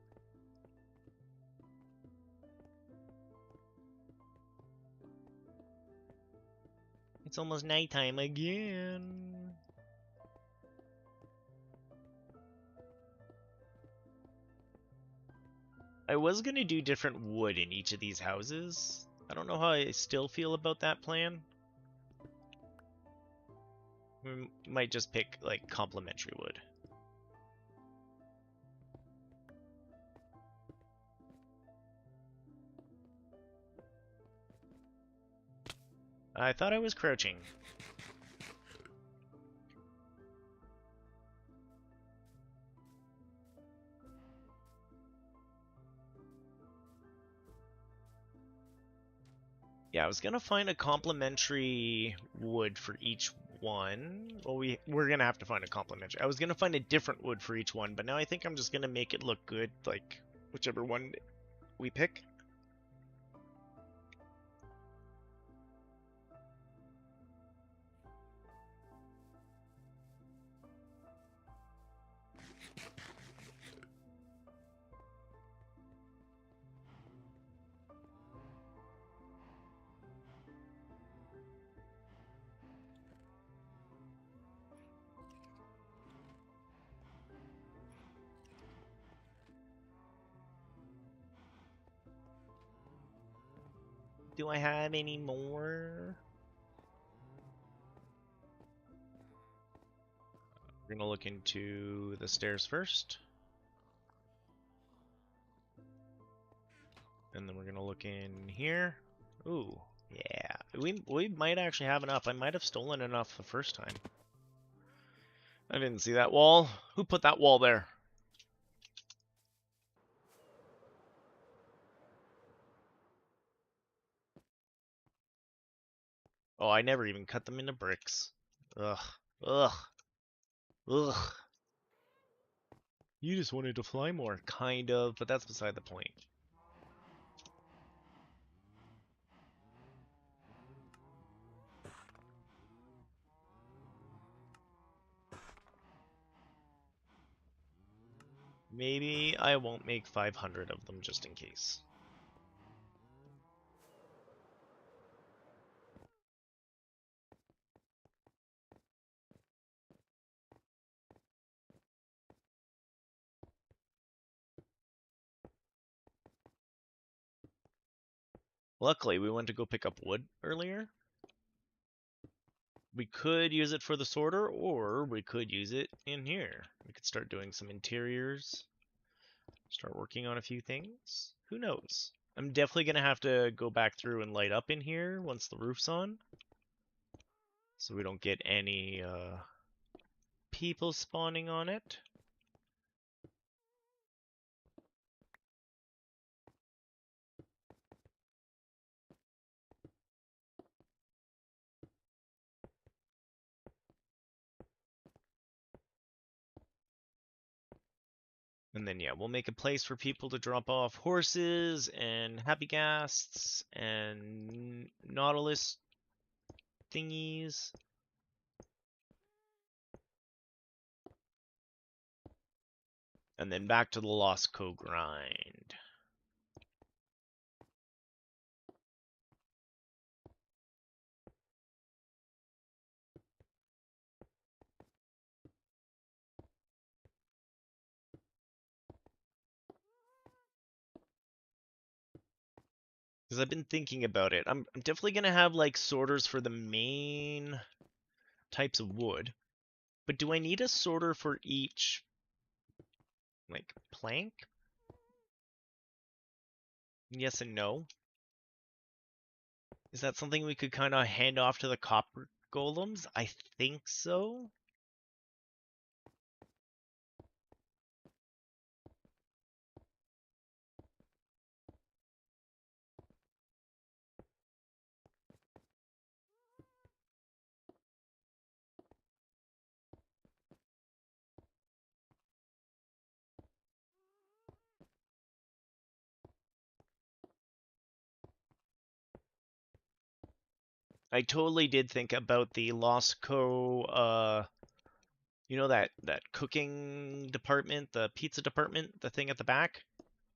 It's almost nighttime again. I was going to do different wood in each of these houses. I don't know how I still feel about that plan. We might just pick, like, complementary wood. I thought I was crouching. Yeah, I was gonna find a complementary wood for each one. Well, we're gonna have to find a complementary. I was gonna find a different wood for each one, but now I think I'm just gonna make it look good, like whichever one we pick. Do I have any more? We're gonna look into the stairs first. And then we're gonna look in here. Ooh, yeah. We might actually have enough. I might have stolen enough the first time. I didn't see that wall. Who put that wall there? Oh, I never even cut them into bricks. Ugh. Ugh. Ugh. You just wanted to fly more. Kind of, but that's beside the point. Maybe I won't make 500 of them just in case. Luckily, we went to go pick up wood earlier. we could use it for the sorter, or we could use it in here. We could start doing some interiors, start working on a few things. Who knows? I'm definitely going to have to go back through and light up in here once the roof's on, so we don't get any people spawning on it. And then, yeah, we'll make a place for people to drop off horses and happy ghasts and Nautilus thingies. And then back to the Lost Co grind. Because I've been thinking about it. I'm definitely going to have like sorters for the main types of wood. But do I need a sorter for each like plank? Yes and no. Is that something we could kind of hand off to the copper golems? I think so. I totally did think about the Lost Co. You know that cooking department, the pizza department, the thing at the back.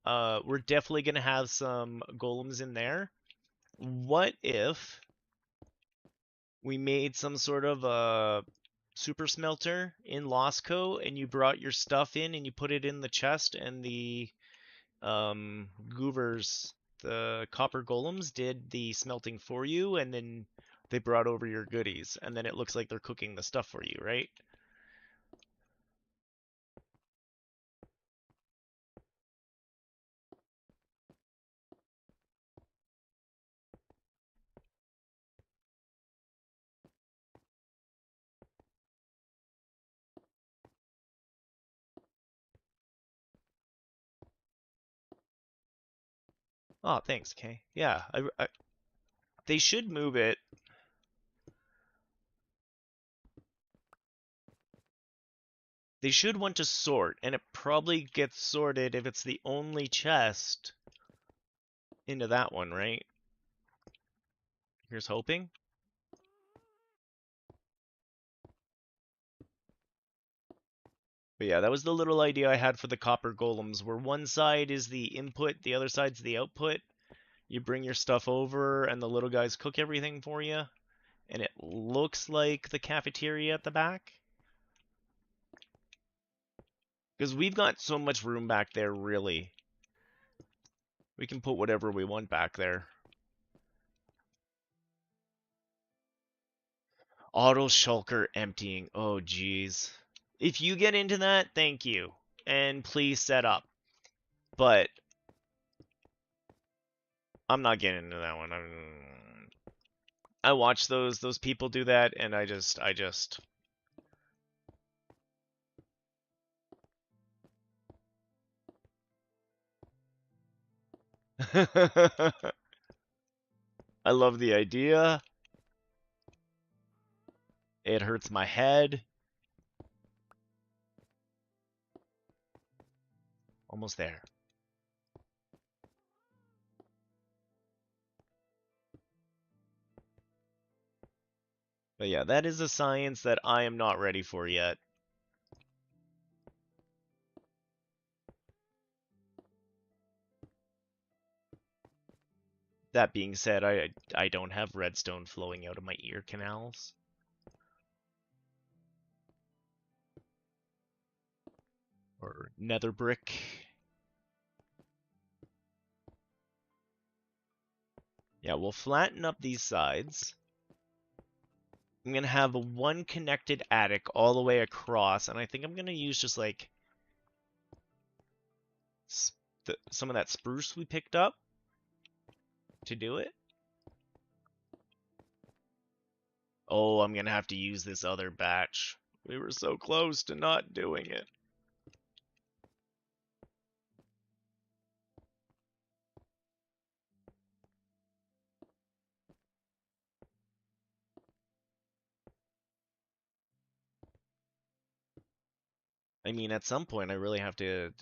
We're definitely gonna have some golems in there. What if we made some sort of a super smelter in Lost Co. and you brought your stuff in and you put it in the chest and the goovers, the copper golems, did the smelting for you, and then they brought over your goodies, and then it looks like they're cooking the stuff for you, right? Oh, thanks, Kay. Yeah, they should move it. They should want to sort, and it probably gets sorted if it's the only chest into that one, right? Here's hoping. But yeah, that was the little idea I had for the copper golems, where one side is the input, the other side's the output. You bring your stuff over, and the little guys cook everything for you. And it looks like the cafeteria at the back. Because we've got so much room back there, really. We can put whatever we want back there. Auto shulker emptying. Oh, geez. If you get into that, thank you. And please set up. But I'm not getting into that one. I watch those people do that, and I just I love the idea. It hurts my head. Almost there. But yeah, that is a science that I am not ready for yet. That being said, I don't have redstone flowing out of my ear canals. Or nether brick. Yeah, we'll flatten up these sides. I'm gonna have one connected attic all the way across, and I think I'm gonna use just like some of that spruce we picked up to do it. Oh, I'm gonna have to use this other batch. We were so close to not doing it. I mean, at some point, I really have to,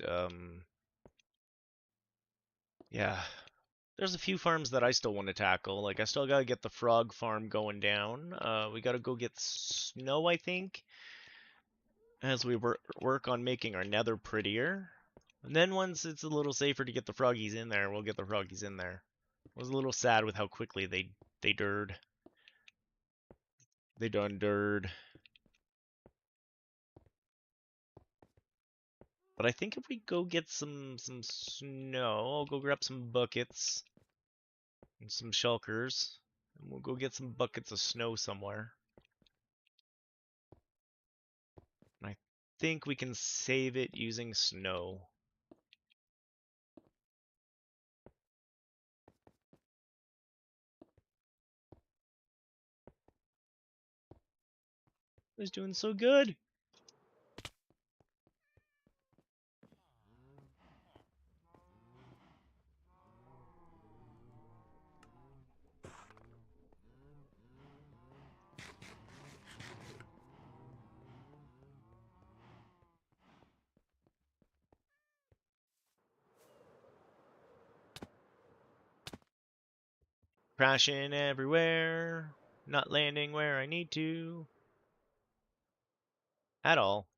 yeah. There's a few farms that I still want to tackle. Like, I still gotta get the frog farm going down. We gotta go get snow, I think, as we work on making our nether prettier. And then once it's a little safer to get the froggies in there, we'll get the froggies in there. I was a little sad with how quickly they dirred. They done dirred. But I think if we go get some snow, I'll go grab some buckets and some shulkers, and we'll go get some buckets of snow somewhere. And I think we can save it using snow. It's doing so good. Crashing everywhere, not landing where I need to at all.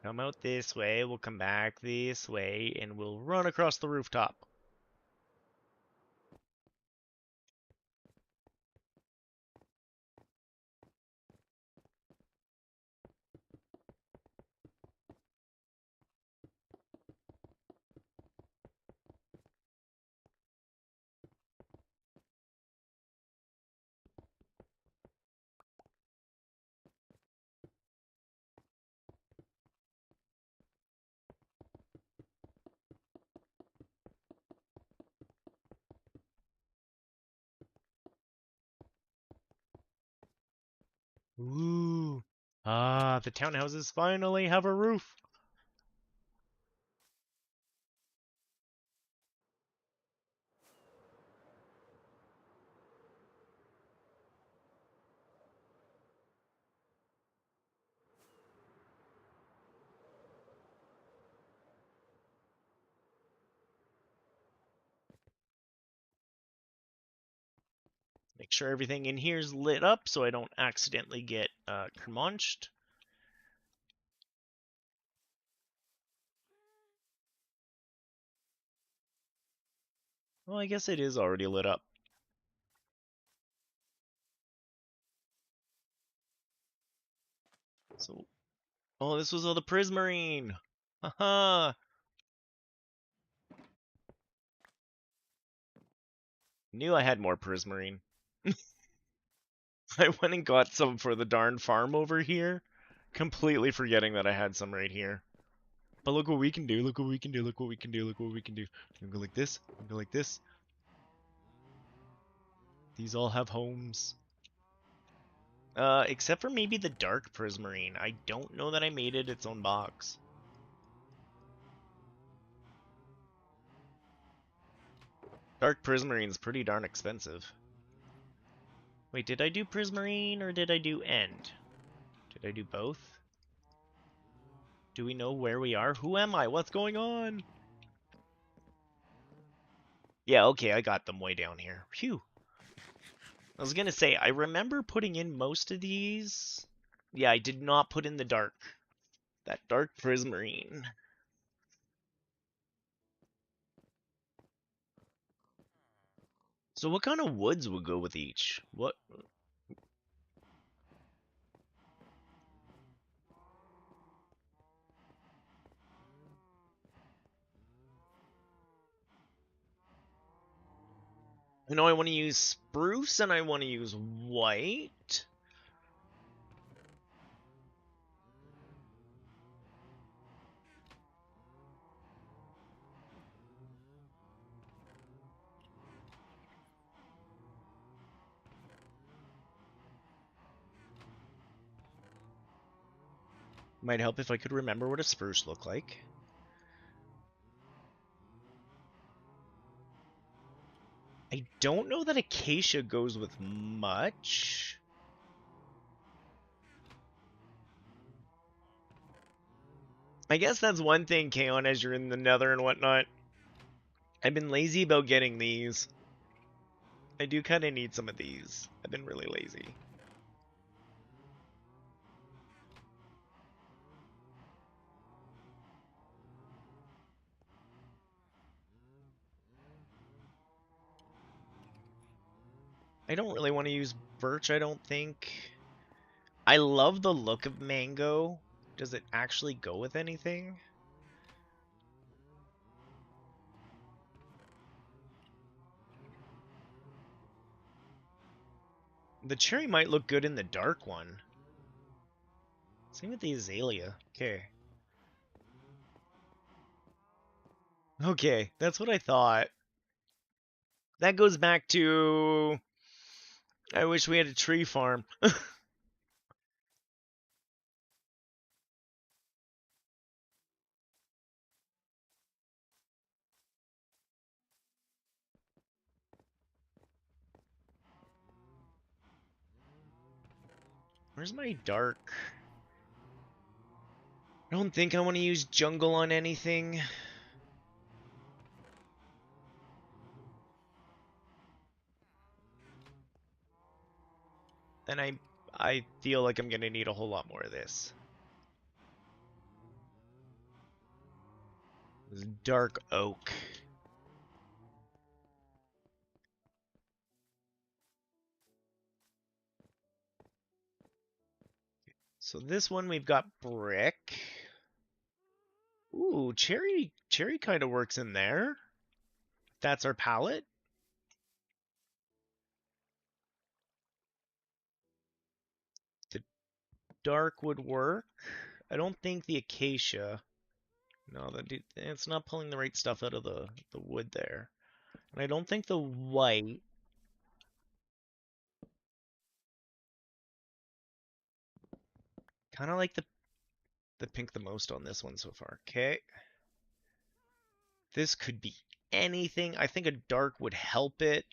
Come out this way, we'll come back this way, and we'll run across the rooftop. Ooh. Ah, the townhouses finally have a roof. Make sure everything in here is lit up so I don't accidentally get kermonched. Well, I guess it is already lit up. So, oh, this was all the prismarine. Haha. Knew I had more prismarine. I went and got some for the darn farm over here, completely forgetting that I had some right here. But look what we can do, look what we can do, look what we can do, look what we can do. We can go like this, we can go like this. These all have homes. Except for maybe the dark prismarine. I don't know that I made it its own box. Dark prismarine's pretty darn expensive. Wait, did I do prismarine or did I do end? Did I do both? Do we know where we are? Who am I? What's going on? Yeah, okay, I got them way down here. Phew. I was gonna say, I remember putting in most of these. Yeah, I did not put in the dark. That dark prismarine. So what kind of woods would go with each? What? I know I want to use spruce and I want to use white. Might help if I could remember what a spruce looked like. I don't know that acacia goes with much. I guess that's one thing, Kaon, as you're in the nether and whatnot. I've been lazy about getting these. I do kind of need some of these. I've been really lazy. I don't really want to use birch, I don't think. I love the look of mango. Does it actually go with anything? The cherry might look good in the dark one. Same with the azalea. Okay. Okay, that's what I thought. That goes back to... I wish we had a tree farm. Where's my dark? I don't think I want to use jungle on anything. And I feel like I'm gonna need a whole lot more of this. This dark oak. So this one we've got brick. Ooh, cherry kind of works in there. That's our palette. The dark would work. I don't think the acacia. No, it's not pulling the right stuff out of the wood there. And I don't think the white. Kind of like the pink the most on this one so far. Okay. This could be anything. I think a dark would help it.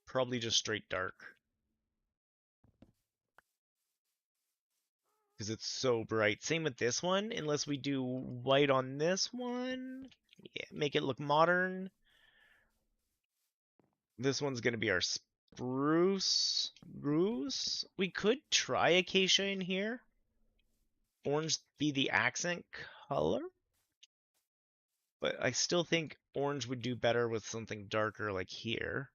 Probably just straight dark. Because it's so bright. Same with this one, unless we do white on this one. Yeah, make it look modern. This one's going to be our spruce. Spruce? We could try acacia in here. Orange be the accent color. But I still think orange would do better with something darker like here.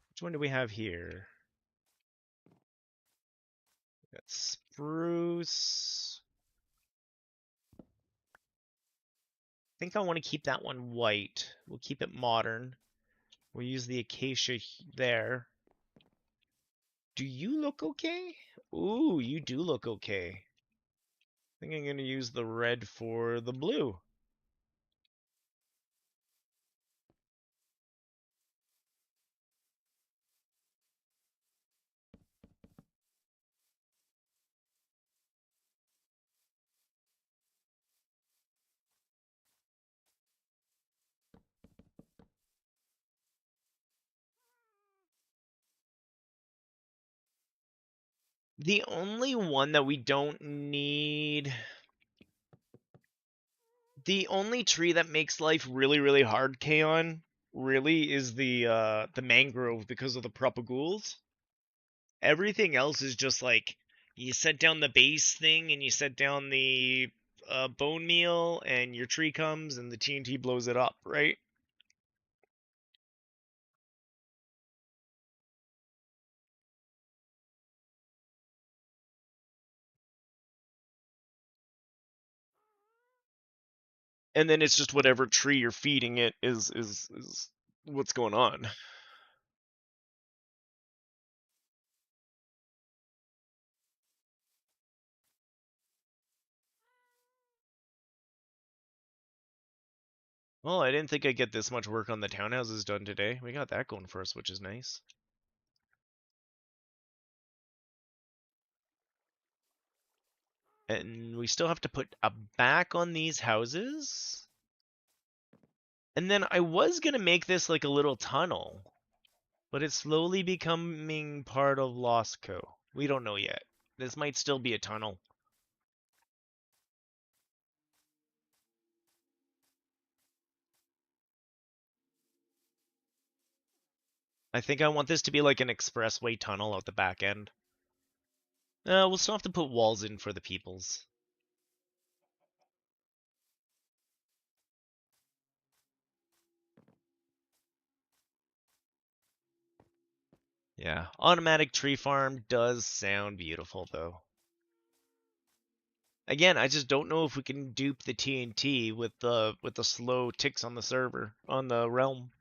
Which one do we have here? We got spruce. I think I want to keep that one white. We'll keep it modern. We'll use the acacia there. Do you look okay? Ooh, you do look okay. I think I'm going to use the red for the blue. The only one that we don't need... The only tree that makes life really, really hard, Kaon, really is the mangrove because of the propagoules. Everything else is just like you set down the base thing and you set down the bone meal and your tree comes and the TNT blows it up, right? And then it's just whatever tree you're feeding it is what's going on. Well, I didn't think I'd get this much work on the townhouses done today. We got that going for us, which is nice. And we still have to put a back on these houses. And then I was gonna make this like a little tunnel, but it's slowly becoming part of Lostco. We don't know yet. This might still be a tunnel. I think I want this to be like an expressway tunnel out the back end. We'll still have to put walls in for the peoples. Yeah, automatic tree farm does sound beautiful though. Again, I just don't know if we can dupe the TNT with the slow ticks on the server on the realm.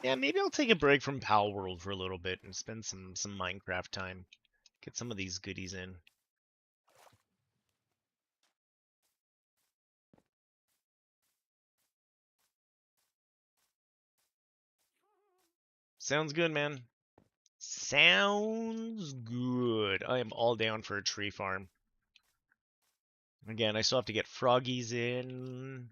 Yeah, maybe I'll take a break from Pal World for a little bit and spend some Minecraft time. Get some of these goodies in. Sounds good, man. Sounds good. I am all down for a tree farm. Again, I still have to get froggies in.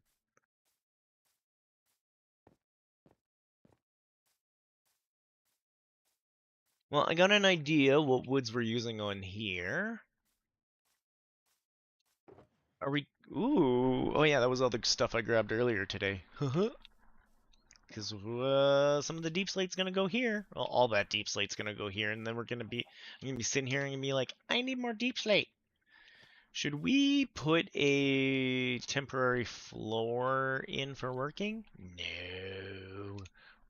Well, I got an idea what woods we're using on here. Are we... Ooh. Oh, yeah, that was all the stuff I grabbed earlier today. Because some of the deep slate's going to go here. Well, all that deep slate's going to go here, and then we're going to be... I'm going to be sitting here and be like, I need more deep slate. Should we put a temporary floor in for working? No.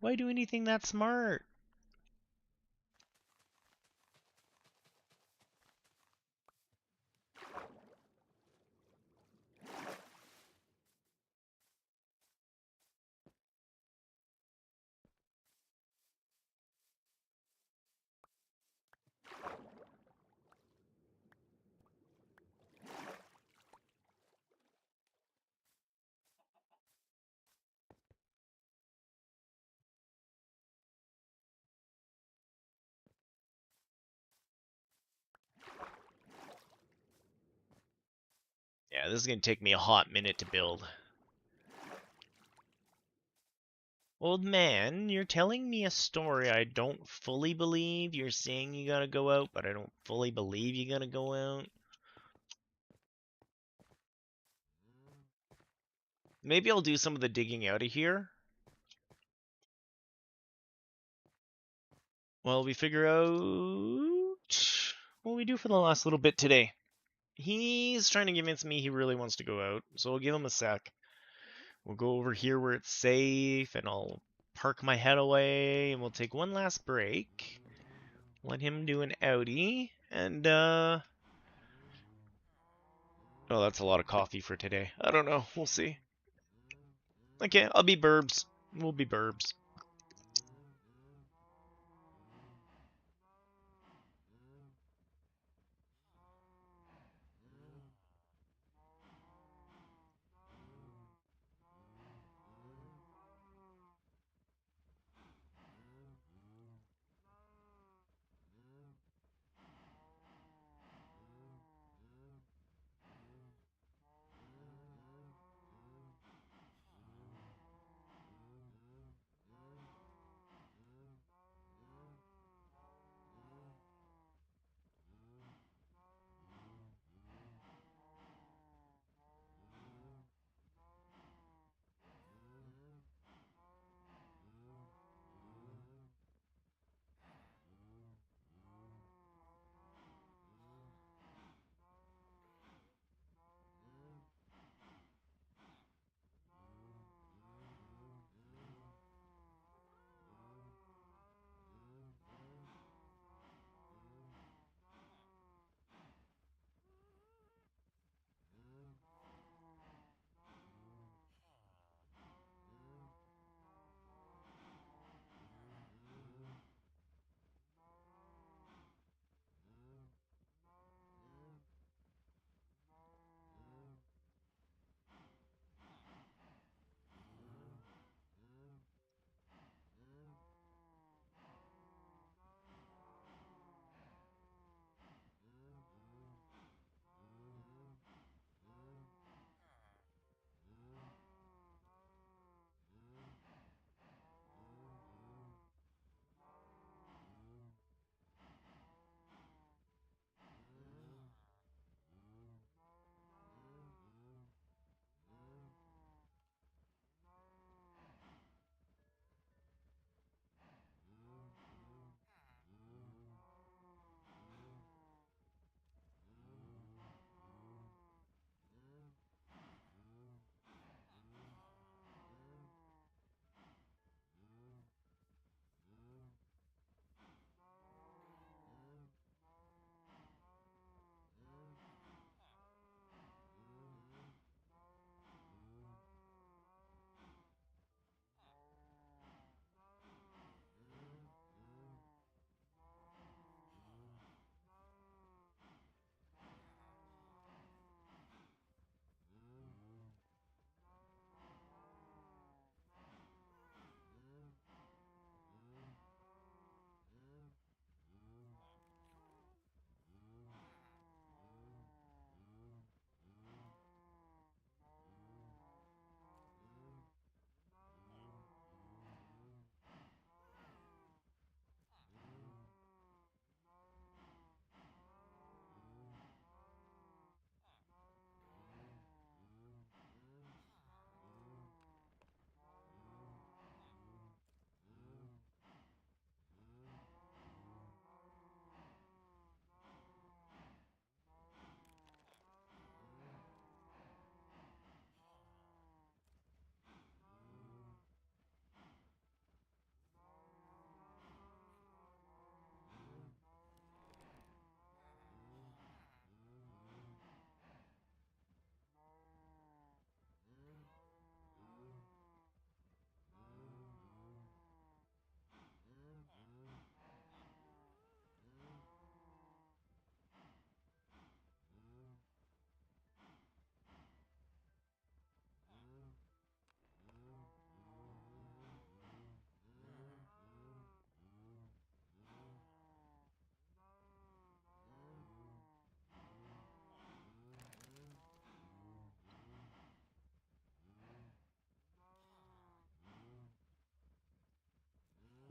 Why do anything that smart? Yeah, this is going to take me a hot minute to build. Old man, you're telling me a story I don't fully believe. You're saying you gotta go out, but I don't fully believe you gotta go out. Maybe I'll do some of the digging out of here. While we figure out what we do for the last little bit today. He's trying to convince me he really wants to go out, so I'll give him a sec. We'll go over here where it's safe, and I'll park my head away, and we'll take one last break. Let him do an outie, and oh, that's a lot of coffee for today. I don't know. We'll see. Okay, I'll be burbs. We'll be burbs.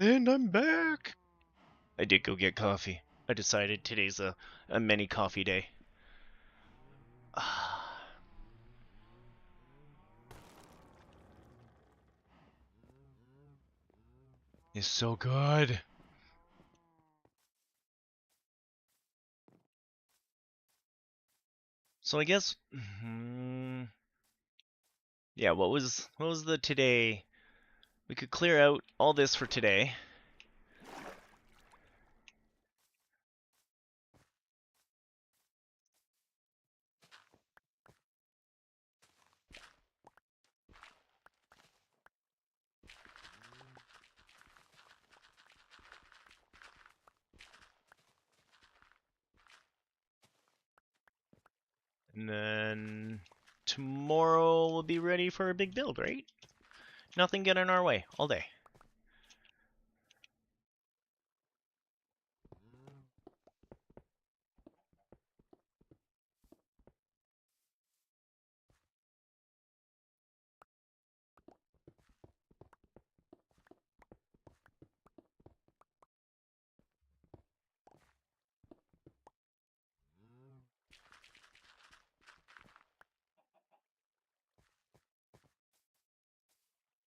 And I'm back. I did go get coffee. I decided today's a mini coffee day. It's so good. So I guess, yeah. What was the today? We could clear out all this for today. And then tomorrow we'll be ready for a big build, right? Nothing get in our way all day.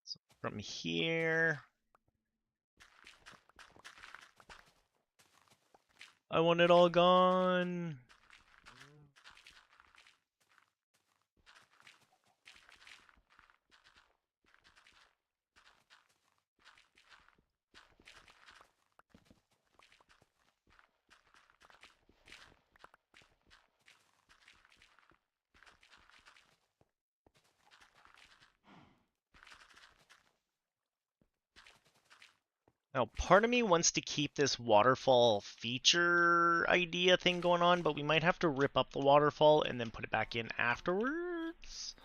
So from here, I want it all gone. Now, part of me wants to keep this waterfall feature idea thing going on, but we might have to rip up the waterfall and then put it back in afterwards.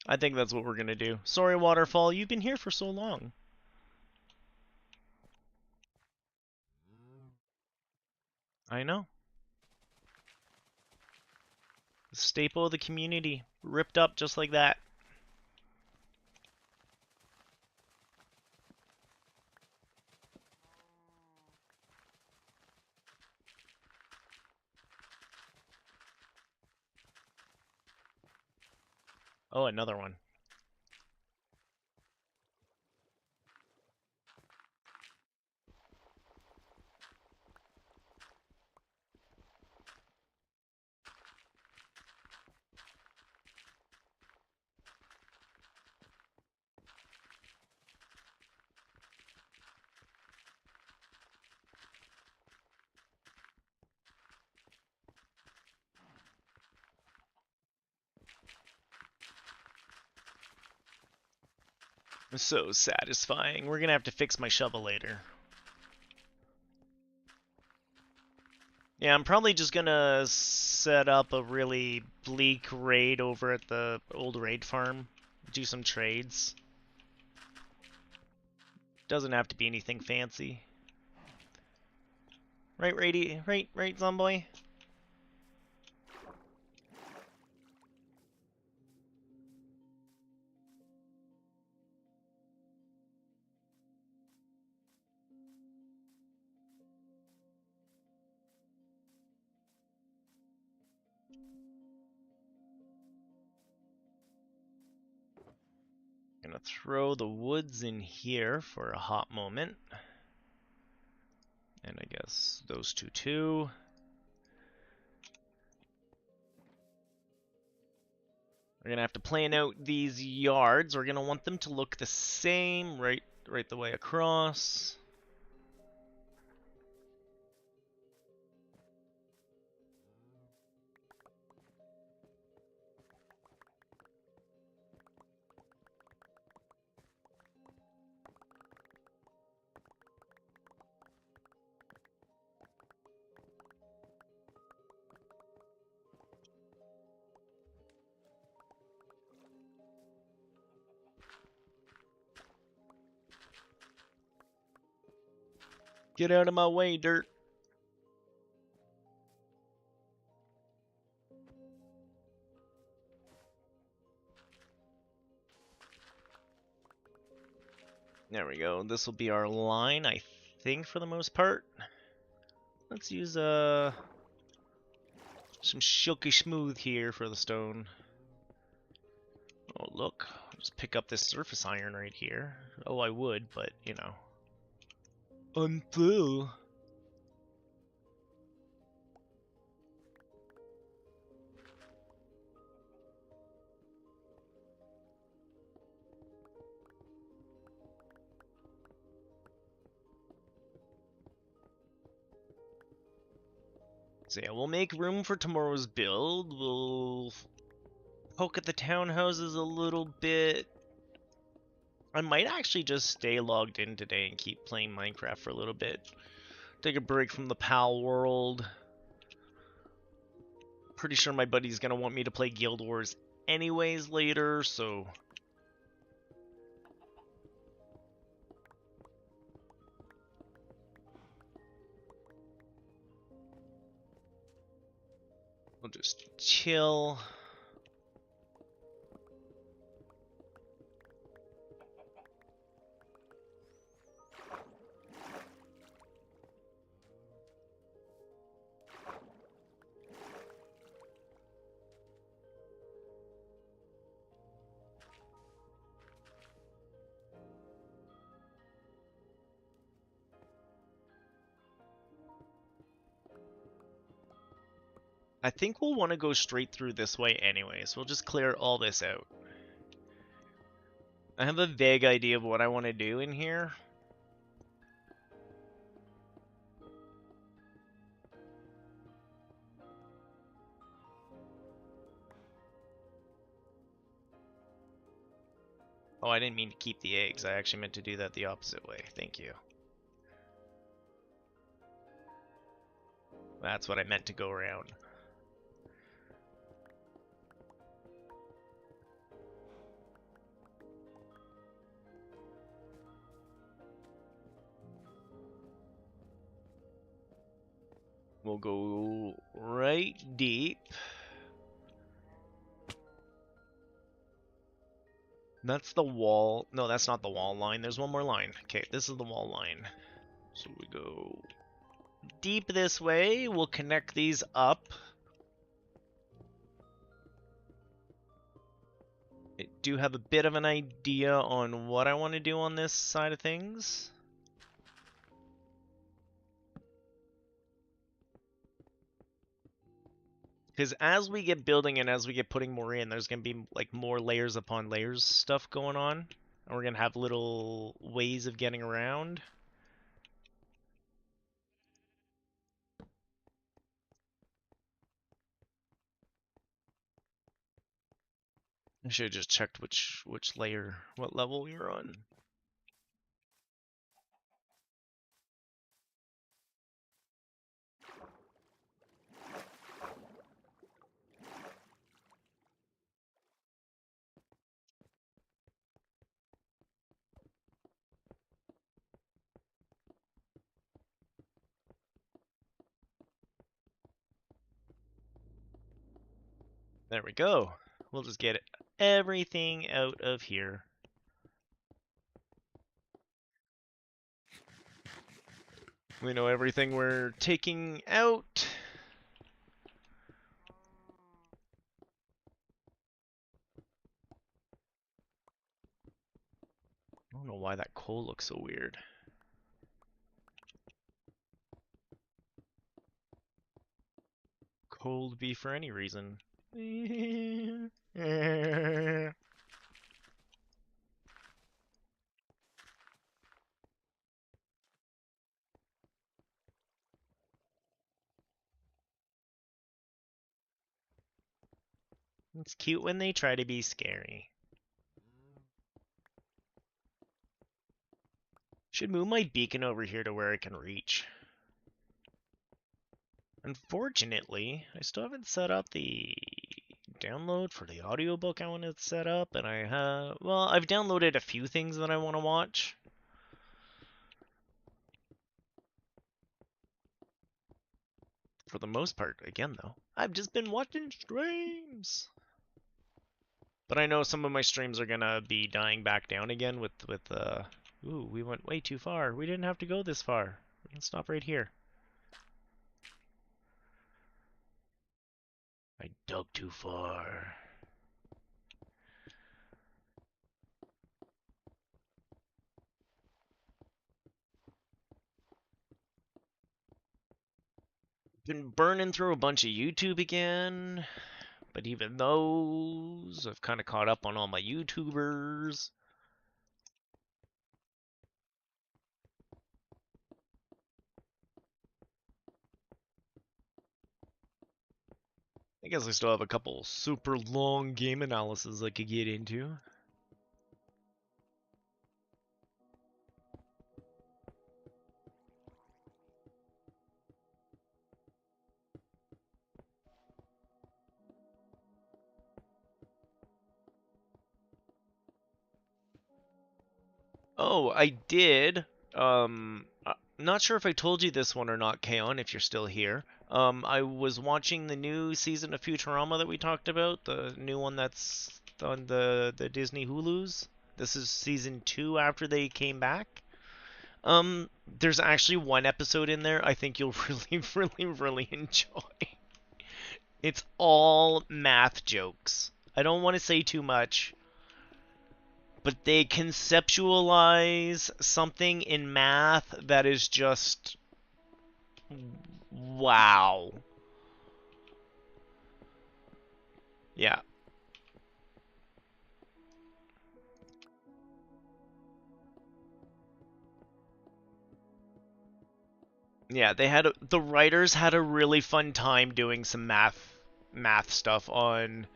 I think that's what we're gonna do. Sorry, waterfall, you've been here for so long. I know. The staple of the community, ripped up just like that. Oh, another one. So satisfying. We're gonna have to fix my shovel later. Yeah, I'm probably just gonna set up a really bleak raid over at the old raid farm. Do some trades. Doesn't have to be anything fancy. Right, Rady? Right, Zomboy? Gonna throw the woods in here for a hot moment. And I guess those two too. We're gonna have to plan out these yards. We're gonna want them to look the same right the way across. Get out of my way, dirt. There we go. This will be our line, I think, for the most part. Let's use some silky smooth here for the stone. Oh, look. Just pick up this surface iron right here. Oh, I would, but, you know. Until... So yeah, we'll make room for tomorrow's build. We'll poke at the townhouses a little bit. I might actually just stay logged in today and keep playing Minecraft for a little bit. Take a break from the PAL world. Pretty sure my buddy's gonna want me to play Guild Wars anyways later, so... we'll just chill. I think we'll want to go straight through this way anyways. We'll just clear all this out. I have a vague idea of what I want to do in here. Oh, I didn't mean to keep the eggs. I actually meant to do that the opposite way. Thank you. That's what I meant to go around. We'll go right deep. That's the wall. No, that's not the wall line. There's one more line. Okay, this is the wall line. So we go deep this way. We'll connect these up. I do have a bit of an idea on what I want to do on this side of things. Because as we get building and as we get putting more in, there's going to be like more layers upon layers stuff going on. And we're going to have little ways of getting around. I should have just checked which layer, what level we were on. There we go. We'll just get everything out of here. We know everything we're taking out. I don't know why that coal looks so weird. Cold be for any reason. It's cute when they try to be scary. Should move my beacon over here to where I can reach. Unfortunately, I still haven't set up the download for the audiobook I want to set up, and I have, well, I've downloaded a few things that I want to watch. For the most part, again though, I've just been watching streams. But I know some of my streams are gonna be dying back down again with Ooh, we went way too far. We didn't have to go this far. We can stop right here. I dug too far. Been burning through a bunch of YouTube again, but even those, I've kind of caught up on all my YouTubers. I guess I still have a couple super long game analyses I could get into. Oh, I did. Not sure if I told you this one or not, Kaon, if you're still here. I was watching the new season of Futurama that we talked about, the new one that's on the Disney Hulus. This is season 2 after they came back. There's actually one episode in there I think you'll really enjoy. It's all math jokes. I don't want to say too much, but they conceptualize something in math that is just wow. Yeah. Yeah, the writers had a really fun time doing some math stuff on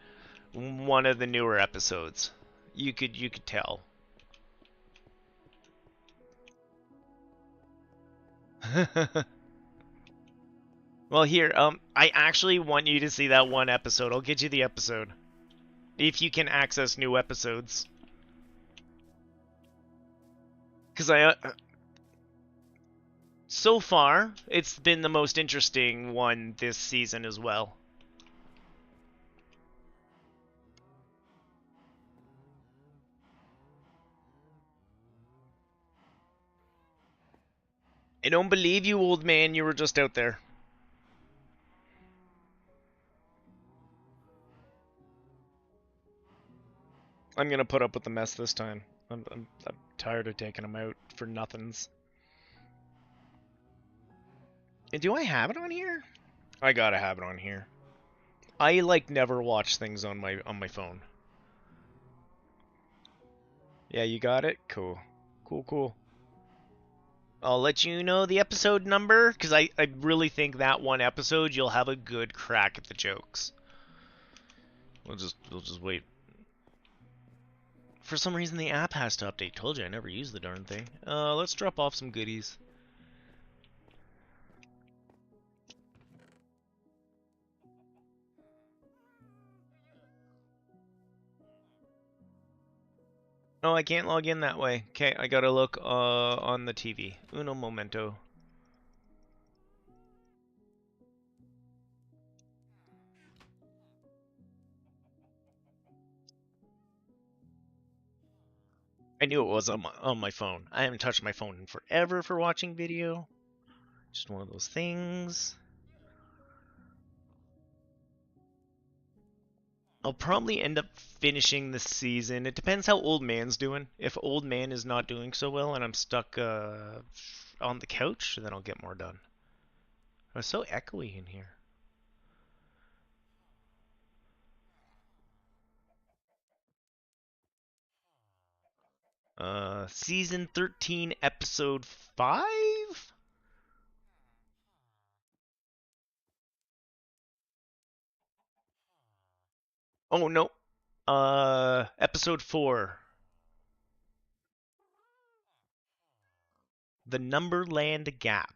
one of the newer episodes. You could tell. Well, here, I actually want you to see that one episode. I'll get you the episode if you can access new episodes. Because so far, it's been the most interesting one this season as well. I don't believe you, old man. You were just out there. I'm gonna put up with the mess this time. I'm tired of taking them out for nothings. And do I have it on here? I gotta have it on here. I like never watch things on my phone. Yeah, you got it? Cool. Cool. I'll let you know the episode number, because I really think that one episode you'll have a good crack at the jokes. We'll just wait. For some reason the app has to update. Told you I never use the darn thing. Let's drop off some goodies. Oh, I can't log in that way. Okay, I gotta look on the TV. Uno momento. I knew it was on my phone. I haven't touched my phone in forever for watching video. Just one of those things. I'll probably end up finishing the season. It depends how Old Man's doing. If Old Man is not doing so well and I'm stuck on the couch, then I'll get more done. It's so echoey in here. Season 13, episode 5? Oh, no. Episode 4. The Numberland Gap.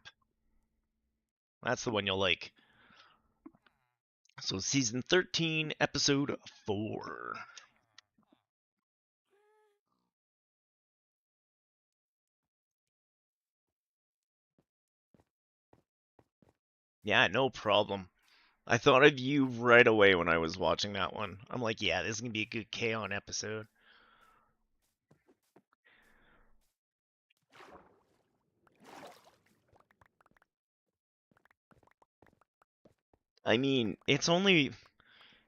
That's the one you'll like. So, season 13, episode 4. Yeah, no problem. I thought of you right away when I was watching that one. I'm like, yeah, this is gonna be a good K-On! Episode. I mean, it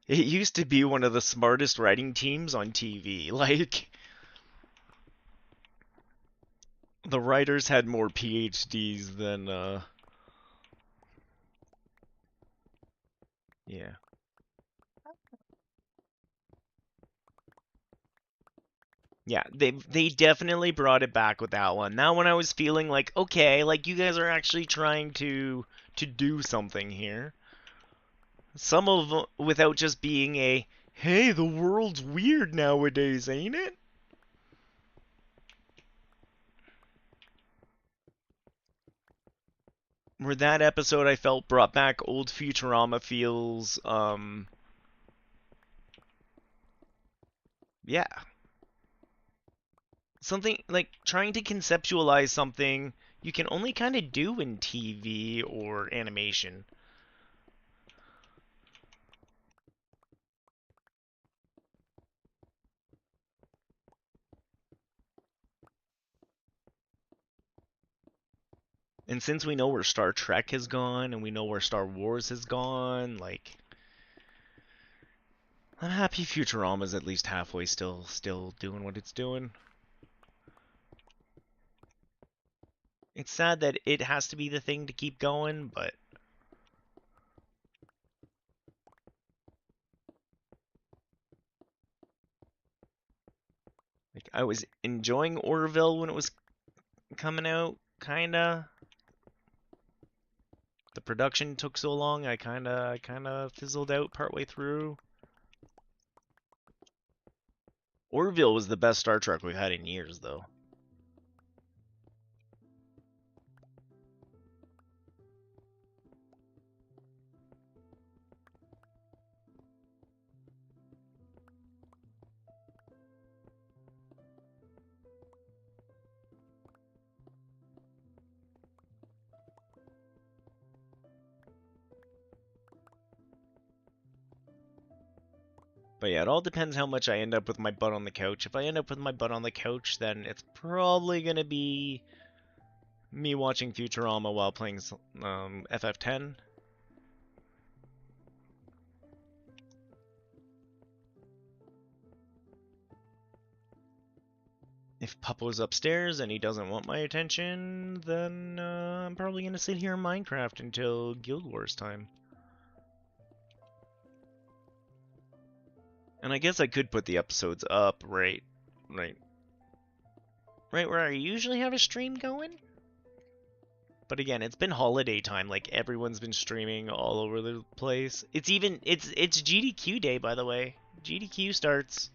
used to be one of the smartest writing teams on TV. Like, the writers had more PhDs than, yeah. Yeah, they definitely brought it back with that one. That one I was feeling like, okay, like you guys are actually trying to do something here. Some of them without just being a, hey, the world's weird nowadays, ain't it? Where that episode I felt brought back old Futurama feels, yeah, something like trying to conceptualize something you can only kind of do in TV or animation. And since we know where Star Trek has gone and we know where Star Wars has gone, like I'm happy Futurama's at least halfway still doing what it's doing. It's sad that it has to be the thing to keep going, but like I was enjoying Orville when it was coming out, kinda. The production took so long, I kinda fizzled out partway through. Orville was the best Star Trek we've had in years, though. But yeah, it all depends how much I end up with my butt on the couch. If I end up with my butt on the couch, then it's probably gonna be me watching Futurama while playing FF10. If Puppo's upstairs and he doesn't want my attention, then I'm probably gonna sit here in Minecraft until Guild Wars time. And I guess I could put the episodes up right, right where I usually have a stream going. But again, it's been holiday time. Like everyone's been streaming all over the place. It's GDQ day, by the way. GDQ starts.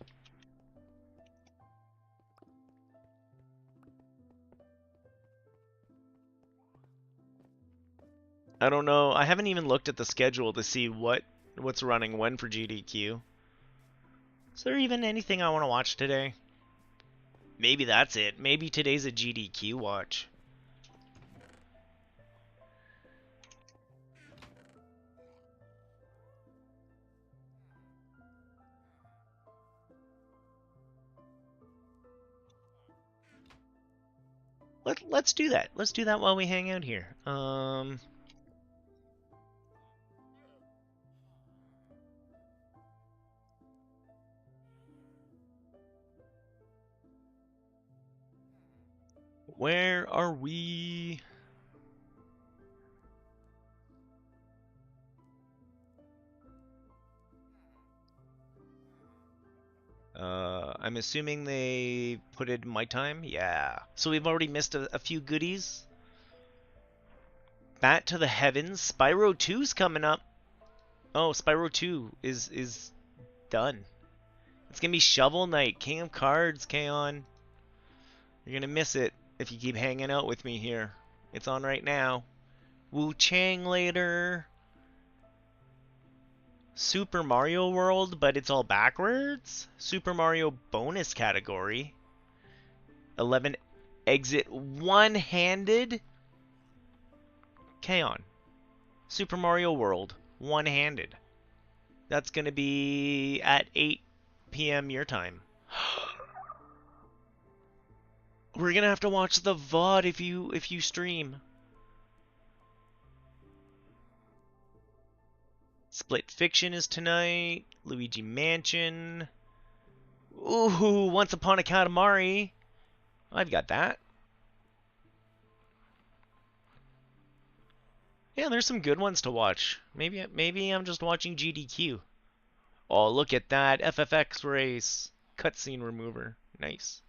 I don't know. I haven't even looked at the schedule to see what's running when for GDQ. Is there even anything I want to watch today? Maybe that's it. Maybe today's a GDQ watch. Let's do that. Let's do that while we hang out here. Where are we? I'm assuming they put it in my time. Yeah. So we've already missed a few goodies. Bat to the Heavens. Spyro 2's coming up. Oh, Spyro 2 is done. It's gonna be Shovel Knight, King of Cards, Kaon. You're gonna miss it if you keep hanging out with me here. It's on right now. Wu Chang later. Super Mario World, but it's all backwards. Super Mario bonus category. 11 exit one-handed. Kaon. Super Mario World, one-handed. That's gonna be at 8 p.m. your time. We're gonna have to watch the VOD if you stream. Split Fiction is tonight. Luigi Mansion. Ooh, Once Upon a Katamari. I've got that. Yeah, there's some good ones to watch. Maybe I'm just watching GDQ. Oh, look at that FFX race. Cutscene remover. Nice.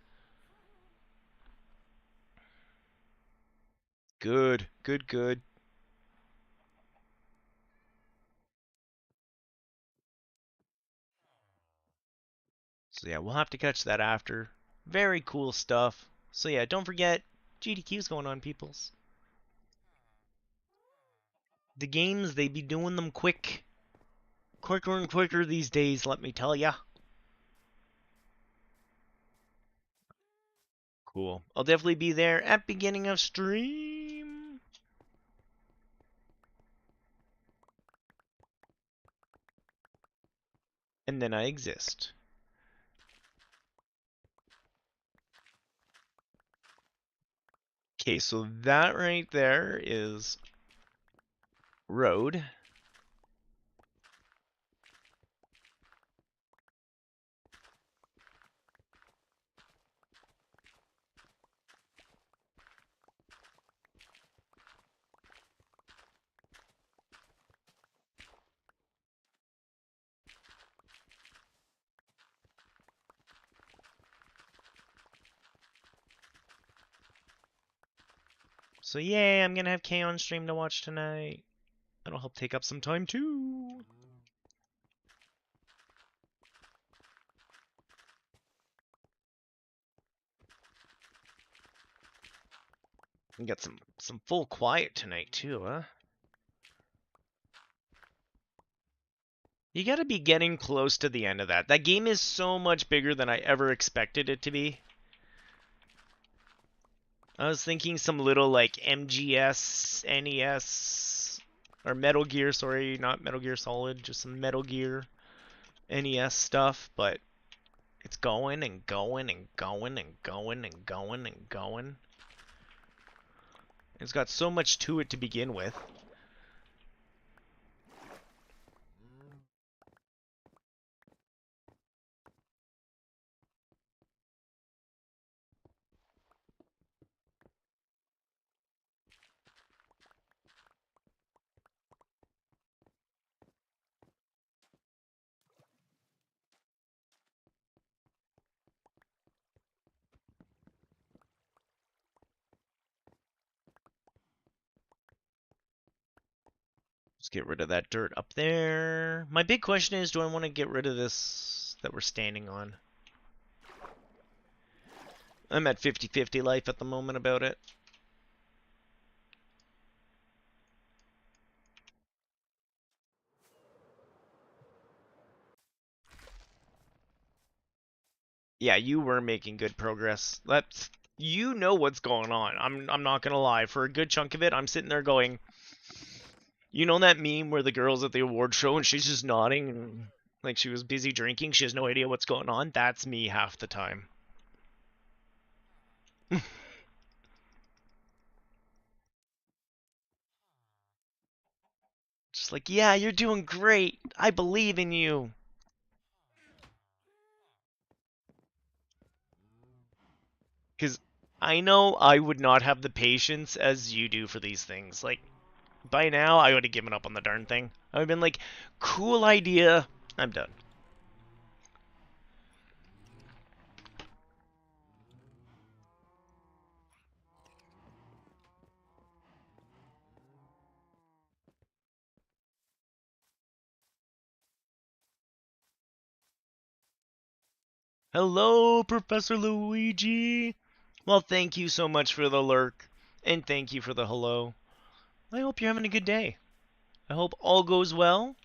Good, good, good. So yeah, we'll have to catch that after. Very cool stuff. So yeah, don't forget, GDQ's going on, peoples. The games, they be doing them quick. Quicker and quicker these days, let me tell ya. Cool. I'll definitely be there at beginning of stream. And then I exist. Okay, so that right there is road. So yay, I'm gonna have K on stream to watch tonight. That'll help take up some time too. We got some full quiet tonight too, huh? You gotta be getting close to the end of that. That game is so much bigger than I ever expected it to be. I was thinking some little like MGS, NES, or Metal Gear, sorry, not Metal Gear Solid, just some Metal Gear NES stuff, but it's going and going and going and going and going and going. It's got so much to it to begin with. Let's get rid of that dirt up there. My big question is, do I want to get rid of this that we're standing on? I'm at 50-50 life at the moment about it. Yeah, you were making good progress. You know what's going on. I'm not gonna lie. For a good chunk of it, I'm sitting there going, you know that meme where the girl's at the award show and she's just nodding and like she was busy drinking, she has no idea what's going on? That's me half the time. Just like, yeah, you're doing great. I believe in you. Because I know I would not have the patience as you do for these things. Like, by now, I would have given up on the darn thing. I would have been like, cool idea. I'm done. Hello, Professor Luigi. Well, thank you so much for the lurk. And thank you for the hello. I hope you're having a good day. I hope all goes well.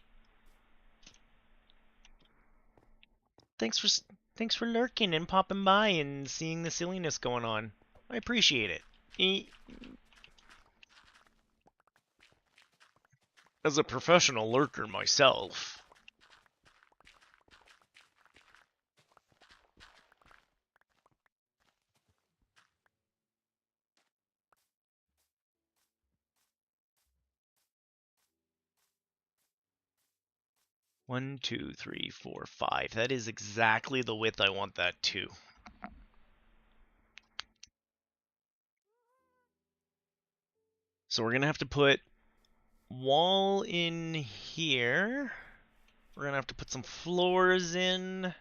Thanks for thanks for lurking and popping by and seeing the silliness going on. I appreciate it. As a professional lurker myself. 1, 2, 3, 4, 5. That is exactly the width I want that to. So we're going to have to put wall in here. We're going to have to put some floors in.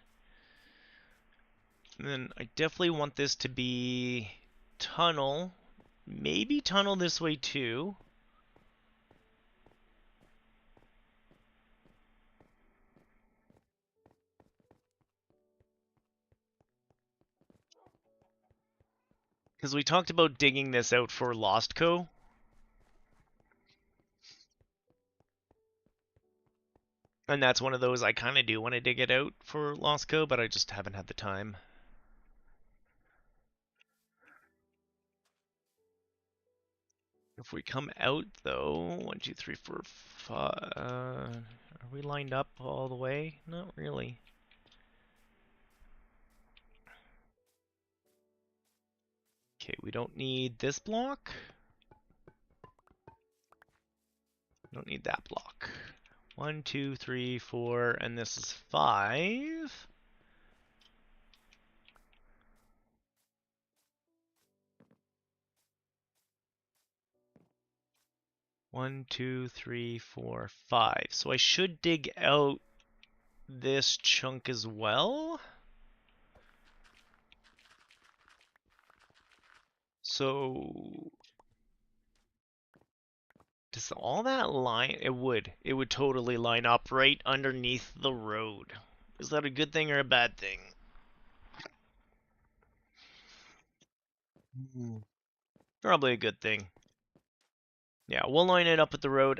And then I definitely want this to be tunnel. Maybe tunnel this way too. Because we talked about digging this out for Lost Co. And that's one of those I kind of do want to dig it out for Lost Co, but I just haven't had the time. If we come out though, 1, 2, 3, 4, 5. Are we lined up all the way? Not really. Okay, we don't need this block. Don't need that block. 1, 2, 3, 4, and this is 5. One, two, three, four, 5. So I should dig out this chunk as well. So does all that line? It would. It would totally line up right underneath the road. Is that a good thing or a bad thing? Probably a good thing. Yeah, we'll line it up with the road.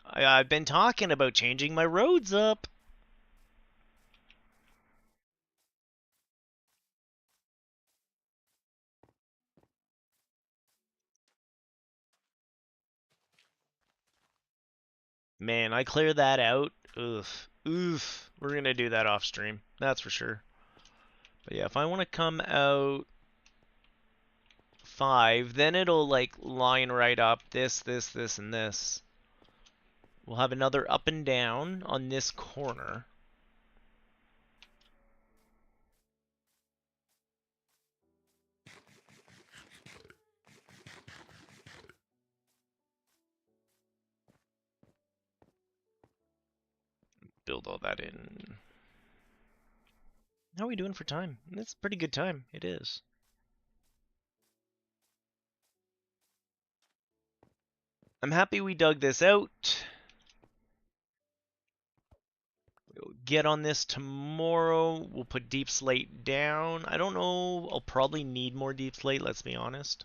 I've been talking about changing my roads up. Man, I clear that out. Oof. Oof. We're gonna do that off stream. That's for sure. But yeah, if I want to come out 5, then it'll like line right up this, this, and this. We'll have another up and down on this corner. Build all that in. How are we doing for time? It's pretty good time. It is. I'm happy we dug this out. We'll get on this tomorrow. We'll put deep slate down. I don't know. I'll probably need more deep slate, let's be honest.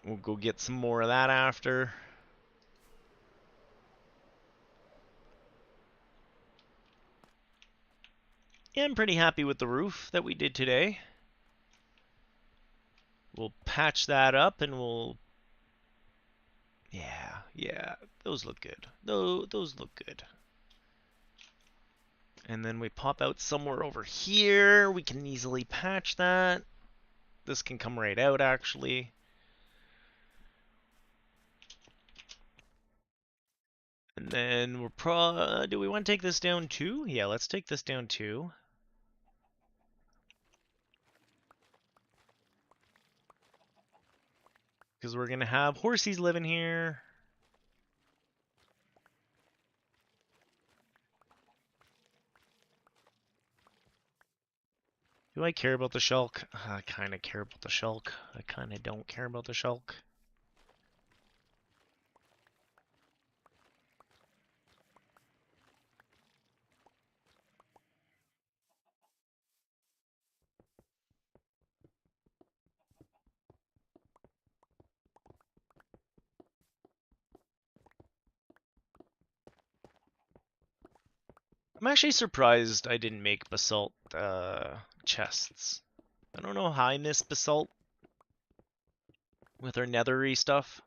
We'll go get some more of that after. Yeah, I'm pretty happy with the roof that we did today. We'll patch that up and we'll... Yeah, those look good. Those look good. And then we pop out somewhere over here. We can easily patch that. This can come right out, actually. And then we're do we want to take this down too? Yeah, let's take this down too. Because we're going to have horsies living here. Do I care about the shulk? I kind of care about the shulk. I kind of don't care about the shulk. I'm actually surprised I didn't make basalt chests. I don't know how I missed basalt with our nethery stuff.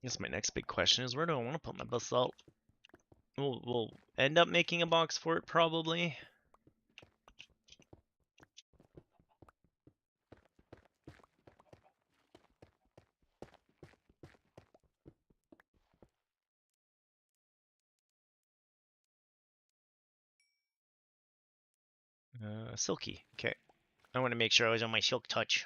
guess my next big question is, where do I want to put my basalt? We'll end up making a box for it, probably. Silky. Okay. I want to make sure I was on my silk touch.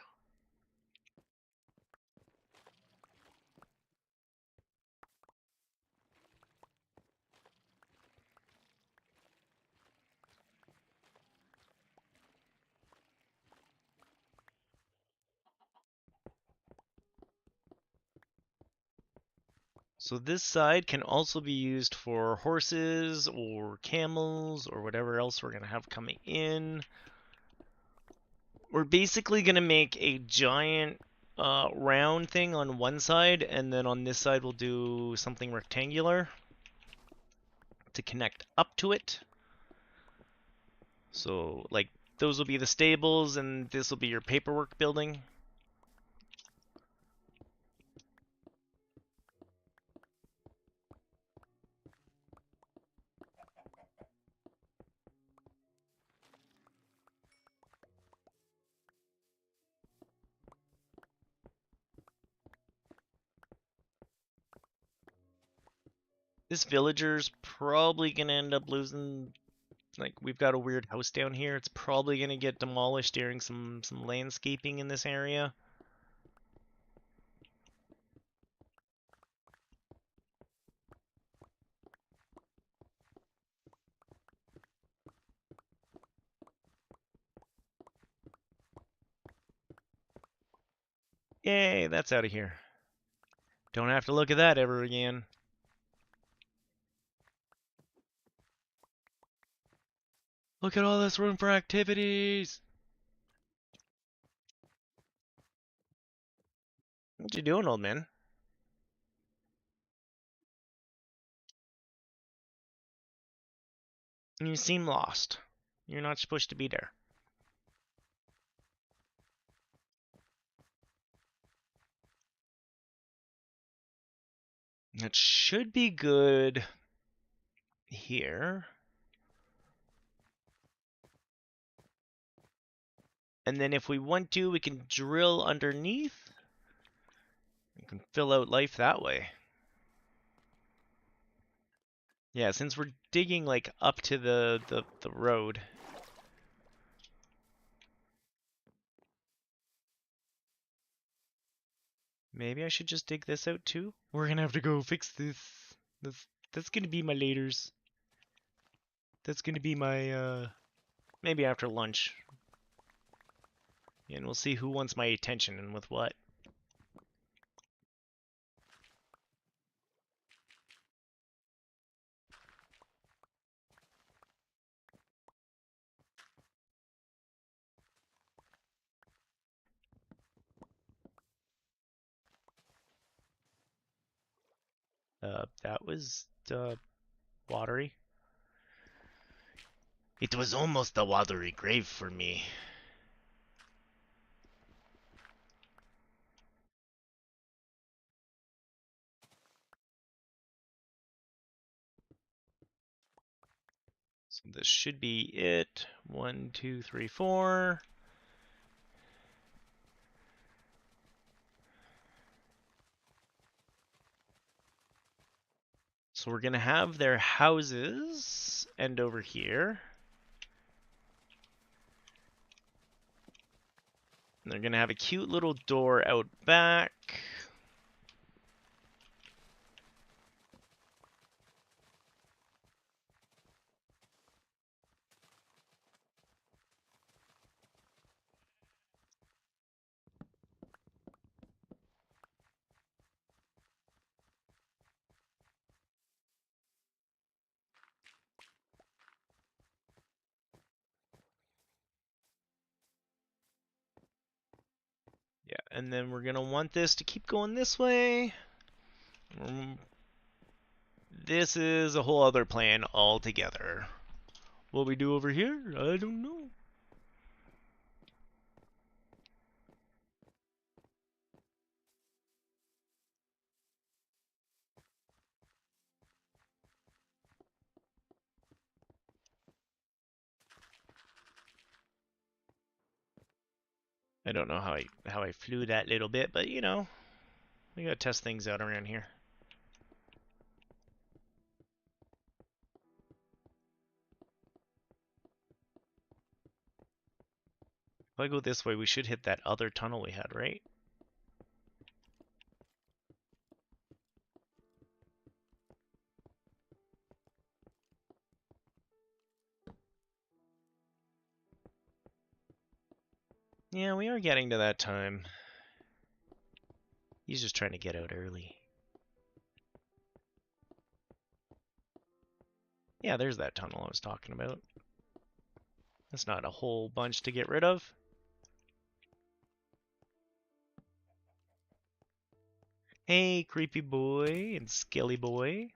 So this side can also be used for horses or camels or whatever else we're going to have coming in. We're basically going to make a giant round thing on one side, and then on this side we'll do something rectangular to connect up to it. So, like, those will be the stables, and this will be your paperwork building. This villager's probably going to end up losing. Like, we've got a weird house down here. It's probably going to get demolished during some landscaping in this area. Yay, that's out of here. Don't have to look at that ever again. Look at all this room for activities. What you doing, old man? You seem lost. You're not supposed to be there. It should be good here. And then if we want to, we can drill underneath. We can fill out life that way. Yeah, since we're digging like up to the road. Maybe I should just dig this out too? We're gonna have to go fix this. That's gonna be my laters. That's gonna be my maybe after lunch. And we'll see who wants my attention and with what. That was watery. It was almost a watery grave for me. So this should be it. 1, 2, 3, 4. So we're gonna have their houses end over here. And they're gonna have a cute little door out back. Yeah, and then we're gonna want this to keep going this way. This is a whole other plan altogether. What we do over here, I don't know. I don't know how I flew that little bit, but you know, we gotta test things out around here. If I go this way, we should hit that other tunnel we had, right? Yeah, we are getting to that time. He's just trying to get out early. Yeah, there's that tunnel I was talking about. That's not a whole bunch to get rid of. Hey, creepy boy and skelly boy.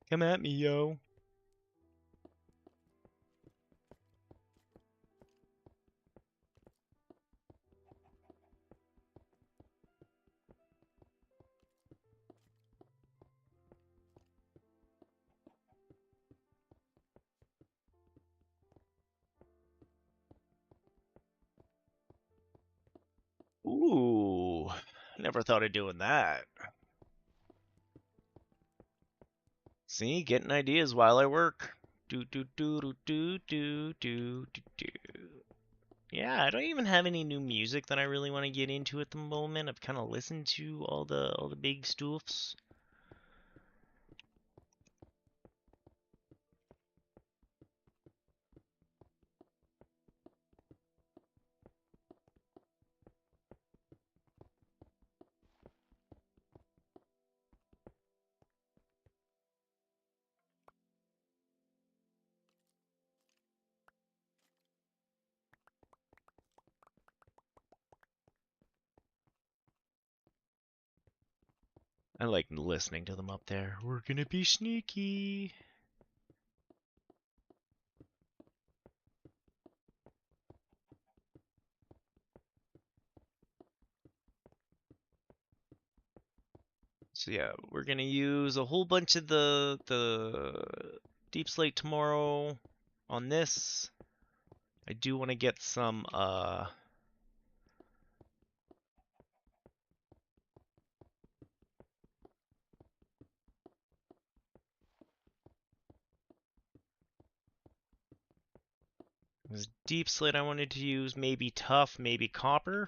Come at me, yo. Ooh, never thought of doing that. See, getting ideas while I work. Do do do do do do do do do. Yeah, I don't even have any new music that I really want to get into at the moment. I've kind of listened to all the big stuffs. I like listening to them up there. We're gonna be sneaky. So yeah, we're gonna use a whole bunch of the deep slate tomorrow on this. I do want to get some this deep slate I wanted to use, maybe tough, maybe copper.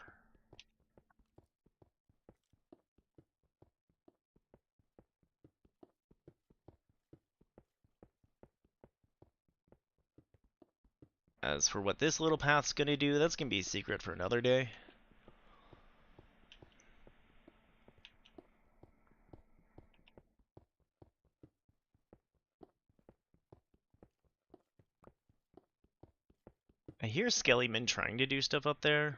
As for what this little path's gonna do, that's gonna be a secret for another day. I hear Skellyman trying to do stuff up there.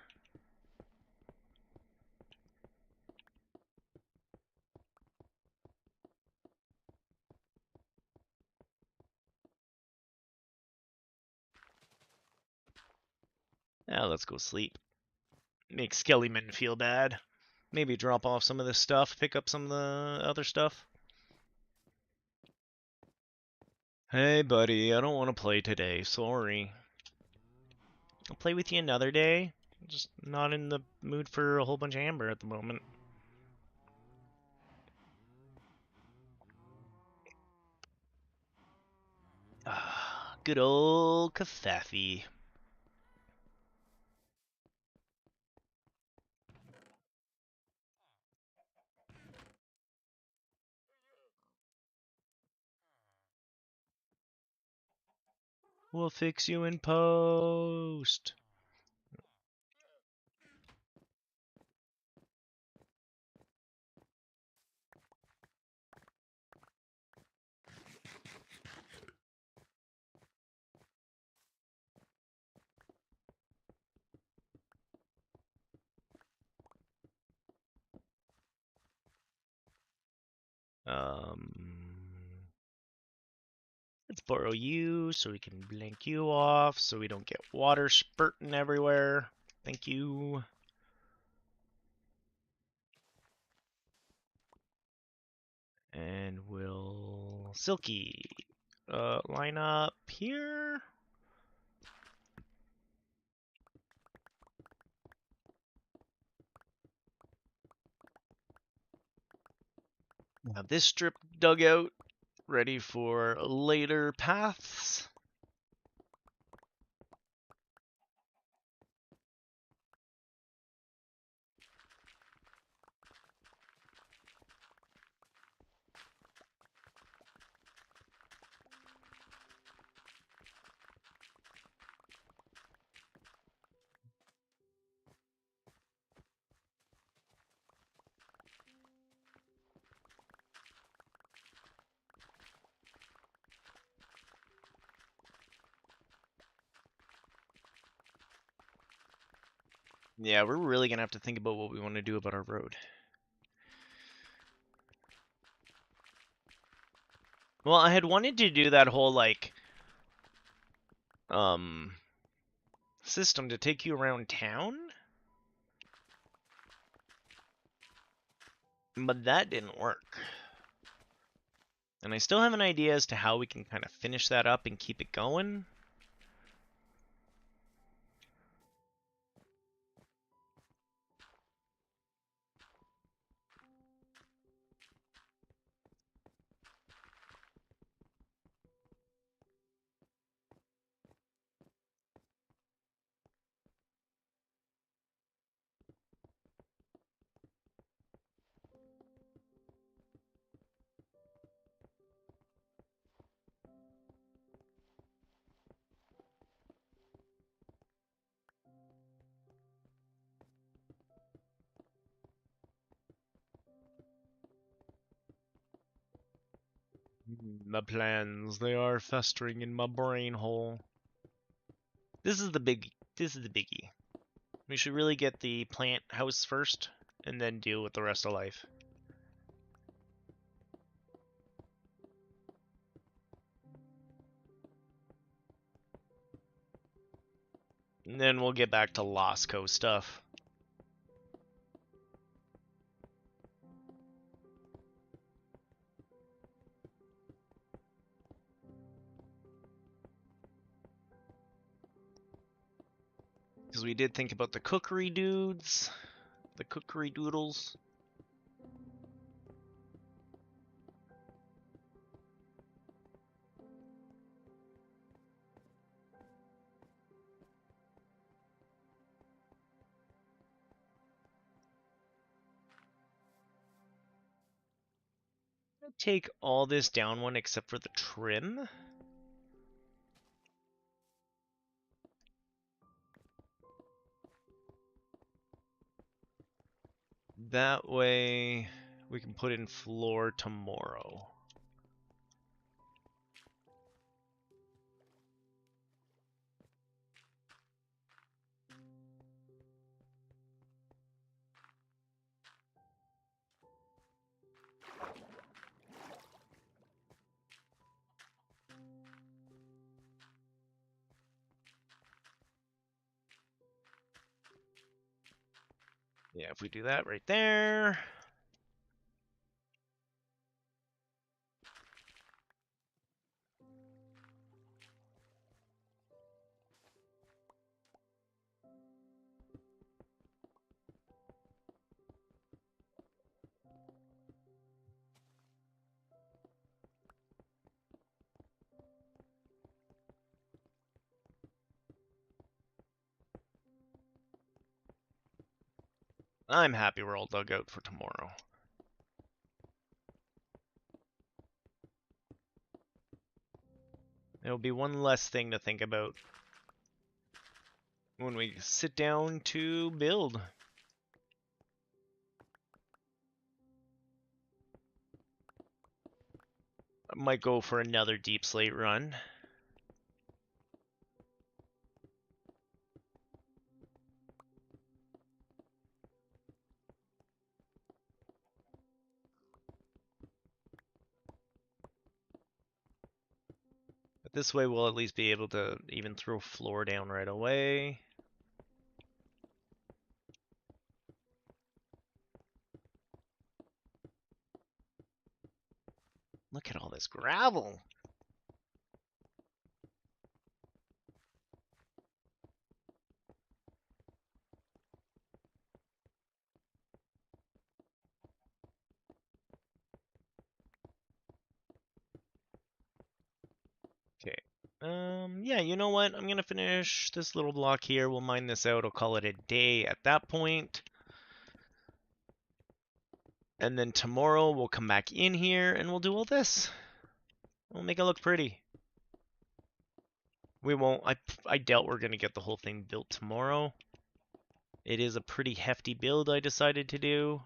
Now let's go sleep. Make Skellyman feel bad. Maybe drop off some of this stuff, pick up some of the other stuff. Hey buddy, I don't want to play today, sorry. I'll play with you another day. I'm just not in the mood for a whole bunch of amber at the moment. Ah, good old Covfefe. We'll fix you in post. Um, Let's borrow you so we can blank you off so we don't get water spurting everywhere. Thank you. And we'll Silky line up here. Have this strip dug out, ready for later paths. Yeah, we're really gonna have to think about what we want to do about our road. Well, I had wanted to do that whole like system to take you around town, but that didn't work. And I still have an idea as to how we can kind of finish that up and keep it going. My plans, they are festering in my brain hole. This is the biggie. We should really get the plant house first and then deal with the rest of life. And then we'll get back to Losco stuff. Because we did think about the cookery dudes, the cookery doodles. Take all this down one except for the trim. That way we can put in floor tomorrow. Yeah, if we do that right there. I'm happy we're all dug out for tomorrow. It'll be one less thing to think about when we sit down to build. I might go for another deep slate run. This way we'll at least be able to even throw floor down right away. Look at all this gravel. Okay. Yeah, you know what? I'm gonna finish this little block here. We'll mine this out. I'll call it a day at that point. And then tomorrow we'll come back in here and we'll do all this. We'll make it look pretty. We won't. I doubt we're gonna get the whole thing built tomorrow. It is a pretty hefty build I decided to do.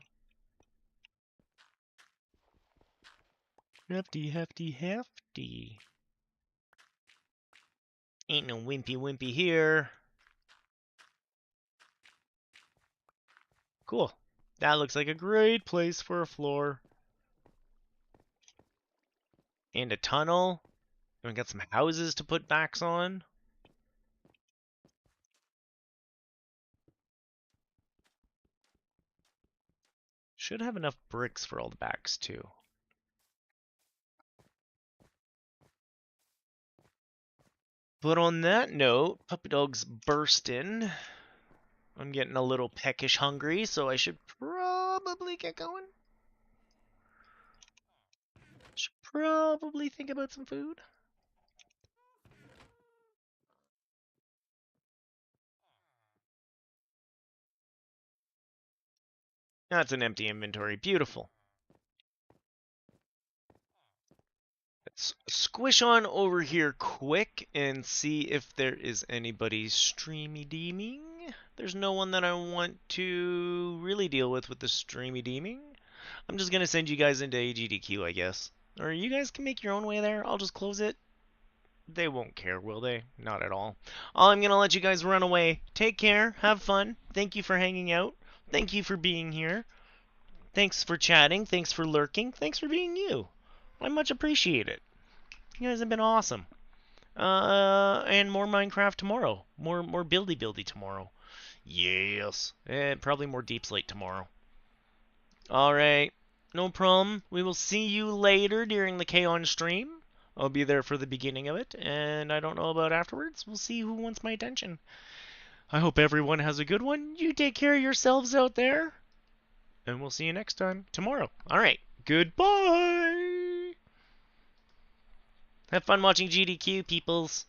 Hefty, hefty, hefty. Ain't no wimpy here. Cool. That looks like a great place for a floor. And a tunnel. And we got some houses to put backs on. Should have enough bricks for all the backs too. But on that note, puppy dog's bursting. I'm getting a little peckish hungry, so I should probably get going. Should probably think about some food. That's an empty inventory. Beautiful. Let's squish on over here quick and see if there is anybody streamy deeming. There's no one that I want to really deal with the streamy deeming. I'm just going to send you guys into AGDQ, I guess. Or you guys can make your own way there. I'll just close it. They won't care, will they? Not at all. I'm going to let you guys run away. Take care. Have fun. Thank you for hanging out. Thank you for being here. Thanks for chatting. Thanks for lurking. Thanks for being you. I much appreciate it. You guys have been awesome. And more Minecraft tomorrow. More buildy tomorrow. Yes. And probably more Deep Slate tomorrow. Alright. No problem. We will see you later during the K-On! Stream. I'll be there for the beginning of it, and I don't know about afterwards. We'll see who wants my attention. I hope everyone has a good one. You take care of yourselves out there. And we'll see you next time tomorrow. Alright. Goodbye. Have fun watching GDQ, peoples.